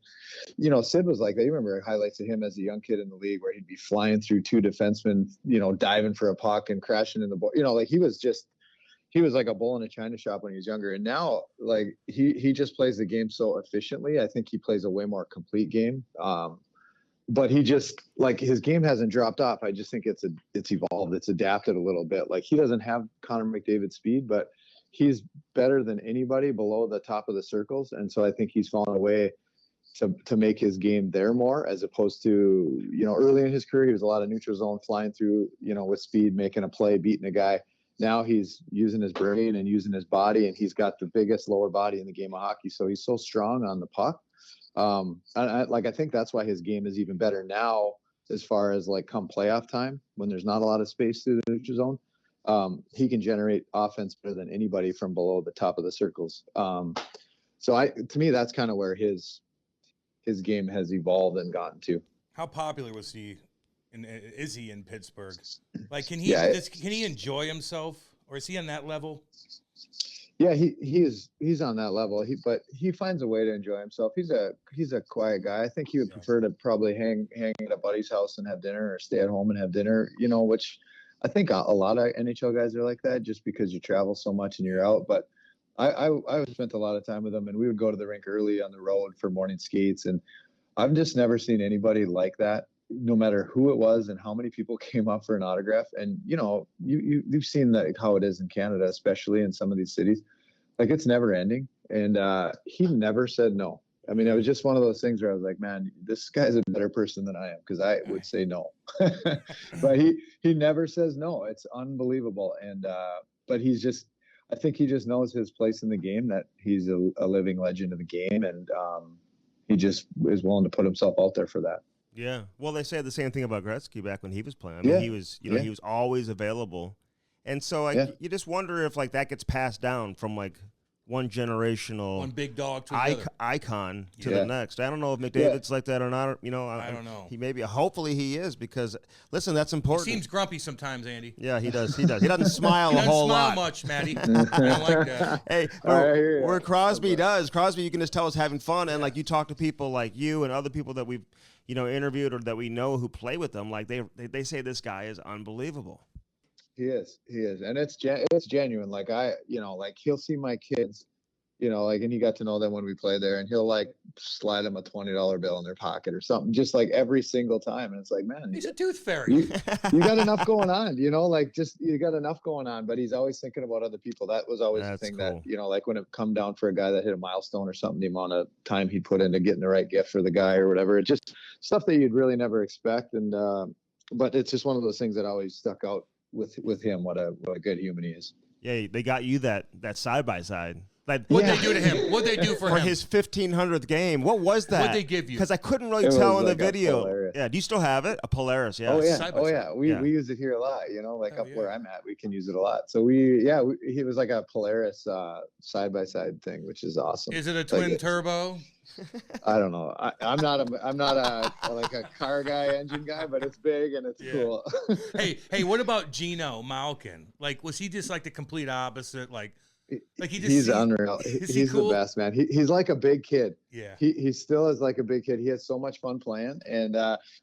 Sid was like that. You remember highlights of him as a young kid in the league where he'd be flying through 2 defensemen, diving for a puck and crashing in the board. Like he was like a bull in a china shop when he was younger. And now, like, he just plays the game so efficiently. I think he plays a way more complete game. But he just, like, his game hasn't dropped off. I just think it's evolved. It's adapted a little bit. Like, he doesn't have Connor McDavid's speed, but he's better than anybody below the top of the circles. And so I think he's fallen away to make his game there more, as opposed to, early in his career, he was a lot of neutral zone, flying through, with speed, making a play, beating a guy. Now he's using his brain and using his body, and he's got the biggest lower body in the game of hockey. So he's so strong on the puck. I think that's why his game is even better now, as far as like come playoff time, when there's not a lot of space through the neutral zone. He can generate offense better than anybody from below the top of the circles. To me, that's kind of where his game has evolved and gotten to. How popular was he? Is he in Pittsburgh? Like, can he enjoy himself, or is he on that level? Yeah, he's on that level. But he finds a way to enjoy himself. He's a quiet guy. I think he would prefer to probably hang at a buddy's house and have dinner, or stay at home and have dinner. Which I think a lot of NHL guys are like that, just because you travel so much and you're out. But I spent a lot of time with him, and we would go to the rink early on the road for morning skates, and I've just never seen anybody like that. No matter who it was and how many people came up for an autograph. And, you've seen that, how it is in Canada, especially in some of these cities, like it's never ending. And he never said no. I mean, it was just one of those things where I was like, man, this guy's a better person than I am, because I would say no. But he never says no. It's unbelievable. And but I think he just knows his place in the game, that he's a living legend of the game. And he just is willing to put himself out there for that. Yeah. Well, they said the same thing about Gretzky back when he was playing. I mean, he was, he was always available. And so you just wonder if like that gets passed down from like one big dog to icon to the next. I don't know if McDavid's like that or not. I don't know. He maybe. Hopefully he is, because listen, that's important. He seems grumpy sometimes, Andy. Yeah, he does. He doesn't smile a whole lot. He doesn't smile much, Matty. I don't like that. Hey, where Crosby does. Crosby, you can just tell, is having fun, and like you talk to people like you and other people that we've interviewed or that we know who play with them. Like they say this guy is unbelievable. He is, and it's genuine. Like like he'll see my kids, and he got to know them when we play there, and he'll like slide them a $20 bill in their pocket or something, just like every single time. And it's like, man, he's a tooth fairy. You got enough going on, you got enough going on. But he's always thinking about other people. That was always the thing cool. That, like when it come down for a guy that hit a milestone or something, the amount of time he put into getting the right gift for the guy or whatever. It's just stuff that you'd really never expect. And but it's just one of those things that always stuck out with him. What a good human he is. Yeah, they got you that side by side. Like, what'd they do to him? What'd they do for him? his 1500th game? What was that? What'd they give you? Because I couldn't really tell in the video. Polaris. Yeah, do you still have it? A Polaris? Yeah. Oh yeah. We use it here a lot. Like up where I'm at, we can use it a lot. So he was like a Polaris side by side thing, which is awesome. Is it a twin turbo? I don't know. I'm not a like a car guy, engine guy, but it's big and it's cool. hey, what about Gino Malkin? Like, was he just like the complete opposite? Like he's unreal. He's cool? The best, man. He's like a big kid. Yeah. He still is like a big kid. He has so much fun playing, and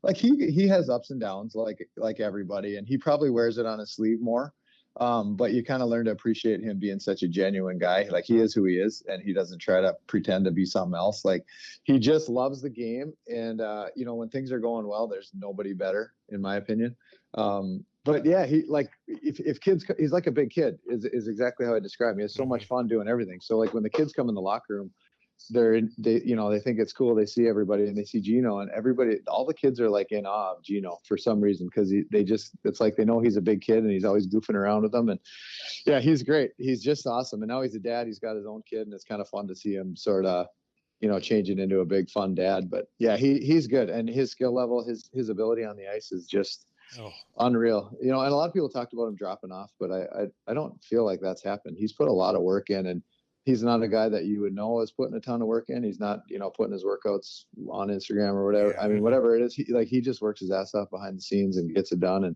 like he has ups and downs like everybody, and he probably wears it on his sleeve more. But you kind of learn to appreciate him being such a genuine guy. Like he is who he is, and he doesn't try to pretend to be something else. Like he just loves the game, and when things are going well, there's nobody better, in my opinion. But yeah, he like if kids, he's like a big kid is exactly how I describe him. He has so much fun doing everything. So like when the kids come in the locker room, they think it's cool. They see everybody and they see Gino, and all the kids are like in awe of Gino for some reason, because it's like they know he's a big kid and he's always goofing around with them. And yeah, he's great. He's just awesome. And now he's a dad. He's got his own kid, and it's kind of fun to see him sort of changing into a big fun dad. But yeah, he's good, and his skill level, his ability on the ice is just unreal. And a lot of people talked about him dropping off, but I don't feel like that's happened. He's put a lot of work in, and he's not a guy that you would know is putting a ton of work in. He's not, putting his workouts on Instagram or whatever. Yeah. I mean, whatever it is, he just works his ass off behind the scenes and gets it done. And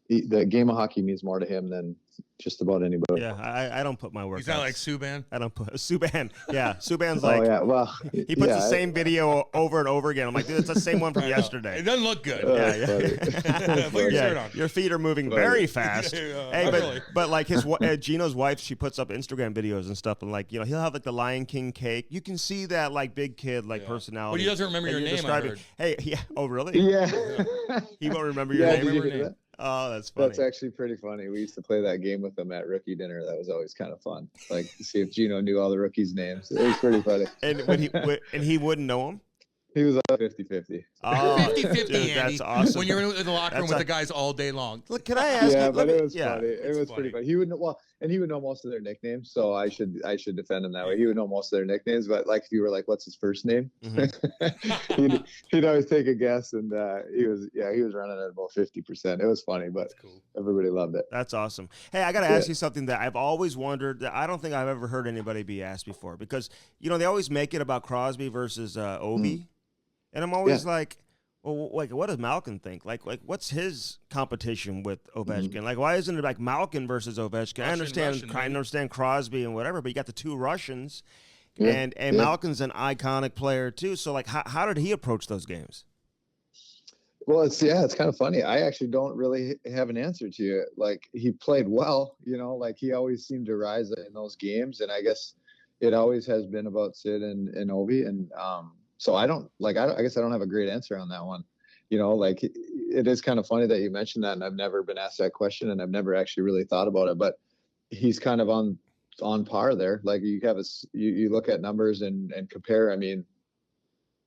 the game of hockey means more to him than just about anybody. Yeah, I don't put my work. He's not like Subban. I don't put Subban. Yeah, Subban's like. Oh yeah, well, he puts the same video over and over again. I'm like, dude, it's the same one from yesterday. It doesn't look good. Yeah. Put your shirt on. Your feet are moving very fast. Hey, really. but like Gino's wife, she puts up Instagram videos and stuff, and like he'll have like the Lion King cake. You can see that like big kid personality. But he doesn't remember your name. I heard. Hey, yeah. Oh really? Yeah. He won't remember your name. Did you hear that? Oh, that's funny. That's actually pretty funny. We used to play that game with him at rookie dinner. That was always kind of fun. Like to see if Gino knew all the rookies' names. It was pretty funny. And he wouldn't know him? He was like 50-50. Oh, 50-50, Andy. That's awesome. When you're in the locker room with the guys all day long. Look, can I ask you? Yeah, but it was funny. It was funny. pretty funny. He would know, and he would know most of their nicknames, so I should defend him that way. He would know most of their nicknames, but like if you were like, "What's his first name?" Mm-hmm. he'd always take a guess, and he was running at about 50%. It was funny, but cool. Everybody loved it. That's awesome. Hey, I got to ask you something that I've always wondered. That I don't think I've ever heard anybody be asked before, because they always make it about Crosby versus Ovi. And I'm always like, well, like, what does Malkin think? Like, what's his competition with Ovechkin? Mm-hmm. Like, why isn't it like Malkin versus Ovechkin? I understand Crosby and whatever, but you got the two Russians, and Malkin's an iconic player too. So, like, how did he approach those games? Well, it's kind of funny. I actually don't really have an answer to you. Like, he played well, like he always seemed to rise in those games, and I guess it always has been about Sid and Ovi, and so I guess I don't have a great answer on that one. Like it is kind of funny that you mentioned that, and I've never been asked that question, and I've never actually really thought about it, but he's kind of on par there. Like you look at numbers and compare. I mean,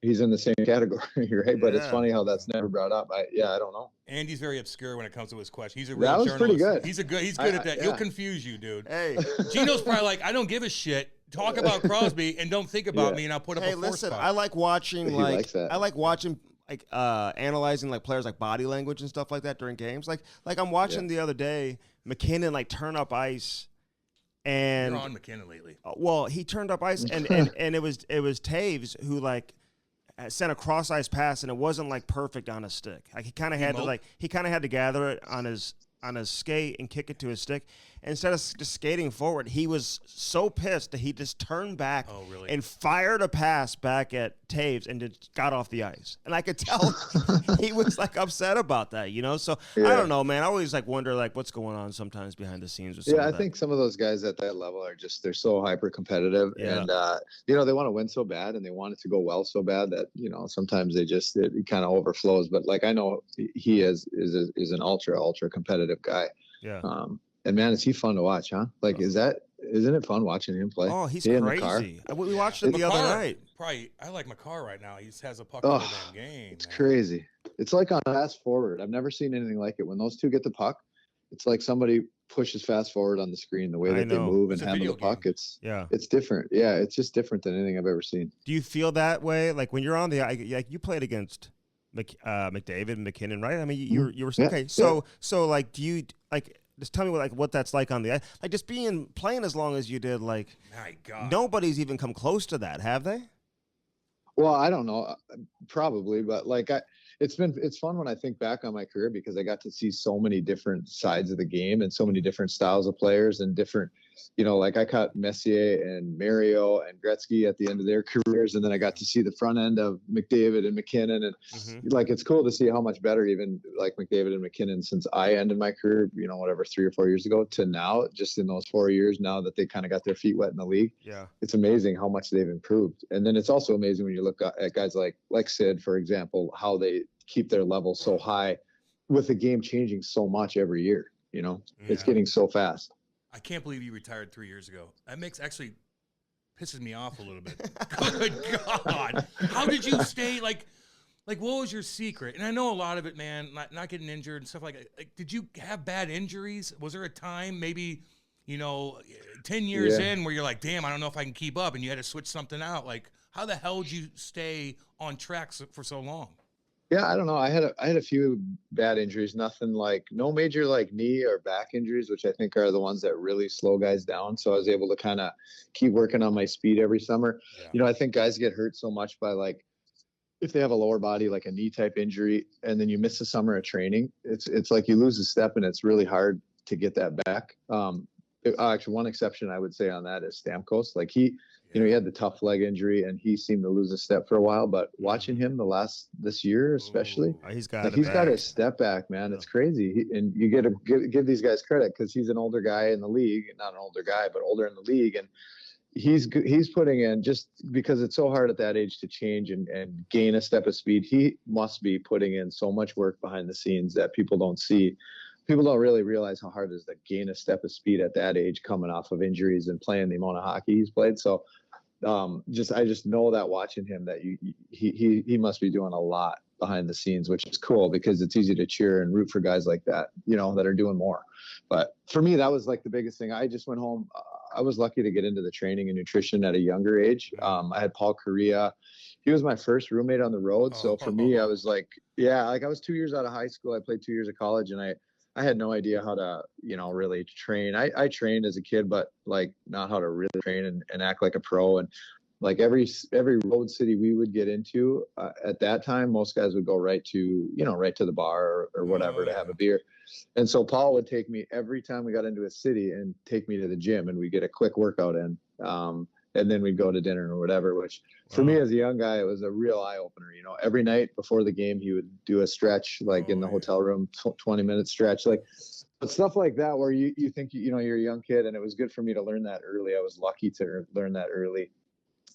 he's in the same category, right? But it's funny how that's never brought up. I don't know. Andy's very obscure when it comes to his question. He's a real journalist. Pretty good. He's good at that. He'll confuse you, dude. Hey, Gino's probably like, I don't give a shit. Talk about Crosby and don't think about me, and I'll put up a 4 spot. I like watching analyzing like players like body language and stuff like that during games. Like I'm watching the other day, McKinnon like turn up ice, and you're on McKinnon lately. Well, he turned up ice, and it was Taves who like sent a cross ice pass, and it wasn't like perfect on his stick. Like he kind of had to gather it on his skate and kick it to his stick. Instead of just skating forward, he was so pissed that he just turned back and fired a pass back at Taves and just got off the ice. And I could tell he was like upset about that, So I don't know, man. I always like wonder like what's going on sometimes behind the scenes with I think some of those guys at that level are they're so hyper competitive, and they want to win so bad, and they want it to go well so bad that sometimes it kind of overflows. But like I know he is an ultra competitive guy. Yeah. And man, is he fun to watch, huh? Like, isn't it fun watching him play? Oh, he's crazy. We watched him the other night. Probably, I like McCarr right now. He has a puck in the damn game. It's crazy. It's like on fast forward. I've never seen anything like it. When those two get the puck, it's like somebody pushes fast forward on the screen, the way that they move and handle the puck, it's different. Yeah, it's just different than anything I've ever seen. Do you feel that way? Like when you're on the like you played against McDavid and McKinnon, right? I mean, you were okay. So like, do you like? Just tell me what that's like on the ice. Like just playing as long as you did. Like, my God, nobody's even come close to that, have they? Well, I don't know, probably, but like it's fun when I think back on my career because I got to see so many different sides of the game and so many different styles of players and different, like I caught Messier and Mario and Gretzky at the end of their careers. And then I got to see the front end of McDavid and McKinnon. And like, it's cool to see how much better even like McDavid and McKinnon since I ended my career, 3 or 4 years ago to now, just in those 4 years now that they kind of got their feet wet in the league. Yeah. It's amazing how much they've improved. And then it's also amazing when you look at guys like Sid, for example, how they keep their level so high with the game changing so much every year. It's getting so fast. I can't believe you retired 3 years ago. That actually pisses me off a little bit. Good God. How did you stay like what was your secret? And I know a lot of it, man, not getting injured and stuff like that. Like, did you have bad injuries? Was there a time maybe, 10 years in where you're like, damn, I don't know if I can keep up and you had to switch something out? Like, how the hell did you stay on track for so long? Yeah, I don't know. I had a few bad injuries, no major like knee or back injuries, which I think are the ones that really slow guys down. So I was able to kind of keep working on my speed every summer. Yeah. I think guys get hurt so much by like, if they have a lower body, like a knee type injury, and then you miss a summer of training, it's like you lose a step and it's really hard to get that back. Actually, one exception I would say on that is Stamkos. Like he had the tough leg injury and he seemed to lose a step for a while, but watching him this year, especially, he's got his step back, man. It's crazy. And you get to give these guys credit because he's an older guy in the league, not an older guy, but older in the league. And he's putting in, just because it's so hard at that age to change and gain a step of speed. He must be putting in so much work behind the scenes that people don't see. People don't really realize how hard it is to gain a step of speed at that age, coming off of injuries and playing the amount of hockey he's played. So I just know that watching him that he must be doing a lot behind the scenes, which is cool because it's easy to cheer and root for guys like that, that are doing more. But for me, that was like the biggest thing. I just went home. I was lucky to get into the training and nutrition at a younger age. I had Paul Correa. He was my first roommate on the road. So for me, I was like, I was 2 years out of high school. I played 2 years of college and I had no idea how to, really train. I trained as a kid, but like not how to really train and act like a pro. And like every road city we would get into at that time, most guys would go right to the bar or whatever to have a beer. And so Paul would take me every time we got into a city and take me to the gym and we'd get a quick workout in. And then we'd go to dinner or whatever, which for me as a young guy, it was a real eye opener. Every night before the game, he would do a stretch, like in the hotel room, 20-minute stretch, like stuff like that, where you think, you're a young kid. And it was good for me to learn that early. I was lucky to learn that early.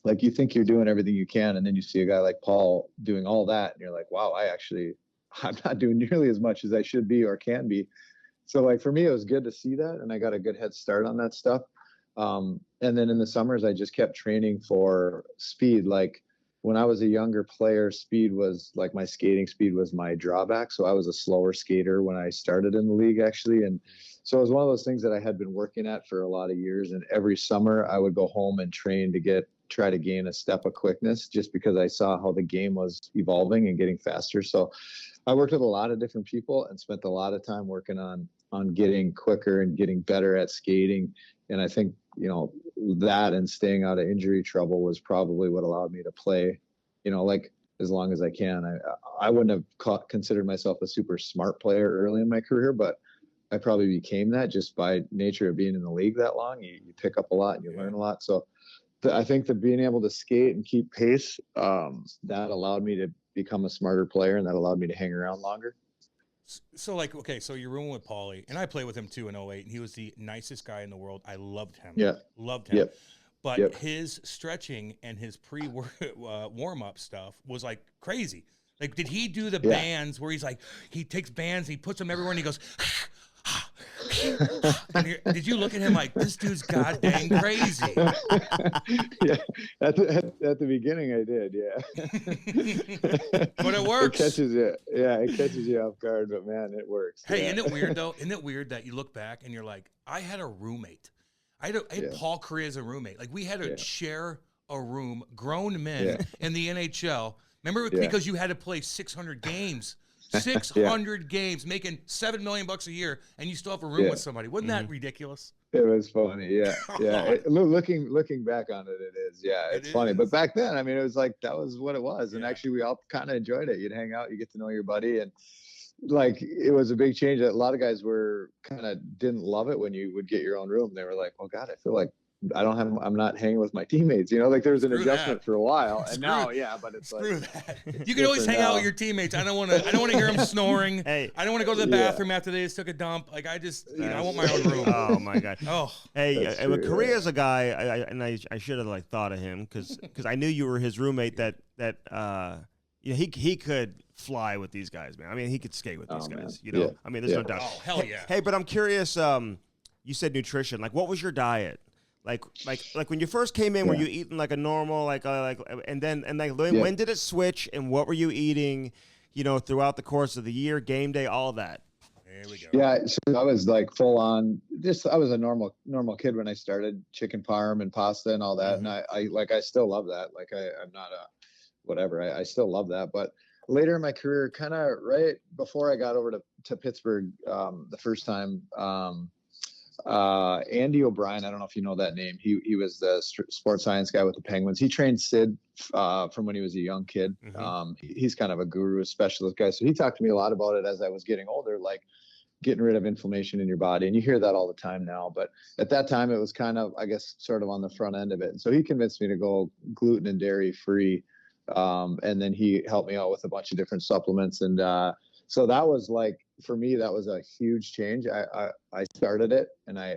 Like you think you're doing everything you can. And then you see a guy like Paul doing all that. And you're like, wow, I'm not doing nearly as much as I should be or can be. So like, for me, it was good to see that. And I got a good head start on that stuff. And then in the summers, I just kept training for speed. Like when I was a younger player, speed was like my skating speed was my drawback. So I was a slower skater when I started in the league, actually. And so it was one of those things that I had been working at for a lot of years. And every summer I would go home and train to try to gain a step of quickness, just because I saw how the game was evolving and getting faster. So I worked with a lot of different people and spent a lot of time working on getting quicker and getting better at skating. And I think, that and staying out of injury trouble was probably what allowed me to play, like as long as I can. I wouldn't have considered myself a super smart player early in my career, but I probably became that just by nature of being in the league that long. You pick up a lot and you learn a lot. So I think that being able to skate and keep pace, that allowed me to become a smarter player, and that allowed me to hang around longer. So so you're rooming with Paulie, and I played with him too in 08, and he was the nicest guy in the world. I loved him. Yeah. Loved him. Yep. But his stretching and his warm-up stuff was like crazy. Like, did he do the bands where he's like, he takes bands, he puts them everywhere, and he goes, Did you look at him like, this dude's goddamn crazy? Yeah, at the beginning I did, yeah. But it works. It catches you, yeah, it catches you off guard, but man, it works. Hey, yeah. isn't it weird though? Isn't it weird that you look back and you're like, I had a roommate. I had Paul Correa as a roommate. Like, we had to share a room, grown men in the NHL. Remember, because you had to play 600 games. 600 games, making $7 million a year, and you still have a room with somebody. Wasn't that ridiculous? It was funny, yeah. Looking back on it, it is, yeah. It's funny, but back then, I mean, it was like that was what it was, and actually, we all kind of enjoyed it. You'd hang out, you get to know your buddy, and like it was a big change. That a lot of guys were kind of didn't love it when you would get your own room. They were like, "Oh God, I feel like I'm not hanging with my teammates." You know, like there was an adjustment for a while, and now, but it's screw like that. You can always hang out with your teammates. I don't want to hear them snoring. Hey, I don't want to go to the bathroom after they just took a dump. Like I want my own room. Oh my God. Oh, hey, Correa's a guy, I should have like thought of him because I knew you were his roommate. That he could fly with these guys, man. I mean, he could skate with these guys. You know, I mean, there's no doubt. Oh hell yeah. Hey, but I'm curious. You said nutrition. Like, what was your diet? Like when you first came in, were you eating like a normal when did it switch, and what were you eating, throughout the course of the year, game day, all of that? There we go. Yeah, so I was like full on. I was a normal kid when I started, chicken parm and pasta and all that, and I still love that. Like I'm not a whatever. I still love that, but later in my career, kind of right before I got over to Pittsburgh, the first time. Andy O'Brien, I don't know if you know that name. He was the sports science guy with the Penguins. He trained Sid from when he was a young kid. He's kind of a guru, a specialist guy. So he talked to me a lot about it as I was getting older, like getting rid of inflammation in your body. And you hear that all the time now. But at that time, it was kind of, I guess, sort of on the front end of it. And so he convinced me to go gluten and dairy free. And then he helped me out with a bunch of different supplements. And so that was like, for me, that was a huge change. I started it and I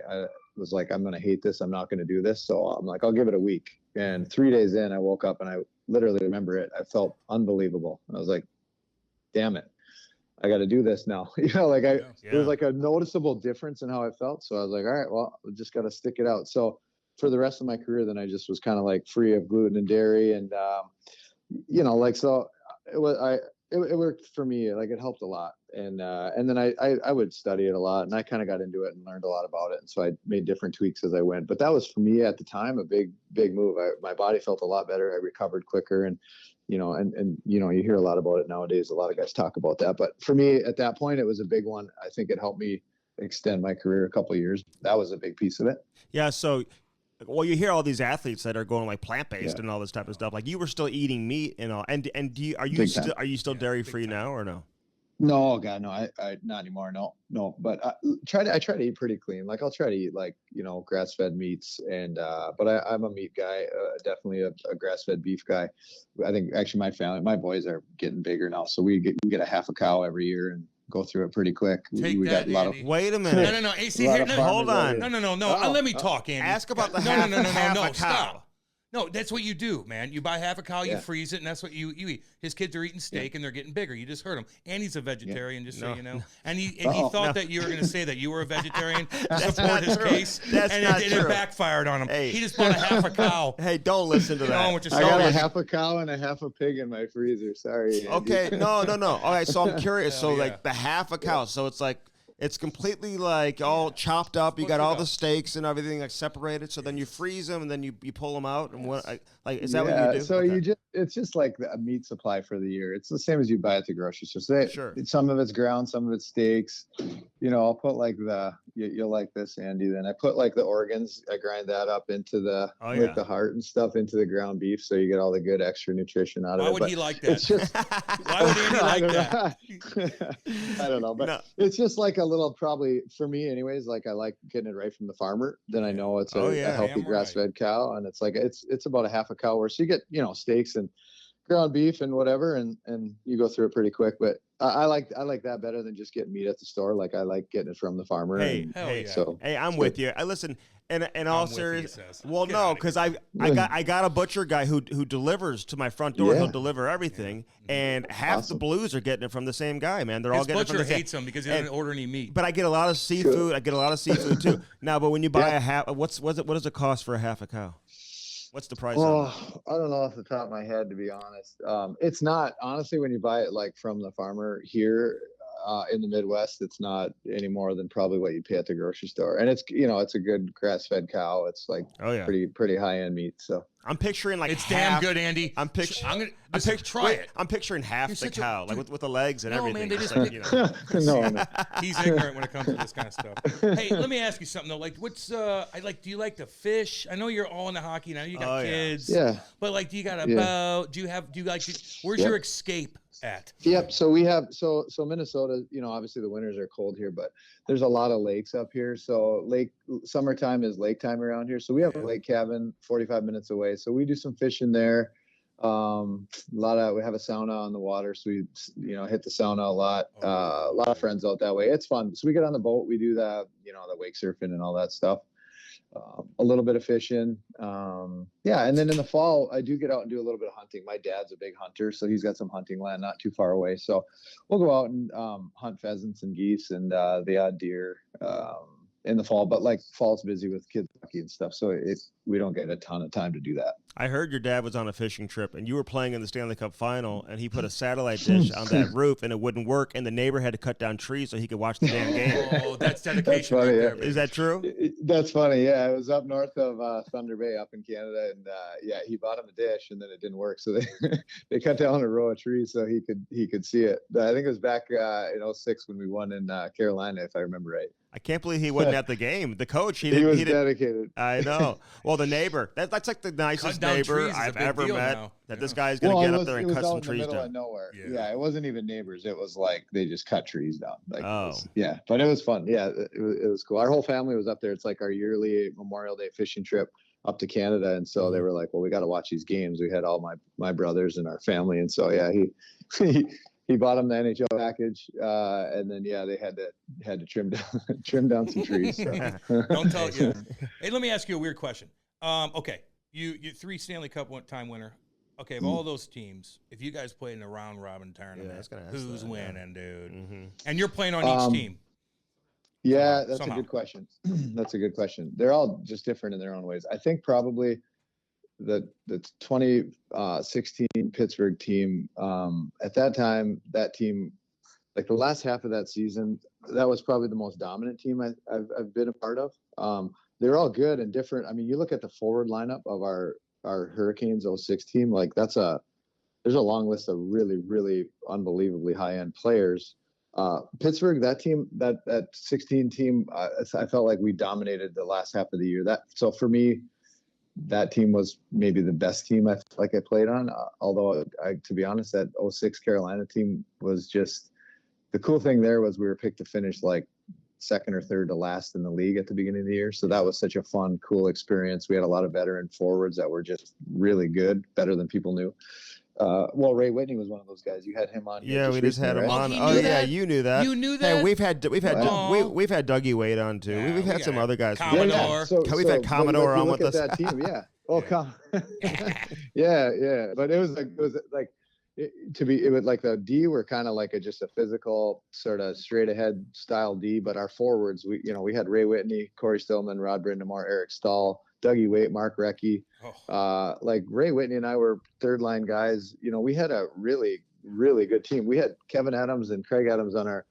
was like, I'm going to hate this. I'm not going to do this. So I'm like, I'll give it a week. And 3 days in, I woke up and I literally remember it. I felt unbelievable. And I was like, damn it, I got to do this now. It was like a noticeable difference in how I felt. So I was like, all right, well, I just got to stick it out. So for the rest of my career, then I just was kind of like free of gluten and dairy. And, so it worked for me. Like it helped a lot. And then I would study it a lot, and I kind of got into it and learned a lot about it. And so I made different tweaks as I went, but that was for me at the time, a big move. My body felt a lot better. I recovered quicker. And, you hear a lot about it nowadays. A lot of guys talk about that, but for me at that point, it was a big one. I think it helped me extend my career a couple of years. That was a big piece of it. Yeah. So, well, you hear all these athletes that are going like plant-based and all this type of stuff. Like you were still eating meat and all. And are you still dairy free now or no? No, God, no, I not anymore. No, but I try to eat pretty clean. Like I'll try to eat grass-fed meats but I'm a meat guy, definitely a grass-fed beef guy. I think actually my boys are getting bigger now. So we get a half a cow every year and go through it pretty quick. We got a lot of. Wait a minute. No. Hey, see, hold on. No. Let me talk, Andy. Ask about the half a cow. Stop. No, that's what you do, man. You buy half a cow, you freeze it, and that's what you eat. His kids are eating steak, and they're getting bigger. You just heard him. Andy's a vegetarian, just so you know. And he thought that you were going to say that you were a vegetarian to support his case, and it backfired on him. Hey. He just bought a half a cow. Hey, don't listen to that. I got a half a cow and a half a pig in my freezer. Sorry, Andy. Okay, no. All right, so I'm curious. So like the half a cow, so it's like. It's completely like all chopped up. You got all the steaks and everything like separated. So then you freeze them and then you pull them out. And is that what you do? So it's just like a meat supply for the year. It's the same as you buy at the grocery store. Sure. Some of it's ground, some of it's steaks. I'll put like you'll like this, Andy. Then I put like the organs. I grind that up into the the heart and stuff into the ground beef, so you get all the good extra nutrition out of it. Why would he like that? It's just why would Andy like that? I don't know, but it's just like a little, probably for me anyways, like I like getting it right from the farmer. Then I know it's a healthy grass-fed cow, and it's like it's about a half a cow worth. So you get steaks and ground beef and whatever, and you go through it pretty quick. But I like that better than just getting meat at the store. Like I like getting it from the farmer. Hey, I'm with you. I listen. And all serious, well, no, because I got a butcher guy who delivers to my front door. Yeah. He'll deliver everything, and half the Blues are getting it from the same guy. Man, they're all getting it from the same. Hates him because he doesn't order any meat. But I get a lot of seafood. Sure. I get a lot of seafood too. Now, but when you buy a half, what does it cost for a half a cow? What's the price? Oh, I don't know off the top of my head, to be honest. It's not, honestly, when you buy it like from the farmer here in the Midwest, it's not any more than probably what you pay at the grocery store. And it's, it's a good grass-fed cow. It's like pretty high-end meat. So I'm picturing like it's damn good, Andy. I'm picturing try it. I'm picturing half the cow, like with the legs and everything. Man, they just no. He's ignorant when it comes to this kind of stuff. Hey, let me ask you something though. Like, do you like to fish? I know you're all into hockey now. You got kids. Yeah. But like, do you got a boat? Do you like? Where's your escape at? Yep. So we have so Minnesota. Obviously the winters are cold here, but there's a lot of lakes up here. So summertime is lake time around here. So we have a lake cabin 45 minutes away. So we do some fishing there. We have a sauna on the water, so we hit the sauna a lot. A lot of friends out that way. It's fun. So we get on the boat, we do the wake surfing and all that stuff. A little bit of fishing. And then in the fall I do get out and do a little bit of hunting. My dad's a big hunter, so he's got some hunting land not too far away. So we'll go out and hunt pheasants and geese and the odd deer in the fall, but like fall's busy with kids hockey and stuff, so we don't get a ton of time to do that. I heard your dad was on a fishing trip and you were playing in the Stanley Cup final, and he put a satellite dish on that roof and it wouldn't work, and the neighbor had to cut down trees so he could watch the damn game. Oh, that's dedication. That's funny, right there, is that true? That's funny. Yeah, it was up north of Thunder Bay up in Canada, and he bought him a dish and then it didn't work, so they cut down a row of trees so he could see it. I think it was back in 2006 when we won in Carolina, if I remember right. I can't believe he wasn't at the game. The coach, he was dedicated. I know. Well, the neighbor, that's like the nicest neighbor I've ever met. Now. That this guy's going to get up there and cut some trees down. It was out in the middle of nowhere. Yeah, it wasn't even neighbors. It was like they just cut trees down. Like, but it was fun. Yeah, it was cool. Our whole family was up there. It's like our yearly Memorial Day fishing trip up to Canada, and so they were like, well, we got to watch these games. We had all my brothers and our family, and so he bought them the NHL package, and then they had to trim down some trees. So. Don't tell you. Hey, let me ask you a weird question. Okay, you 3 Stanley Cup time winner. Okay, of all those teams, if you guys played in a round robin tournament, who's winning, dude? Mm-hmm. And you're playing on each team. Yeah, that's a good question. That's a good question. They're all just different in their own ways. I think probably the 2016 Pittsburgh team, at that time, that team, like the last half of that season, that was probably the most dominant team I've been a part of. They're all good and different. I mean, you look at the forward lineup of our Hurricanes 06 team, like there's a long list of really, really unbelievably high-end players. Pittsburgh, that team, that 16 team, I felt like we dominated the last half of the year. So for me, that team was maybe the best team I played on. Although to be honest, that 06 Carolina team was just, the cool thing there was we were picked to finish like second or third to last in the league at the beginning of the year. So that was such a fun, cool experience. We had a lot of veteran forwards that were just really good, better than people knew. Ray Whitney was one of those guys. You had him on. Yeah, we just had him on. Oh yeah, you knew that. You knew that. Hey, we've had Dougie Wade on too. Yeah, we've had some other guys. Commodore. We've had Commodore on with us. That team, yeah. Oh, yeah. But it was like the D were kind of like just a physical sort of straight ahead style D, but our forwards, we had Ray Whitney, Corey Stillman, Rod Brindamore, Eric Stahl, Dougie Waite, Mark Recchi. Like Ray Whitney and I were third line guys. We had a really, really good team. We had Kevin Adams and Craig Adams on our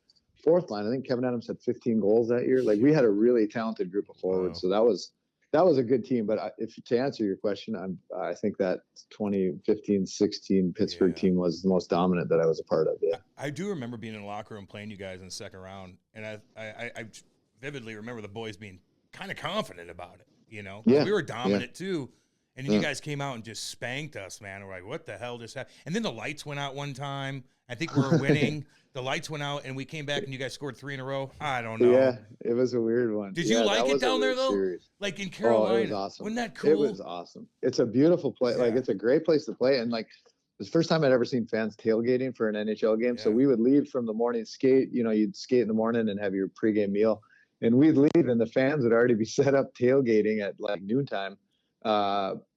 fourth line. I think Kevin Adams had 15 goals that year. Like we had a really talented group of forwards. Wow. So that was a good team. But to answer your question, I think that 2015-16 Pittsburgh team was the most dominant that I was a part of. Yeah, I do remember being in the locker room playing you guys in the second round, and I vividly remember the boys being kind of confident about it. Yeah. We were dominant too, and then you guys came out and just spanked us, man. We're like, what the hell just happened? And then the lights went out one time. I think we were winning. The lights went out, and we came back, and you guys scored 3 in a row. I don't know. Yeah, it was a weird one. Did you like it down there, though? Series. Like in Carolina? Oh, it was awesome. Wasn't that cool? It was awesome. It's a beautiful place. Yeah. Like, it's a great place to play. And, like, was the first time I'd ever seen fans tailgating for an NHL game. Yeah. So we would leave from the morning skate. You know, you'd skate in the morning and have your pregame meal, and we'd leave, and the fans would already be set up tailgating at like noontime.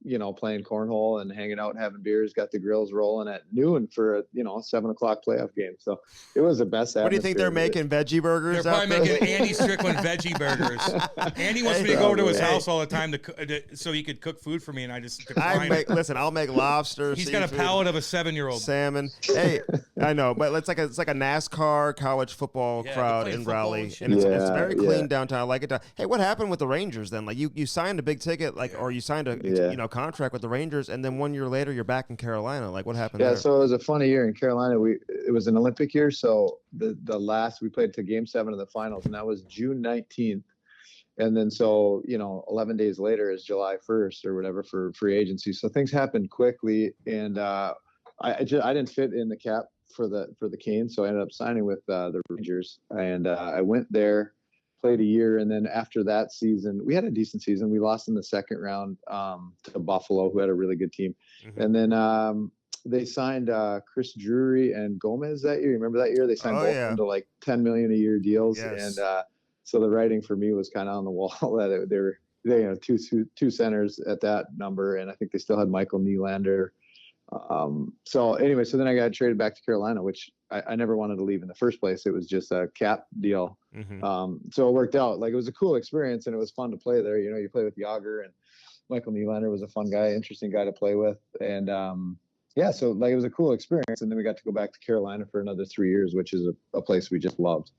You know, playing cornhole and hanging out and having beers, got the grills rolling at noon for a, you know, 7 o'clock playoff game. So it was the best atmosphere. What do you think they're making? Veggie burgers? They're probably making Andy Strickland veggie burgers. Andy wants me to go over to his house all the time so he could cook food for me, and I just listen, I'll make lobster. He's got a palate of a 7-year-old. Salmon. Hey, I know, but it's like a NASCAR college football crowd in Raleigh, and it's very clean downtown. I like it. Hey, what happened with the Rangers then? Like you signed a big ticket, or you signed a contract with the Rangers, and then 1 year later you're back in Carolina. Like what happened there? So it was a funny year in Carolina. It was an Olympic year, so the last we played to Game 7 of the finals, and that was June 19th. And then 11 days later is July 1st or whatever for free agency. So things happened quickly, and I didn't fit in the cap for the Canes, so I ended up signing with the Rangers, and I went there, played a year, and then after that season, we had a decent season. We lost in the second round to Buffalo, who had a really good team. Mm-hmm. And then they signed Chris Drury and Gomez that year. Remember that year? They signed both of them to like $10 million a year deals. Yes. And so the writing for me was kind of on the wall that they two centers at that number, and I think they still had Michael Nylander. So then I got traded back to Carolina, which I never wanted to leave in the first place. It was just a cap deal. Mm-hmm. So it worked out. Like, it was a cool experience, and it was fun to play there. You know, you play with Yager, and Michael Nylander was a fun guy, interesting guy to play with. And, so like, it was a cool experience. And then we got to go back to Carolina for another 3 years, which is a place we just loved.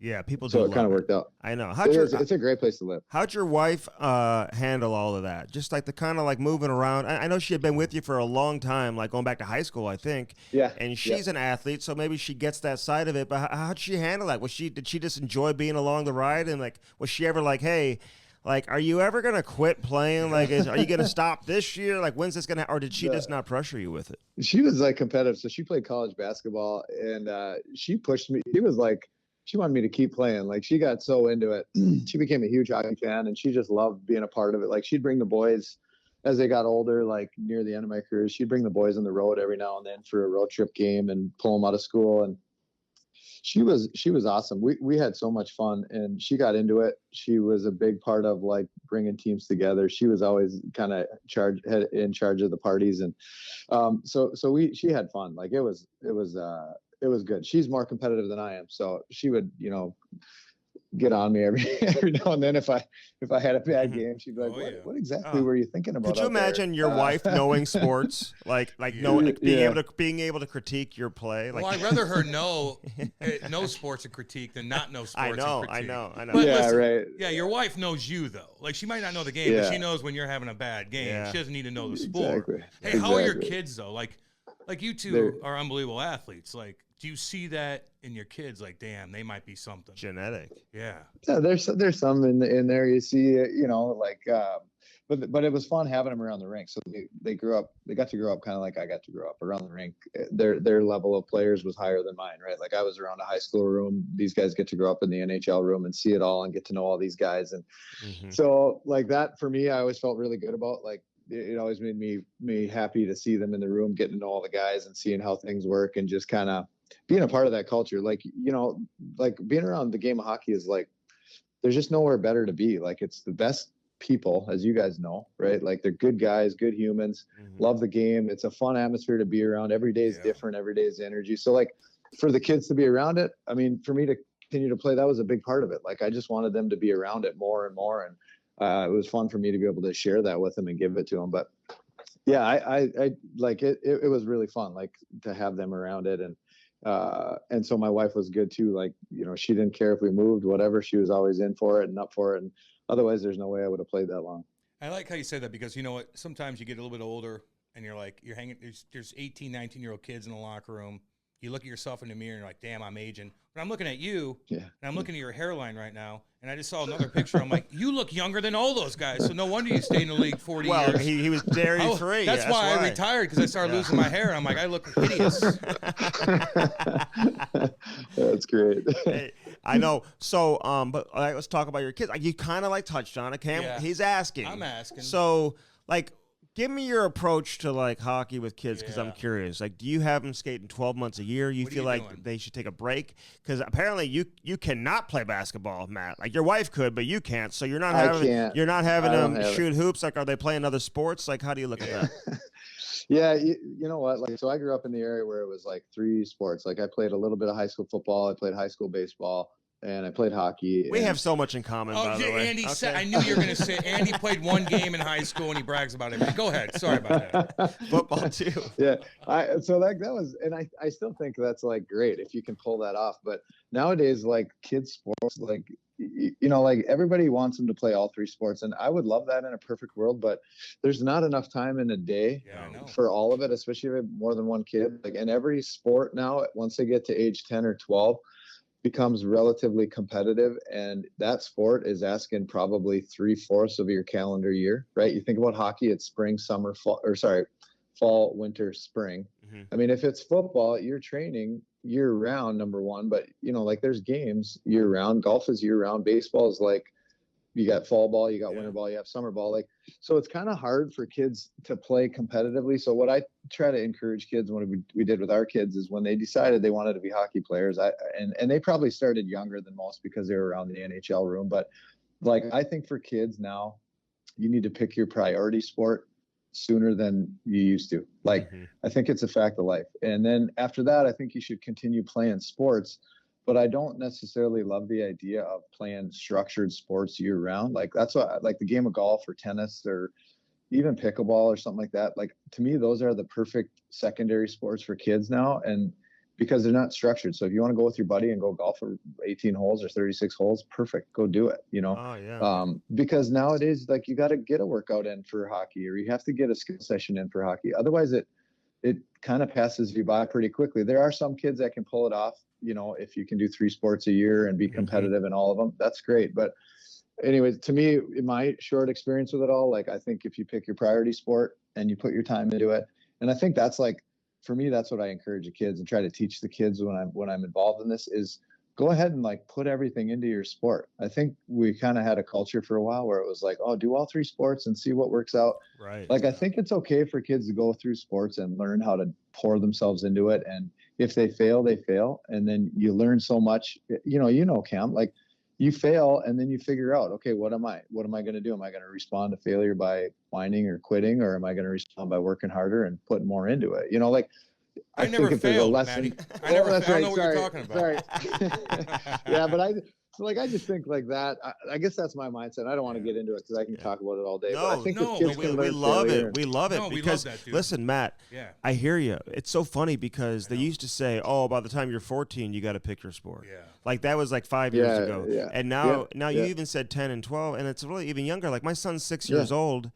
Yeah, people do. So it kind of worked out. I know. It's a great place to live. How'd your wife handle all of that? Just like the kind of like moving around. I know she had been with you for a long time, like going back to high school, I think. Yeah. And she's an athlete, so maybe she gets that side of it. But how'd she handle that? Did she just enjoy being along the ride? And like, was she ever like, hey, like, are you ever gonna quit playing? Like, are you gonna stop this year? Like, when's this gonna? Or did she just not pressure you with it? She was like competitive, so she played college basketball, and she pushed me. She was like. She wanted me to keep playing. Like, she got so into it. She became a huge hockey fan, and she just loved being a part of it. Like, she'd bring the boys as they got older, like near the end of my career, she'd bring the boys on the road every now and then for a road trip game and pull them out of school. And she was awesome. We had so much fun, and she got into it. She was a big part of like bringing teams together. She was always kind of in charge of the parties. And she had fun. Like, it was good. She's more competitive than I am, so she would, get on me every now and then if I had a bad game. She'd be like, "What exactly were you thinking about?" Could you imagine your wife knowing sports, being able to critique your play? Like, well, I'd rather her know sports and critique than not know sports. I know. But listen, right. Yeah, your wife knows you though. Like, she might not know the game, but she knows when you're having a bad game. Yeah. She doesn't need to know the sport. Exactly. Hey, how are your kids though? Like you two are unbelievable athletes. Like, do you see that in your kids? Like, damn, they might be something genetic. Yeah. There's some in there. You see, but it was fun having them around the rink. So they got to grow up kind of like I got to grow up around the rink. Their level of players was higher than mine, right? Like, I was around a high school room. These guys get to grow up in the NHL room and see it all and get to know all these guys. And so like that for me, I always felt really good about. Like, it always made me happy to see them in the room, getting to know all the guys and seeing how things work, and just kind of being a part of that culture. Like, like being around the game of hockey is like, there's just nowhere better to be. Like, it's the best people, as you guys know, right? Like, they're good guys, good humans, love the game. It's a fun atmosphere to be around. Every day is different. Every day is energy. So like, for the kids to be around it, I mean, for me to continue to play, that was a big part of it. Like, I just wanted them to be around it more and more. And it was fun for me to be able to share that with them and give it to them. But yeah, I like it. It was really fun, like, to have them around it. And so my wife was good too. Like, she didn't care if we moved, whatever. She was always in for it and up for it. And otherwise, there's no way I would have played that long. I like how you said that, because you know what? Sometimes you get a little bit older and you're hanging, there's 18, 19-year-old kids in the locker room. You look at yourself in the mirror and you're like, damn, I'm aging. But I'm looking at you, and I'm looking at your hairline right now, and I just saw another picture. I'm like, you look younger than all those guys. So no wonder you stayed in the league 40 years. Well, he was dairy-free. That's why I retired, because I started losing my hair. And I'm like, I look hideous. That's great. Hey, I know. So, but let's talk about your kids. Like, you kind of like touched on it. Cam, he's asking. I'm asking. So, like, Give me your approach to like hockey with kids, because I'm curious. Like, do you have them skating 12 months a year? You feel like they should take a break? Because apparently you cannot play basketball, Matt. Like your wife could, but you can't. So you're not having them shoot hoops. Like, are they playing other sports? Like, how do you look at that? Yeah, you know what? Like, so I grew up in the area where it was like 3 sports. Like, I played a little bit of high school football. I played high school baseball. And I played hockey. We have so much in common, by the way. Andy said, I knew you were going to say Andy played 1 game in high school and he brags about it. But go ahead. Sorry about that. Football, too. Yeah. So that was, and I still think that's like great if you can pull that off. But nowadays, like kids sports, like, you know, like everybody wants them to play all 3 sports. And I would love that in a perfect world, but there's not enough time in a day for all of it, especially if you have more than 1 kid. Like in every sport now, once they get to age 10 or 12, becomes relatively competitive, and that sport is asking probably 3/4 of your calendar year, right? You think about hockey, it's spring, summer, fall, winter, spring. Mm-hmm. I mean, if it's football, you're training year round, number one, but you know, like there's games year round. Golf is year round. Baseball is like, you got fall ball, you got winter ball, you have summer ball. Like, so it's kind of hard for kids to play competitively. So what I try to encourage kids, when we did with our kids, is when they decided they wanted to be hockey players, and they probably started younger than most because they were around the NHL room. But like, I think for kids now, you need to pick your priority sport sooner than you used to. Like, I think it's a fact of life. And then after that, I think you should continue playing sports. But I don't necessarily love the idea of playing structured sports year round. Like, that's what, like the game of golf or tennis or even pickleball or something like that. Like, to me, those are the perfect secondary sports for kids now. And because they're not structured. So if you want to go with your buddy and go golf for 18 holes or 36 holes, perfect. Go do it, you know? Oh, yeah. Because nowadays, like, you got to get a workout in for hockey, or you have to get a skill session in for hockey. Otherwise, it kind of passes you by pretty quickly. There are some kids that can pull it off. You know, if you can do 3 sports a year and be competitive in all of them, that's great. But anyways, to me, in my short experience with it all, like, I think if you pick your priority sport and you put your time into it, and I think that's like, for me, that's what I encourage the kids and try to teach the kids when I'm involved in this, is go ahead and like put everything into your sport. I think we kind of had a culture for a while where it was like, oh, do all 3 sports and see what works out. Right. Like, I think it's okay for kids to go through sports and learn how to pour themselves into it. And if they fail, they fail. And then you learn so much, you know, Cam, like, you fail and then you figure out, okay, what am I going to do? Am I going to respond to failure by whining or quitting, or am I going to respond by working harder and putting more into it? You know, like, I never failed, Matty. I don't know what you're talking about. Sorry. Yeah, but I just think like that. I guess that's my mindset. I don't want to get into it because I can talk about it all day. No, but I think we love it. We love it. No, because, we love that, dude. Listen, Matt, I hear you. It's so funny because they used to say, oh, by the time you're 14, you got to pick your sport. Yeah. Like, that was like 5 years ago. Yeah. And now you even said 10 and 12, and it's really even younger. Like, my son's 6 years old.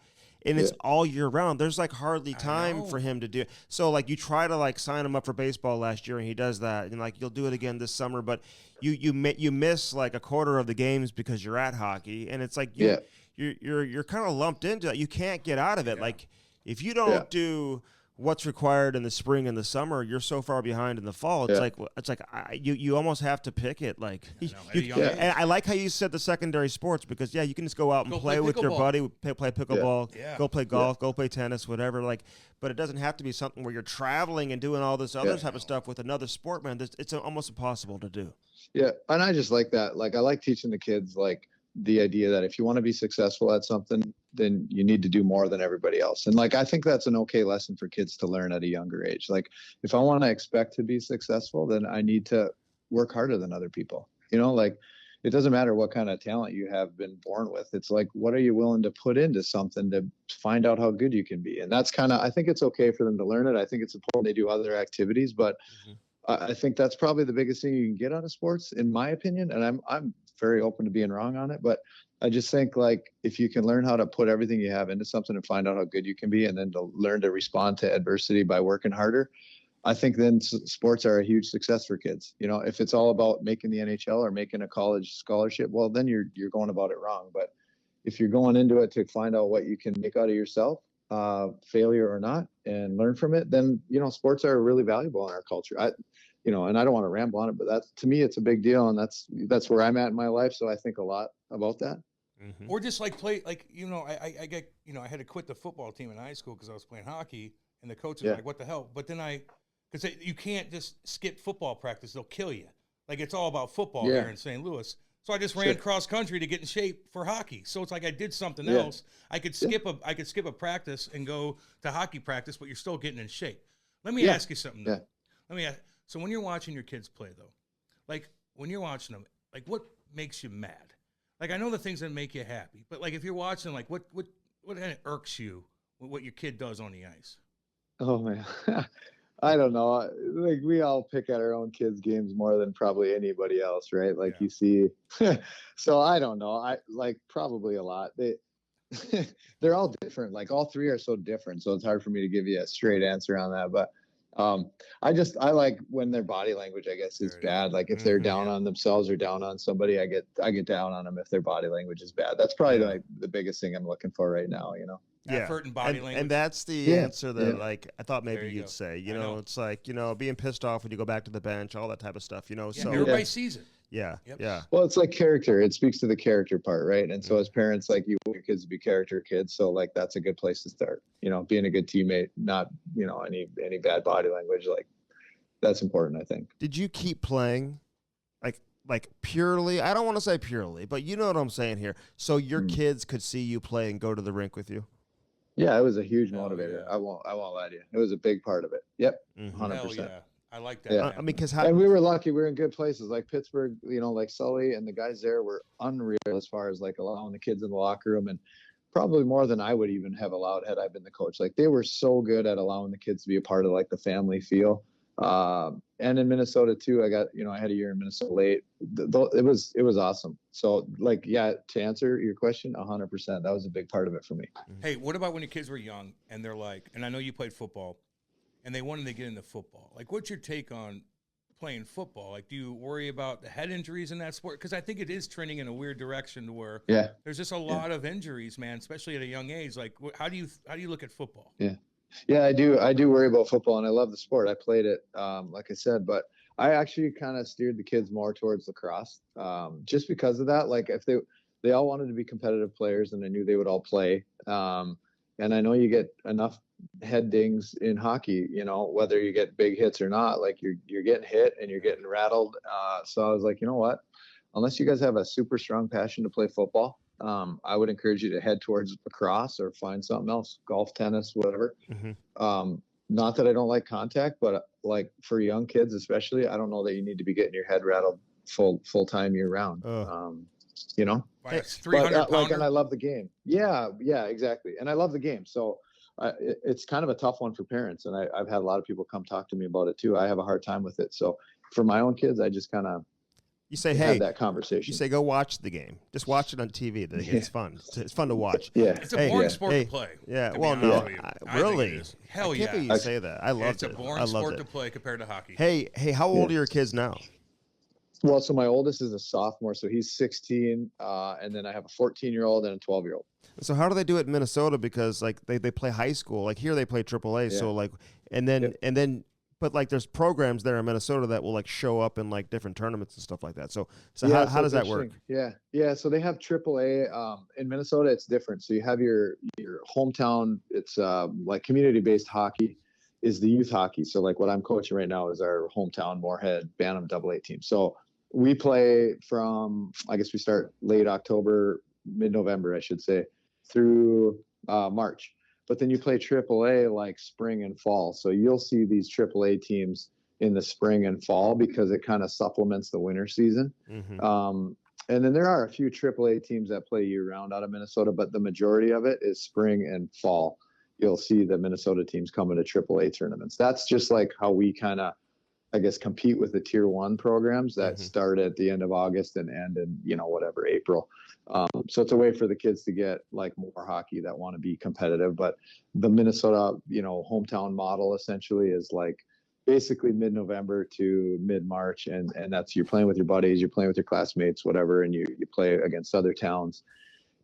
And it's all year round. There's like hardly time for him to do it. So like, you try to like sign him up for baseball last year, and he does that, and like, you'll do it again this summer, but you miss like a quarter of the games because you're at hockey, and it's like you're kind of lumped into it. You can't get out of it. Like, if you don't do what's required in the spring and the summer, you're so far behind in the fall. It's like you almost have to pick it. Like, and I like how you said the secondary sports, because you can just go out and play with your buddy, play pickleball, go play golf, go play tennis, whatever. Like, but it doesn't have to be something where you're traveling and doing all this other type of stuff with another sport, man. It's almost impossible to do. Yeah, and I just like that. Like, I like teaching the kids, like, the idea that if you want to be successful at something, then you need to do more than everybody else. And like, I think that's an okay lesson for kids to learn at a younger age. Like, if I want to expect to be successful, then I need to work harder than other people. You know, like, it doesn't matter what kind of talent you have been born with. It's like, what are you willing to put into something to find out how good you can be? And that's I think it's okay for them to learn it. I think it's important they do other activities, but I think that's probably the biggest thing you can get out of sports, in my opinion. And I'm very open to being wrong on it, but I just think, like, if you can learn how to put everything you have into something and find out how good you can be, and then to learn to respond to adversity by working harder, I think then sports are a huge success for kids. You know, if it's all about making the NHL or making a college scholarship, well, then you're going about it wrong. But if you're going into it to find out what you can make out of yourself, failure or not, and learn from it, then, you know, sports are really valuable in our culture. And I don't want to ramble on it, but to me, it's a big deal. And that's where I'm at in my life. So I think a lot about that. Or just like play, like, I get, I had to quit the football team in high school because I was playing hockey, and the coach was like, what the hell? But then because you can't just skip football practice, they'll kill you. Like, it's all about football here in St. Louis. So I just ran cross country to get in shape for hockey. So it's like I did something else. I could skip a practice and go to hockey practice, but you're still getting in shape. Let me ask you something though. So when you're watching your kids play though, like when you're watching them, like what makes you mad? Like, I know the things that make you happy, but like if you're watching, like what kind of irks you with what your kid does on the ice? Oh man. I don't know. Like, we all pick at our own kids' games more than probably anybody else, right? Like you see. So I don't know. I like probably a lot. They're all different. Like, all three are so different. So it's hard for me to give you a straight answer on that. But I like when their body language, I guess, is bad. Like if they're down on themselves or down on somebody, I get down on them if their body language is bad. That's probably like the biggest thing I'm looking for right now, Effort and body language. And that's the answer that like I thought maybe you'd say. It's like, being pissed off when you go back to the bench, all that type of stuff, so everybody sees it. Yeah. Well, it's like character. It speaks to the character part, right? And so as parents, like, you want your kids to be character kids. So like that's a good place to start. Being a good teammate, not any bad body language. Like, that's important, I think. Did you keep playing, like purely? I don't want to say purely, but you know what I'm saying here. So your kids could see you play and go to the rink with you. Yeah, it was a huge motivator. Yeah. I won't lie to you. It was a big part of it. Yep, 100%. Yeah. I like that. Yeah. And we were lucky. We were in good places like Pittsburgh, like Sully, and the guys there were unreal as far as like allowing the kids in the locker room, and probably more than I would even have allowed had I been the coach. Like, they were so good at allowing the kids to be a part of like the family feel. And in Minnesota too, I had a year in Minnesota late. It was awesome. So like, to answer your question, 100%, that was a big part of it for me. Hey, what about when your kids were young and they're like, and I know you played football, and they wanted to get into football. Like, what's your take on playing football? Like, do you worry about the head injuries in that sport? Because I think it is trending in a weird direction to where there's just a lot of injuries, man, especially at a young age. Like, how do you look at football? Yeah, I do worry about football, and I love the sport. I played it, like I said, but I actually kind of steered the kids more towards lacrosse, just because of that. Like, if they all wanted to be competitive players, and I knew they would all play. And I know you get enough head dings in hockey, whether you get big hits or not. Like, you're getting hit and you're getting rattled. So I was like, you know what? Unless you guys have a super strong passion to play football, I would encourage you to head towards lacrosse or find something else, golf, tennis, whatever. Not that I don't like contact, but like for young kids, especially, I don't know that you need to be getting your head rattled full time year round. By a 300-pounder. And I love the game. Yeah, exactly. And I love the game. So it's kind of a tough one for parents. And I've had a lot of people come talk to me about it too. I have a hard time with it. So for my own kids, I just kind of, you say, have that conversation. You say, go watch the game. Just watch it on TV. It's fun. It's fun to watch. It's a boring sport to play. Yeah. Well, no, really? Hell yeah. I can't believe you say that. I loved it. It's a boring sport to play compared to hockey. Hey, how old are your kids now? Well, so my oldest is a sophomore, so he's 16, and then I have a 14-year-old and a 12-year-old. So how do they do it in Minnesota? Because like they play high school. Like here they play AAA. So like, and then. But like, there's programs there in Minnesota that will like show up in like different tournaments and stuff like that. So how does that work? Yeah. So they have AAA. In Minnesota, it's different. So you have your hometown. It's like community-based hockey is the youth hockey. So like what I'm coaching right now is our hometown Moorhead Bantam AA team. So we play from, I guess we start late October, mid-November, I should say, through March. But then you play AAA like spring and fall. So you'll see these AAA teams in the spring and fall because it kind of supplements the winter season. And then there are a few AAA teams that play year round out of Minnesota, but the majority of it is spring and fall. You'll see the Minnesota teams coming to AAA tournaments. That's just like how we kind of, I guess, compete with the tier 1 programs that start at the end of August and end in, April. So it's a way for the kids to get like more hockey that want to be competitive. But the Minnesota, hometown model essentially is like basically mid-November to mid-March. And that's, you're playing with your buddies, you're playing with your classmates, whatever, and you play against other towns.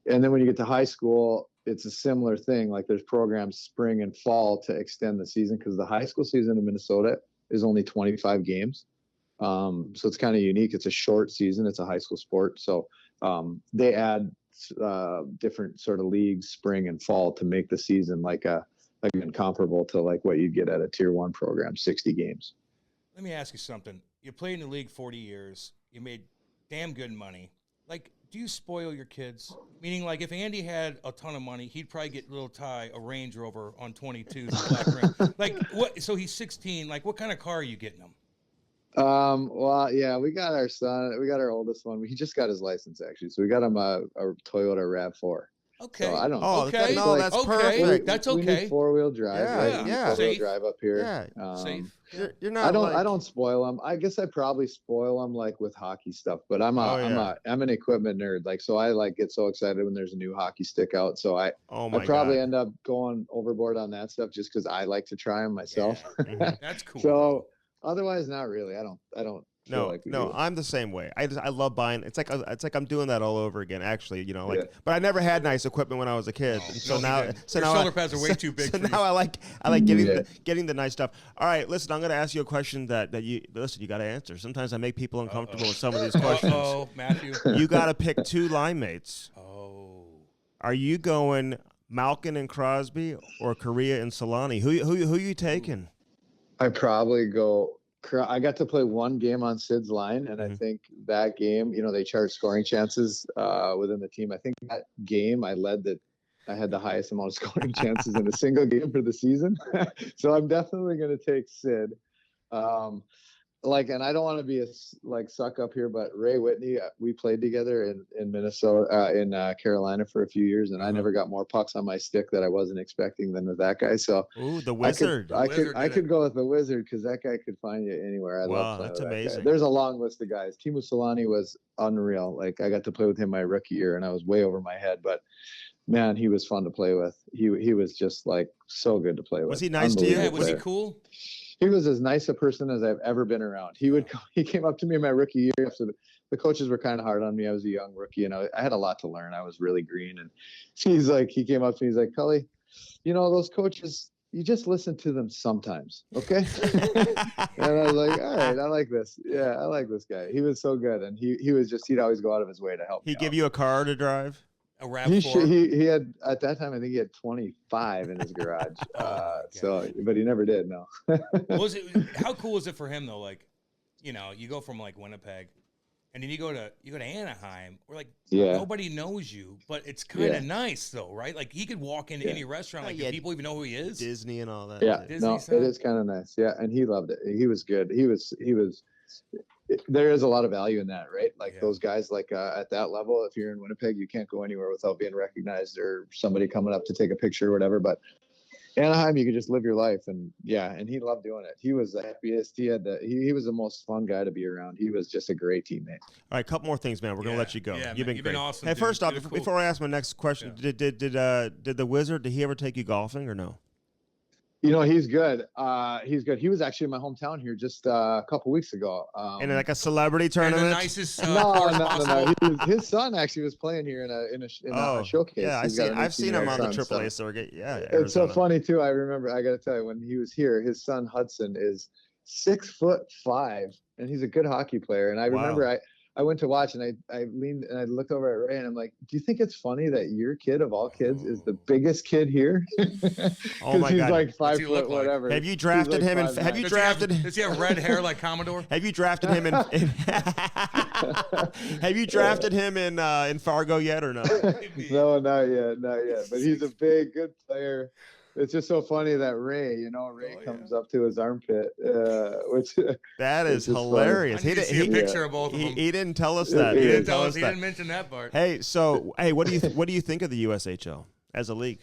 And then when you get to high school, it's a similar thing. Like there's programs spring and fall to extend the season because the high school season in Minnesota is only 25 games. So it's kind of unique. It's a short season. It's a high school sport. So they add different sort of leagues, spring and fall, to make the season again, comparable to like what you'd get at a tier 1 program, 60 games. Let me ask you something. You played in the league 40 years. You made damn good money. Like, do you spoil your kids? Meaning, like, if Andy had a ton of money, he'd probably get little Ty a Range Rover on 22s, black rim. Like, what? So he's 16. Like, what kind of car are you getting him? Well, yeah, we got our son. We got our oldest one. He just got his license, actually. So we got him a Toyota RAV4. Okay. So I don't. Oh, okay. No, that's perfect. That's we okay. need 4-wheel drive. Yeah, right? yeah. 4-wheel drive up here. Yeah. Safe. You're not. I don't spoil them. I guess I probably spoil them like with hockey stuff. But I'm an equipment nerd. Like, so I like get so excited when there's a new hockey stick out. So I probably end up going overboard on that stuff just because I like to try them myself. Yeah. That's cool. So otherwise, not really. I don't. No, I'm the same way. I love buying. It's like I'm doing that all over again. Actually, but I never had nice equipment when I was a kid. Now shoulder pads are way too big. So for now you. I like getting the nice stuff. All right, listen. I'm going to ask you a question that you got to answer. Sometimes I make people uncomfortable with some of these questions. Oh, Matthew. You got to pick 2 line mates. Oh. Are you going Malkin and Crosby or Correa and Solani? Who you taking? I probably go. I got to play one game on Sid's line, and I think that game, they chart scoring chances within the team. I think that game I had the highest amount of scoring chances in a single game for the season. So I'm definitely going to take Sid. And I don't want to be a suck up here, but Ray Whitney, we played together in Minnesota, in Carolina for a few years, and I never got more pucks on my stick that I wasn't expecting than with that guy. So, the Wizard. I could go with the Wizard because that guy could find you anywhere. I love playing that's with that amazing. guy. There's a long list of guys. Teemu Solani was unreal. Like, I got to play with him my rookie year, and I was way over my head, but man, he was fun to play with. He was just like so good to play with. Was he nice to you? Yeah, was he cool? He was as nice a person as I've ever been around. He came up to me in my rookie year after the coaches were kind of hard on me. I was a young rookie, and I had a lot to learn. I was really green, and he came up to me. He's like, Cully, those coaches, you just listen to them sometimes, okay? And I was like, all right, I like this. Yeah, I like this guy. He was so good, and he'd always go out of but his way to help me. He'd give you a car to drive? A RAV4? He had, at that time, I think he had 25 in his garage. But he never did, no. How cool is it for him, though? Like, you go from like Winnipeg, and then you go to Anaheim, where like nobody knows you, but it's kind of nice, though, right? Like, he could walk into any restaurant, like, do people even know who he is? Disney and all that. Yeah, Disney it is kind of nice. Yeah, and he loved it. He was good. He was. There is a lot of value in that, right? Like those guys, like at that level, if you're in Winnipeg, you can't go anywhere without being recognized or somebody coming up to take a picture or whatever. But Anaheim, you could just live your life, and he loved doing it. He was the happiest. He was the most fun guy to be around. He was just a great teammate. All right, couple more things, man. We're gonna let you go. Yeah, you've been great. awesome. Hey, dude. first off, before I ask my next question, did the Wizard? Did he ever take you golfing or no? He's good. He's good. He was actually in my hometown here just a couple weeks ago. In like a celebrity tournament. The nicest. No. His son actually was playing here in a showcase. Yeah, I've seen him on the AAA circuit. Yeah, it's so funny too. I remember. I got to tell you, when he was here, his son Hudson is 6'5", and he's a good hockey player. And I remember I went to watch, and I leaned and I looked over at Ray, and I'm like, do you think it's funny that your kid of all kids is the biggest kid here? Oh my he's God. like 5 foot whatever. Have you drafted him? Have you drafted? Does he have red hair like Commodore? Have you drafted him in? Have you drafted him in Fargo yet or no? No, not yet. But he's a good player. It's just so funny that Ray comes up to his armpit, which that is hilarious. He didn't see a picture of both of them. He didn't tell us that. He didn't tell us. He didn't mention that part. Hey, what do you think of the USHL as a league?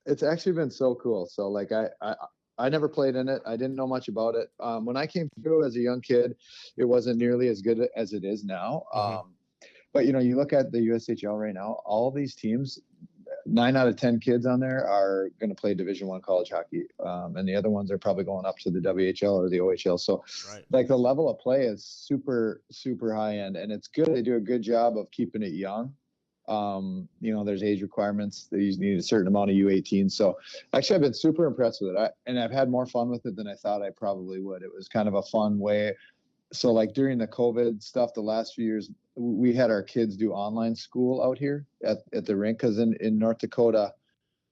It's actually been so cool. So like I never played in it. I didn't know much about it. When I came through as a young kid, it wasn't nearly as good as it is now. But you look at the USHL right now, all these teams, 9 out of 10 kids on there are going to play Division I college hockey, and the other ones are probably going up to the WHL or the OHL. So, like the level of play is super, super high end, and it's good. They do a good job of keeping it young. There's age requirements. You need a certain amount of U18. So, actually, I've been super impressed with it, and I've had more fun with it than I thought I probably would. It was kind of a fun way, so like during the COVID stuff, the last few years, we had our kids do online school out here at the rink. Cause in North Dakota,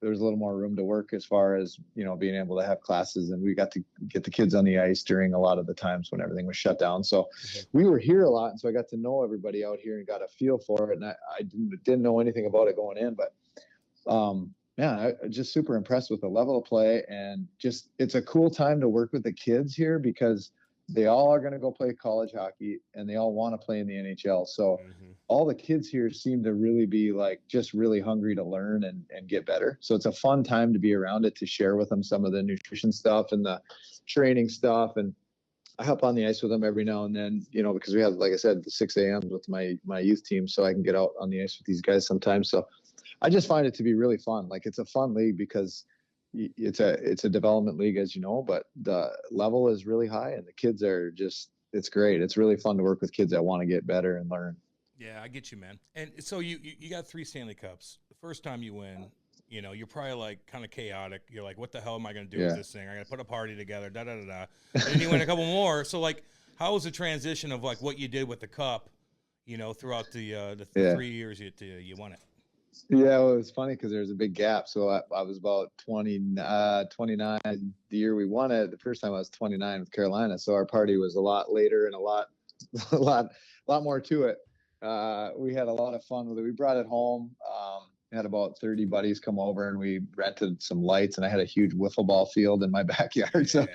there's a little more room to work as far as, being able to have classes. And we got to get the kids on the ice during a lot of the times when everything was shut down. So we were here a lot. And so I got to know everybody out here and got a feel for it. And I didn't know anything about it going in, but, I just super impressed with the level of play, and just, it's a cool time to work with the kids here because they all are going to go play college hockey and they all want to play in the NHL. So all the kids here seem to really be like, just really hungry to learn and get better. So it's a fun time to be around it, to share with them some of the nutrition stuff and the training stuff. And I hop on the ice with them every now and then, because we have, like I said, the 6 a.m. with my youth team. So I can get out on the ice with these guys sometimes. So I just find it to be really fun. Like, it's a fun league because it's a development league, as you know, but the level is really high and the kids are just, it's great. It's really fun to work with kids that want to get better and learn. Yeah, I get you, man. And so you got 3 Stanley Cups. The first time you win, you're probably like kind of chaotic. You're like, what the hell am I going to do with this thing? I got to put a party together, da-da-da-da. And then you win a couple more. So like, how was the transition of like what you did with the cup, throughout the 3 years you won it? Yeah, well, it was funny because there's a big gap. So I was about 29 the year we won it. The first time I was 29 with Carolina. So our party was a lot later and a lot more to it. We had a lot of fun with it. We brought it home. We had about 30 buddies come over and we rented some lights, and I had a huge wiffle ball field in my backyard. Yeah. So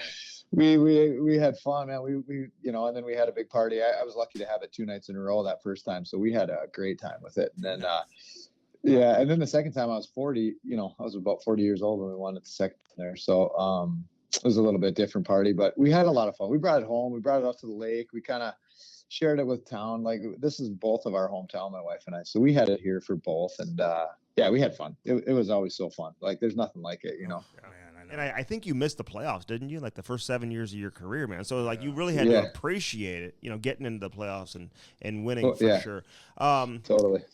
we had fun, man. We and then we had a big party. I was lucky to have it 2 nights in a row that first time. So we had a great time with it. And then, yeah, and then the second time I was 40, I was about 40 years old when we won it the second there. So it was a little bit different party, but we had a lot of fun. We brought it home. We brought it up to the lake. We kind of shared it with town. Like, this is both of our hometown, my wife and I. So we had it here for both. And we had fun. It was always so fun. Like, there's nothing like it, Oh, man, I know. And I think you missed the playoffs, didn't you? Like the first 7 years of your career, man. So like you really had to appreciate it, getting into the playoffs and winning for sure. Totally.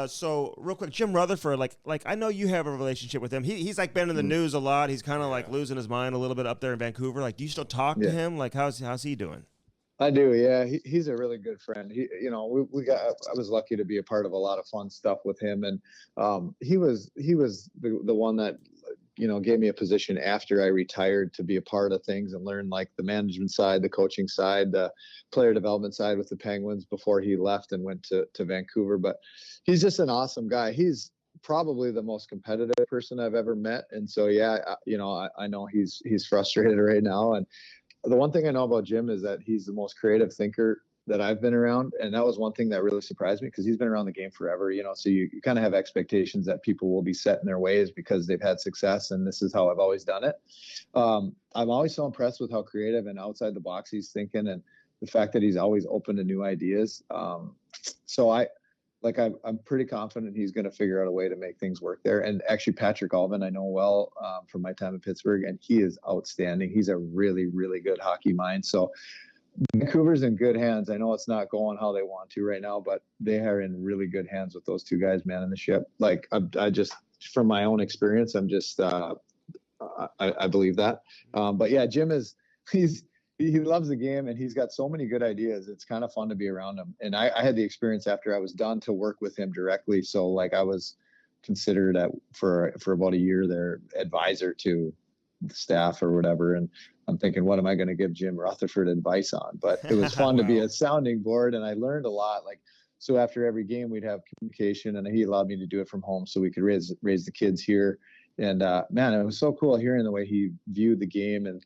So real quick, Jim Rutherford, like I know you have a relationship with him. He's like been in the news a lot. He's kind of like losing his mind a little bit up there in Vancouver. Like, do you still talk to him? Like, how's he doing? I do. Yeah. He's a really good friend. I was lucky to be a part of a lot of fun stuff with him. And he was the one that, gave me a position after I retired to be a part of things and learn like the management side, the coaching side, the player development side with the Penguins before he left and went to Vancouver. But he's just an awesome guy. He's probably the most competitive person I've ever met. And so, I know he's frustrated right now. And the one thing I know about Jim is that he's the most creative thinker that I've been around. And that was one thing that really surprised me because he's been around the game forever, so you kind of have expectations that people will be set in their ways because they've had success and this is how I've always done it. I'm always so impressed with how creative and outside the box he's thinking and the fact that he's always open to new ideas. So I'm pretty confident he's going to figure out a way to make things work there. And actually Patrick Alvin, I know well from my time in Pittsburgh, and he is outstanding. He's a really, really good hockey mind. So Vancouver's in good hands. I know it's not going how they want to right now, but they are in really good hands with those 2 guys manning the ship. Like I just, from my own experience, I'm just, I believe that. But yeah, Jim he loves the game and he's got so many good ideas. It's kind of fun to be around him. And I had the experience after I was done to work with him directly. So like I was considered for about a year their advisor to the staff or whatever. And I'm thinking, what am I going to give Jim Rutherford advice on? But it was fun to be a sounding board and I learned a lot. Like, so after every game we'd have communication and he allowed me to do it from home so we could raise the kids here. And man, it was so cool hearing the way he viewed the game and,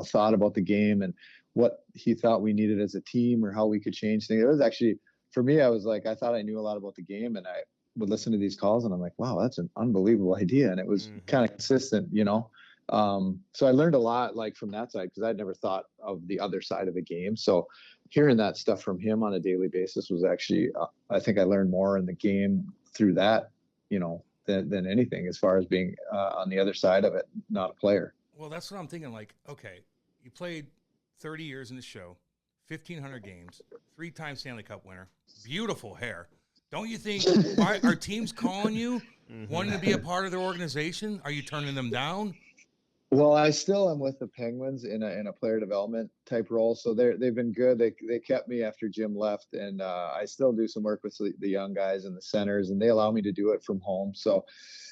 thought about the game and what he thought we needed as a team or how we could change things. It was actually, for me, I was like, I thought I knew a lot about the game and I would listen to these calls and I'm like, wow, that's an unbelievable idea. And it was kind of consistent, So I learned a lot like from that side because I'd never thought of the other side of the game. So hearing that stuff from him on a daily basis was actually, I think I learned more in the game through that, than anything as far as being on the other side of it, not a player. Well, that's what I'm thinking. Like, okay, you played 30 years in the show, 1,500 games, 3-time Stanley Cup winner, beautiful hair. Don't you think, why are teams calling you, wanting to be a part of their organization? Are you turning them down? Well, I still am with the Penguins in a player development type role. So they've been good. They kept me after Jim left, and I still do some work with the young guys and the centers, and they allow me to do it from home. So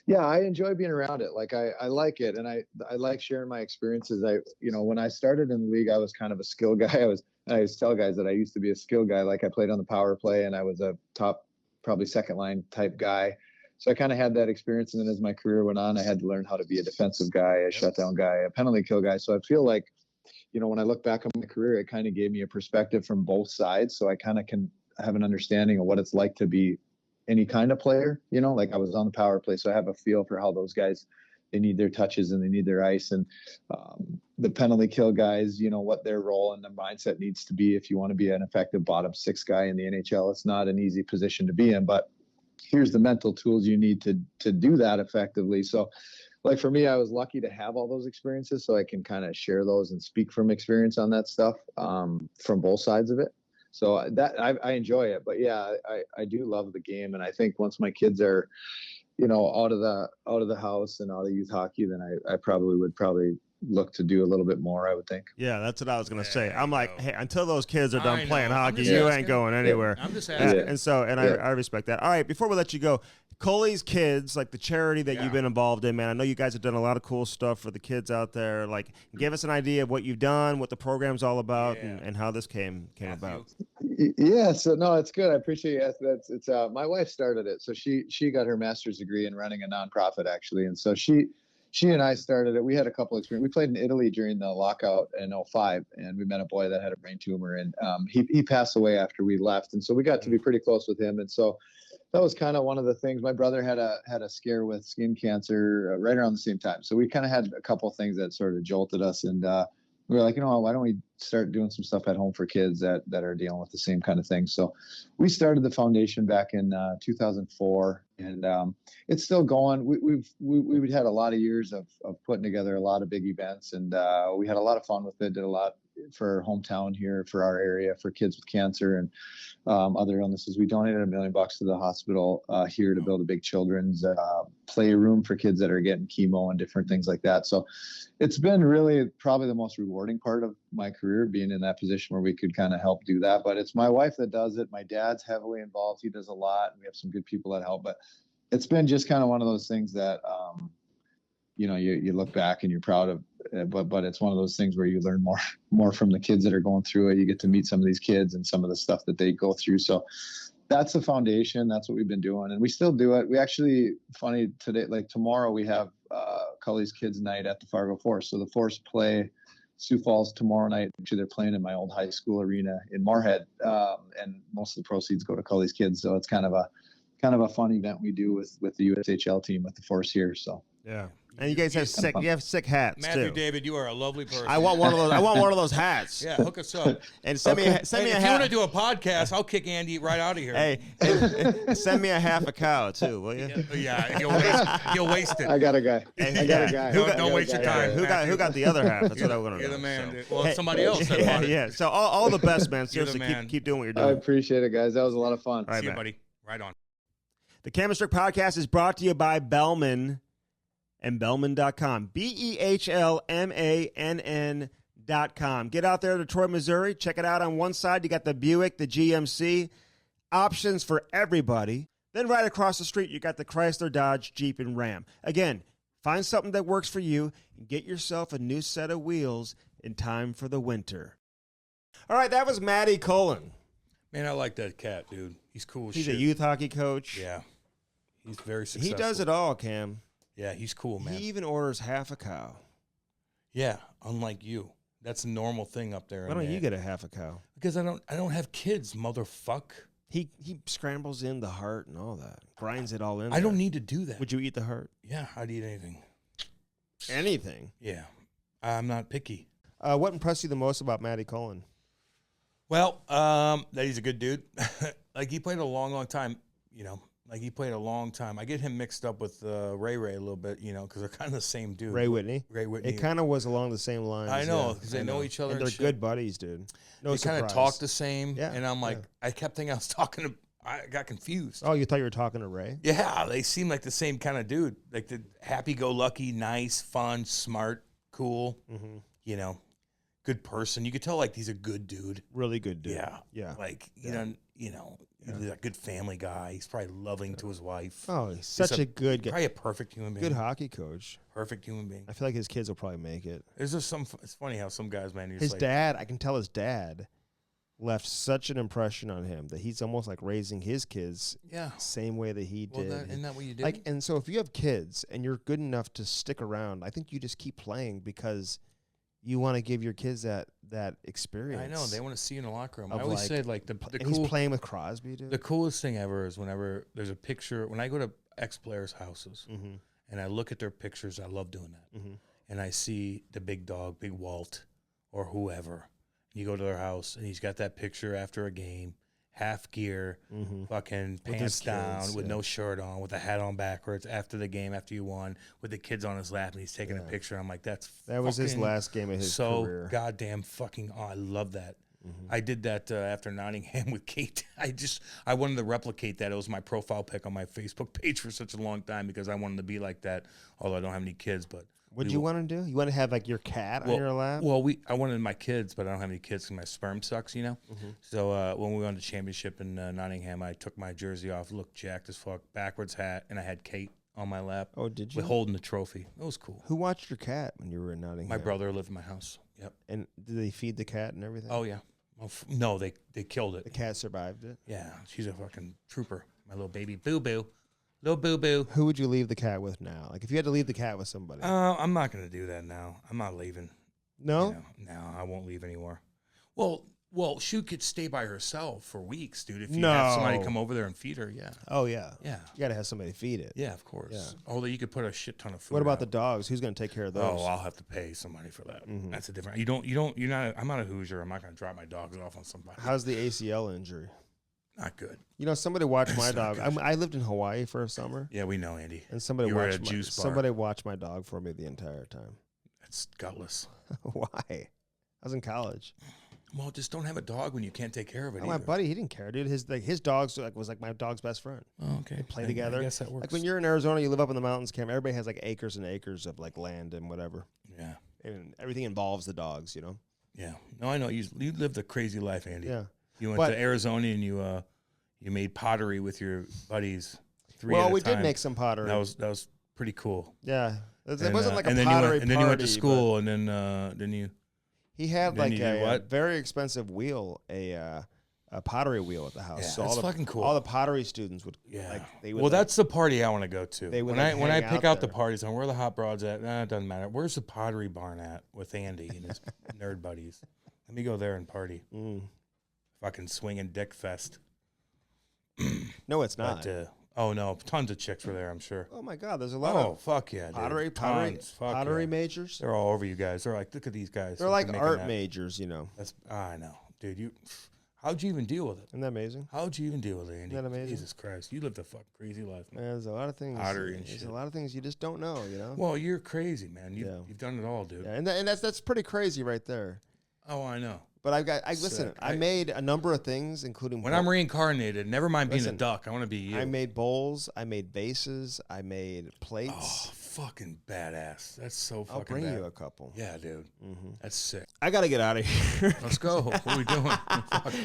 yeah, I enjoy being around it. Like I like it, and I like sharing my experiences. When I started in the league, I was kind of a skill guy. I always tell guys that I used to be a skill guy. Like I played on the power play, and I was a top, probably second line type guy. So I kind of had that experience. And then as my career went on, I had to learn how to be a defensive guy, a shutdown guy, a penalty kill guy. So I feel like, when I look back on my career, it kind of gave me a perspective from both sides. So I kind of can have an understanding of what it's like to be any kind of player, like I was on the power play. So I have a feel for how those guys, they need their touches and they need their ice. And the penalty kill guys, what their role and the mindset needs to be if you want to be an effective bottom six guy in the NHL. It's not an easy position to be in, but here's the mental tools you need to do that effectively. So like for me, I was lucky to have all those experiences, so I can kind of share those and speak from experience on that stuff from both sides of it. So that I enjoy it, but yeah, I do love the game. And I think once my kids are, out of the house and out of youth hockey, then I would look to do a little bit more, I would think. Yeah, that's what I was going to say. I'm like, hey, until those kids are done playing hockey, you ain't going anywhere. I'm just asking. I respect that. All right, before we let you go, Coley's Kids, like the charity that you've been involved in, man, I know you guys have done a lot of cool stuff for the kids out there. Like, give us an idea of what you've done, what the program's all about, and how this came about. Yeah, so no, it's good. I appreciate you asking that. It's my wife started it. So she got her master's degree in running a nonprofit, actually. And so she and I started it. We had a couple of experiences. We played in Italy during the lockout in 2005, and we met a boy that had a brain tumor, and he passed away after we left. And so we got to be pretty close with him. And so that was kind of one of the things. My brother had a scare with skin cancer right around the same time. So we kind of had a couple of things that sort of jolted us. And we were like, why don't we start doing some stuff at home for kids that are dealing with the same kind of thing? So we started the foundation back in 2004, and it's still going. We've had a lot of years of putting together a lot of big events, and we had a lot of fun with it. Did a lot for hometown here, for our area, for kids with cancer and other illnesses. We donated $1 million to the hospital here to build a big children's playroom for kids that are getting chemo and different things like that. So it's been really probably the most rewarding part of my career, being in that position where we could kind of help do that. But it's my wife that does it. My dad's heavily involved. He does a lot. We have some good people that help, but it's been just kind of one of those things that, you look back and you're proud of, but it's one of those things where you learn more from the kids that are going through it. You get to meet some of these kids and some of the stuff that they go through. So that's the foundation. That's what we've been doing, and we still do it. We actually, funny today, like tomorrow, we have Cully's Kids Night at the Fargo Force. So the Force play Sioux Falls tomorrow night. Actually, they're playing in my old high school arena in Moorhead, and most of the proceeds go to Cully's Kids. So it's kind of a fun event we do with the USHL team with the Force here. So yeah. And you guys have sick hats Matthew too. David, you are a lovely person. I want one of those. I want one of those hats. Yeah, hook us up. And send me a if hat. you want to do a podcast, I'll kick Andy right out of here. Hey, and send me a half a cow too, will you? Yeah, you'll waste it. I got a guy. Don't waste your time. Who got the other half? That's what I want to know. You're the man. So. Well, somebody else. Yeah. So all the best, man. Seriously, keep doing what you're doing. I appreciate it, guys. That was a lot of fun. All right, see you, man. buddy. Right on. The Cam and Strick podcast is brought to you by Bellman and Bellman.com. BEHLMANN.com. Get out there to Detroit, Missouri. Check it out. On one side, you got the Buick, the GMC. Options for everybody. Then right across the street, you got the Chrysler, Dodge, Jeep, and Ram. Again, find something that works for you and get yourself a new set of wheels in time for the winter. All right, that was Matt Cullen. Man, I like that cat, dude. He's cool as He's shit. a youth hockey coach. Yeah. He's very successful. He does it all, Cam. Yeah, he's cool, man. He even orders half a cow. Yeah, unlike you. That's a normal thing up there. Why don't you get a half a cow? Because I don't have kids, motherfuck. He scrambles in the heart and all that. Grinds it all in. I don't need to do that. Would you eat the heart? Yeah, I'd eat anything. Anything? Yeah. I'm not picky. What impressed you the most about Matty Cullen? Well, that he's a good dude. Like, he played a long time, He played a long time. I get him mixed up with Ray a little bit, because they're kind of the same dude. Ray Whitney. It kind of was along the same lines. I know, because they know each other. And they're good buddies, dude. No surprise. They kind of talk the same. Yeah. And I'm like, I kept thinking I was talking to, I got confused. Oh, you thought you were talking to Ray? Yeah, they seem like the same kind of dude. Like the happy-go-lucky, nice, fun, smart, cool, good person. You could tell like he's a good dude. Really good dude. Yeah. Like, he's a good family guy. He's probably loving to his wife. Oh, he's such a good guy. Probably a perfect human being. Good hockey coach. Perfect human being. I feel like his kids will probably make it. It's funny how some guys, man. His dad, I can tell his dad left such an impression on him that he's almost like raising his kids same way that he did. Isn't that what you did? Like, and so if you have kids and you're good enough to stick around, I think you just keep playing because you want to give your kids that experience. I know. They want to see you in the locker room. I always said, like, the cool, he's playing with Crosby, dude. The coolest thing ever is whenever there's a picture. When I go to ex-players' houses and I look at their pictures, I love doing that. And I see the big dog, Big Walt, or whoever. You go to their house, and he's got that picture after a game, half gear, fucking pants down, with no shirt on, with the hat on backwards, after the game, after you won, with the kids on his lap, and he's taking a picture. I'm like, that was his last game of his career. So goddamn fucking, I love that. I did that after Nottingham with Kate. I wanted to replicate that. It was my profile pic on my Facebook page for such a long time because I wanted to be like that, although I don't have any kids, but... What'd you want to do? You want to have like your cat on your lap? Well, I wanted my kids, but I don't have any kids because my sperm sucks, So when we won the championship in Nottingham, I took my jersey off, looked jacked as fuck, backwards hat, and I had Kate on my lap. Oh, did you? With holding the trophy. It was cool. Who watched your cat when you were in Nottingham? My brother lived in my house. Yep. And did they feed the cat and everything? Oh, yeah. Well, no, they killed it. The cat survived it? Yeah, she's a fucking trooper. My little baby boo-boo. Little boo-boo. Who would you leave the cat with now? Like, if you had to leave the cat with somebody. I'm not going to do that now. I'm not leaving. No? No, I won't leave anymore. Well, she could stay by herself for weeks, dude. If you have somebody come over there and feed her, yeah. Oh, yeah. Yeah. You got to have somebody feed it. Yeah, of course. Yeah. Although you could put a shit ton of food What about out. the dogs? Who's going to take care of those? Oh, I'll have to pay somebody for that. That's a different... I'm not a Hoosier. I'm not going to drop my dogs off on somebody. How's the ACL injury? Not good. Somebody watched my dog. I lived in Hawaii for a summer. Yeah, we know, Andy. And somebody watched somebody watched my dog for me the entire time. That's gutless. Why? I was in college. Well, just don't have a dog when you can't take care of it. My buddy, he didn't care, dude. His dog was like my dog's best friend. Oh, okay. They play together. I guess that works. Like when you're in Arizona, you live up in the mountains, Cam. Everybody has like acres and acres of like land and whatever. Yeah. And everything involves the dogs, Yeah. No, I know. You lived a crazy life, Andy. Yeah. You went to Arizona and you made pottery with your buddies. We did make some pottery. That was pretty cool. Yeah. It wasn't like a pottery party. And then you went to school, and then you... He had like a very expensive wheel, a pottery wheel at the house. Yeah, so that's fucking cool. All the pottery students would, that's the party I want to go to. They would when I pick out the parties and where are the hot broads at, it doesn't matter. Where's the pottery barn at with Andy and his nerd buddies? Let me go there and party. Fucking swinging dick fest. No, it's not. But, oh no, tons of chicks were there, I'm sure. Oh my God, there's a lot of fuck yeah, dude. pottery majors. They're all over you guys. They're like, look at these guys. They're like art majors, I know, dude. How'd you even deal with it? Isn't that amazing? How'd you even deal with it, Andy? Isn't that amazing? Jesus Christ, you lived a fucking crazy life, man. There's a lot of things. Pottery and there's shit. a lot of things you just don't know, Well, you're crazy, man. You've done it all, dude. Yeah, and that's pretty crazy right there. Oh, I know. But listen. I made a number of things, including when I'm reincarnated. Never mind being a duck. I want to be you. I made bowls. I made vases. I made plates. Oh, fucking badass! That's so fucking. I'll bring bad. you a couple. Yeah, dude. That's sick. I gotta get out of here. Let's go. What are we doing?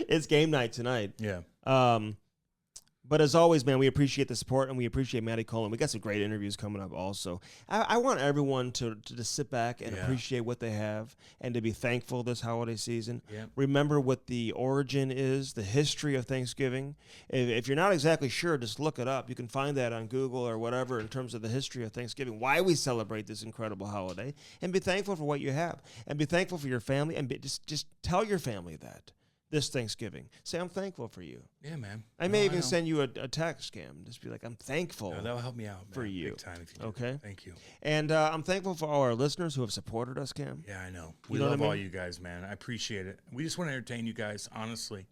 It's game night tonight. Yeah. But as always, man, we appreciate the support and we appreciate Matt Cullen. We got some great interviews coming up also. I want everyone to just sit back and appreciate what they have and to be thankful this holiday season. Yeah. Remember what the origin is, the history of Thanksgiving. If you're not exactly sure, just look it up. You can find that on Google or whatever in terms of the history of Thanksgiving, why we celebrate this incredible holiday, and be thankful for what you have. And be thankful for your family, and just tell your family that. This Thanksgiving, say I'm thankful for you. Yeah, man. I may even send you a text, Cam. Just be like, I'm thankful. No, that'll help me out, man. For you. Big time if you do. Okay. Thank you. And I'm thankful for all our listeners who have supported us, Cam. Yeah, I know. We love all you guys, man. I appreciate it. We just want to entertain you guys, honestly.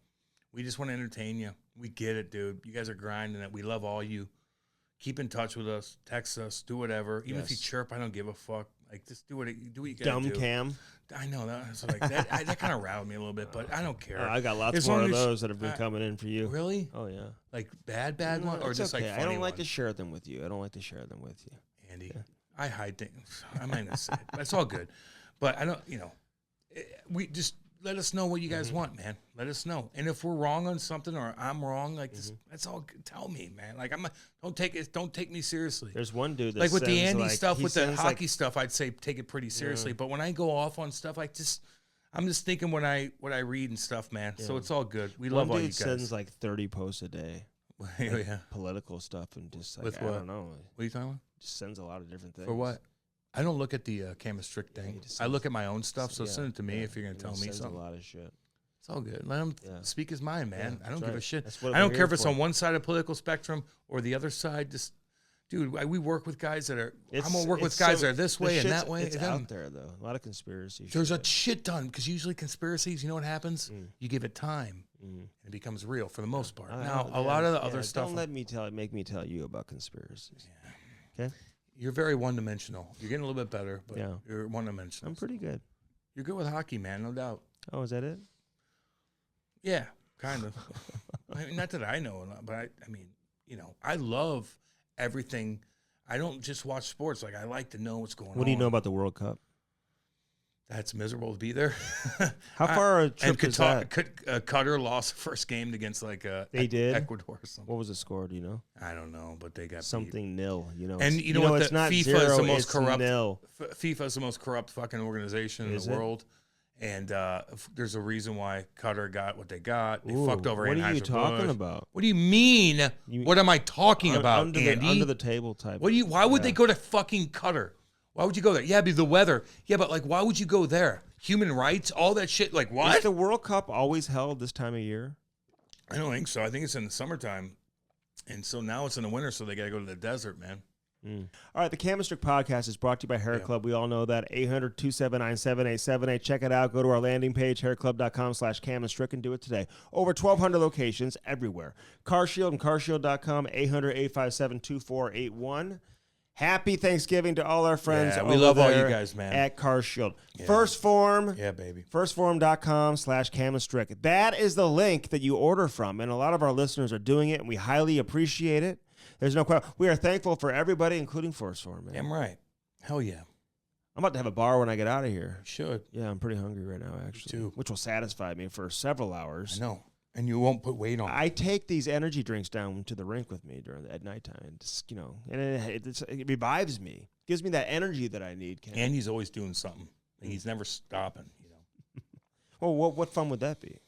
We just want to entertain you. We get it, dude. You guys are grinding it. We love all you. Keep in touch with us. Text us. Do whatever. Even if you chirp, I don't give a fuck. Like, just do what you gotta Dumb do. Cam. I know that's like that. That kind of riled me a little bit, but I don't care. I got lots more of those that have been coming in for you. Really? Oh yeah. Like bad one, or just okay. like funny I don't like ones? to share them with you. I don't like to share them with you. Andy, I hide things. I might not say it, but it's all good. But I don't, we just let us know what you guys want, man. Let us know. And if we're wrong on something or I'm wrong, like this, that's all. Tell me, man. Like don't take me seriously. There's one dude that like with the Andy like, stuff, with the hockey stuff, I'd say take it pretty seriously. But when I go off on stuff, I'm just thinking what I read and stuff, man. Yeah. So it's all good. We love all you guys. One dude sends like 30 posts a day. Like political stuff and just like, with I don't know. What are you talking about? Just sends a lot of different things. For what? I don't look at the camera Strick thing. I look at my own stuff, so send it to me if you're going to tell me something. A lot of shit. It's all good. Let him speak his mind, man. I don't give a shit. I don't care if it's on one side of the political spectrum or the other side. Just, dude, we work with guys that are. I'm gonna work with guys that are this way and that way. It's out there though. A lot of conspiracy. There's a shit ton because usually conspiracies. You know what happens? You give it time, and it becomes real for the most part. Now a lot of the other stuff. Don't make me tell you about conspiracies. Yeah. Okay. You're very one-dimensional. You're getting a little bit better, but you're one-dimensional. I'm pretty good. You're good with hockey, man, no doubt. Oh, is that it? Yeah, kind of. I mean, not that I know, but I mean, I love everything. I don't just watch sports. Like, I like to know what's going on. What do you know about the World Cup? That's miserable to be there. How far a trip is that? Qatar lost the first game against they did Ecuador or something. What was the score? Do you know? I don't know, but they got something beat. Nil. And you know what? It's not FIFA 0, is the most corrupt. Nil. FIFA is the most corrupt fucking organization in the world. And there's a reason why Qatar got what they got. They fucked over Anheuser-Busch. What are you talking about? What do you mean? What am I talking about, Andy? Under the table type. Why would they go to fucking Qatar? Why would you go there? Yeah, be the weather. Yeah, but like, why would you go there? Human rights, all that shit. Like, what? Is the World Cup always held this time of year? I don't think so. I think it's in the summertime. And so now it's in the winter, so they got to go to the desert, man. All right, the Cam and Strick podcast is brought to you by Hair Club. We all know that. 800-279-7878. Check it out. Go to our landing page, hairclub.com/Cam and Strick, and do it today. Over 1,200 locations everywhere. CarShield and carshield.com, 800-857-2481. Happy Thanksgiving to all our friends. Yeah, we love all you guys, man. At CarShield. Yeah. First Form. Yeah, baby. Firstform.com/Cam and Strick. That is the link that you order from, and a lot of our listeners are doing it, and we highly appreciate it. There's no question. We are thankful for everybody, including First Form, man. Damn right. Hell yeah. I'm about to have a bar when I get out of here. You should. Yeah, I'm pretty hungry right now, actually. Me too. Which will satisfy me for several hours. I know. And you won't put weight on. I take these energy drinks down to the rink with me at nighttime. Just, and it revives me. Gives me that energy that I need. Ken. And he's always doing something. He's never stopping. Well, what fun would that be?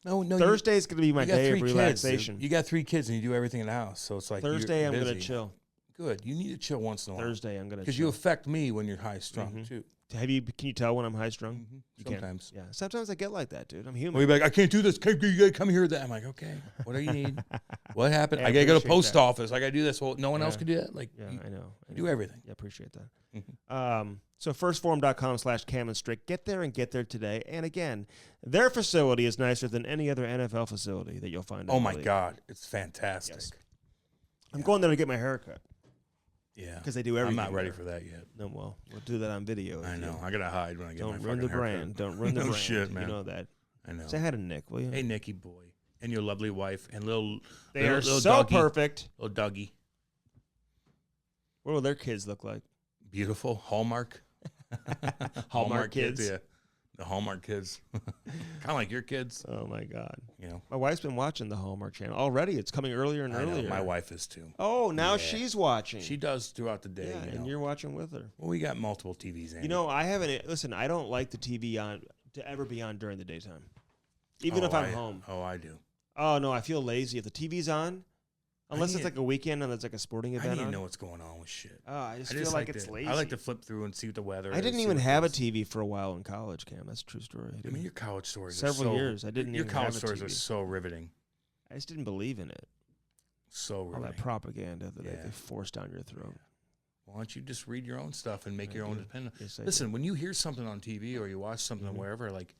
No. Thursday's going to be my day of relaxation. Kids, you got 3 kids and you do everything in the house, so it's like Thursday I'm going to chill. Good. You need to chill once in a while. Thursday I'm going to chill. Because you affect me when you're high strung too. Can you tell when I'm high strung? Sometimes. Yeah. Sometimes I get like that, dude. I'm human. Well, you're like, I can't do this. You gotta come here. I'm like, okay. What do you need? What happened? I gotta go to the post office. I gotta do this. Well, no one else can do that. Like, I know. Do everything. Yeah, appreciate that. So firstform.com/Cam and Strick. Get there today. And again, their facility is nicer than any other NFL facility that you'll find. Oh my God, it's fantastic. Yes. I'm going there to get my hair cut. Yeah, because they do everything. I'm not ready for that yet. No, well, we'll do that on video. I know. I gotta hide when I get my fucking haircut. Don't ruin the brand. Don't ruin the brand. Shit, man. You know that. I know. Say hi to Nick, will you? Hey, Nicky boy, and your lovely wife, and little. They are little so Dougie, perfect. Little Dougie. What will their kids look like? Beautiful Hallmark. Hallmark kids. Yeah. The Hallmark kids. Kind of like your kids. Oh, my God. My wife's been watching the Hallmark channel. Already, it's coming earlier and earlier. Know, my wife is too. Oh, now she's watching. She does throughout the day. Yeah, and you're watching with her. Well, we got multiple TVs, Andy. I haven't... Listen, I don't like the TV on to ever be on during the daytime. Even if I'm home. Oh, I do. Oh, no, I feel lazy. If the TV's on... Unless it's like a weekend and it's like a sporting event. I need to know what's going on with shit. Oh, I just feel like it's lazy. I like to flip through and see what the weather is. I didn't even have a TV for a while in college, Cam. That's a true story. I mean, your college stories several years. I didn't. Your even college have stories a TV. are so riveting. I just didn't believe in it. So riveting. All that propaganda that they forced down your throat. Why don't you just read your own stuff and make your own opinion? Yes, listen, when you hear something on TV or you watch something wherever, like.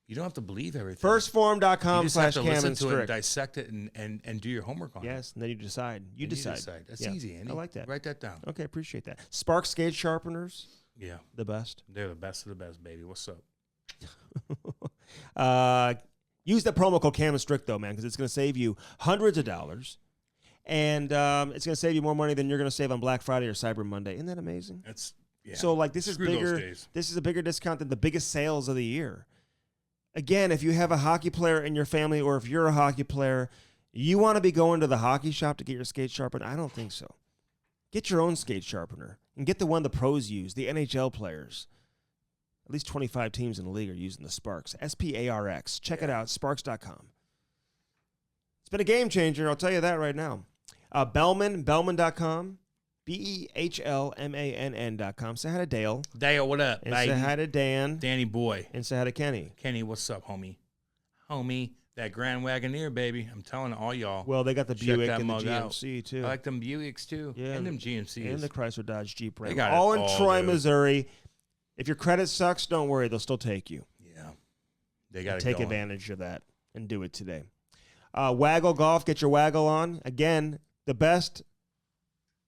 You don't have to believe everything. Firstform.com/Cam and Strick. You just have to listen to it and dissect it and do your homework on it. Yes, and then you decide. You decide. That's easy, Andy. I like that. Write that down. Okay, appreciate that. Spark Skate Sharpeners. Yeah. The best. They're the best of the best, baby. What's up? Use the promo code Cam and Strick, though, man, because it's going to save you hundreds of dollars. And it's going to save you more money than you're going to save on Black Friday or Cyber Monday. Isn't that amazing? So like this is bigger. This is a bigger discount than the biggest sales of the year. Again, if you have a hockey player in your family, or if you're a hockey player, you want to be going to the hockey shop to get your skate sharpened? I don't think so. Get your own skate sharpener and get the one the pros use, the NHL players. At least 25 teams in the league are using the Sparks. SPARX. Check it out, sparks.com. It's been a game changer, I'll tell you that right now. Bellman.com. BEHLMANN.com. Say hi to Dale. Dale, what up, and baby? Say hi to Dan. Danny boy. And say hi to Kenny. Kenny, what's up, homie? Homie, that Grand Wagoneer, baby. I'm telling all y'all. Well, they got the Buick and the GMC, out. too. I like them Buicks, too. Yeah. And them GMCs. And the Chrysler Dodge Jeep Ram. They got all it in Troy, dude. Missouri. If your credit sucks, don't worry. They'll still take you. Yeah. They got to take advantage of that and do it today. Waggle Golf. Get your waggle on. Again, the best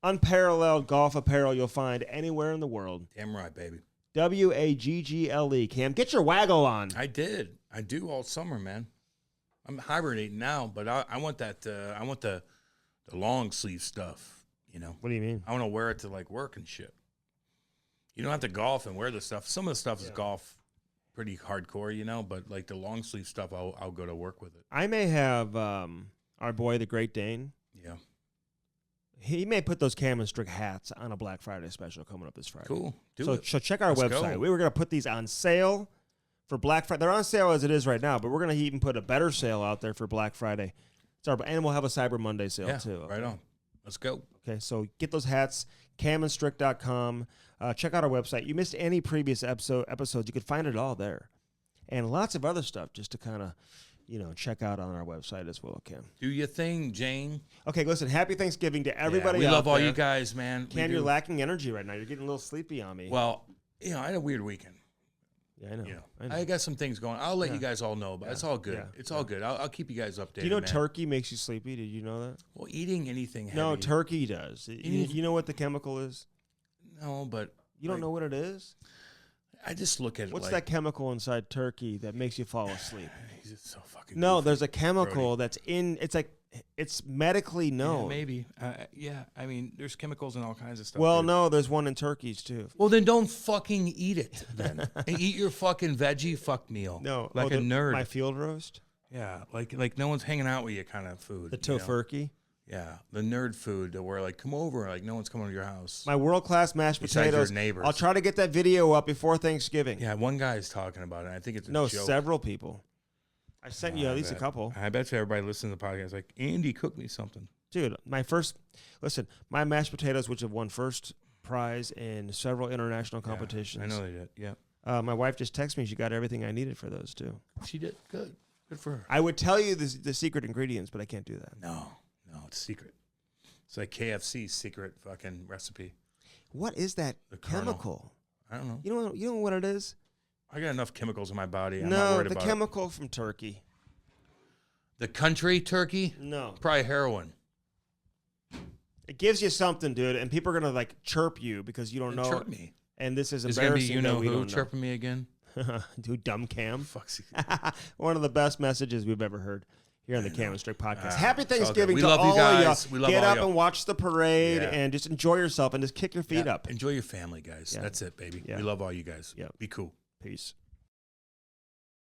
unparalleled golf apparel you'll find anywhere in the world. Damn right, baby. WAGGLE. Cam, get your waggle on. I did. I do all summer, man. I'm hibernating now, but I want that. I want the long sleeve stuff. You know. What do you mean? I want to wear it to like work and shit. You don't have to golf and wear the stuff. Some of the stuff is golf, pretty hardcore, you know. But like the long sleeve stuff, I'll go to work with it. I may have our boy, the Great Dane. Yeah. He may put those Cam and Strick hats on a Black Friday special coming up this Friday. Cool. So check our website. Go. We were going to put these on sale for Black Friday. They're on sale as it is right now, but we're going to even put a better sale out there for Black Friday. And we'll have a Cyber Monday sale too. Right on. Let's go. Okay, so get those hats, camandstrick.com. Check out our website. You missed any previous episodes, you could find it all there. And lots of other stuff just to kind of, check out on our website as well, Cam. Do your thing, Jane. Okay, listen, happy Thanksgiving to everybody we out love all there. you guys, man. Cam, you're lacking energy right now. You're getting a little sleepy on me. Well, I had a weird weekend. Yeah, I know. I got some things going. I'll let you guys all know, but it's all good. Yeah. It's all good. I'll keep you guys updated. Do you know turkey makes you sleepy? Did you know that? Well, eating anything heavy. No, turkey does. You know what the chemical is? No, but... You don't know what it is? I just look at it What's that chemical inside turkey that makes you fall asleep? He's just so fucking No, goofy. There's a chemical that's in... It's medically known. Yeah, maybe. I mean, there's chemicals and all kinds of stuff. Well, no, there's one in turkeys, too. Well, then don't fucking eat it, then. And eat your fucking veggie fuck meal. No. Like a nerd. My field roast? Yeah, like no one's hanging out with you kind of food. The tofurkey? Yeah, the nerd food that we're like, come over, like no one's coming to your house. My world-class mashed potatoes. Your neighbors. I'll try to get that video up before Thanksgiving. Yeah, one guy's talking about it. I think it's a joke. No, several people. I sent you at least a couple. I bet you everybody listening to the podcast like, Andy, cook me something. Dude, my mashed potatoes, which have won first prize in several international competitions. I know they did, yeah. My wife just texted me. She got everything I needed for those, too. She did? Good. Good for her. I would tell you the secret ingredients, but I can't do that. No, it's secret. It's like KFC's secret fucking recipe. What is that chemical? I don't know. You know what it is? I got enough chemicals in my body. I'm no, not worried the about chemical from turkey. The country turkey? No. Probably heroin. It gives you something, dude, and people are going to chirp you because you don't know. Chirp me. And this is It's embarrassing. Gonna be who chirping me again? Dude, dumb Cam. Fuck's One of the best messages we've ever heard here on the Cam and Strick podcast. Happy Thanksgiving to all you guys. We love Get all up y'all. and watch the parade and just enjoy yourself and just kick your feet up. Enjoy your family, guys. That's it, baby. We love all you guys. Be cool. Peace.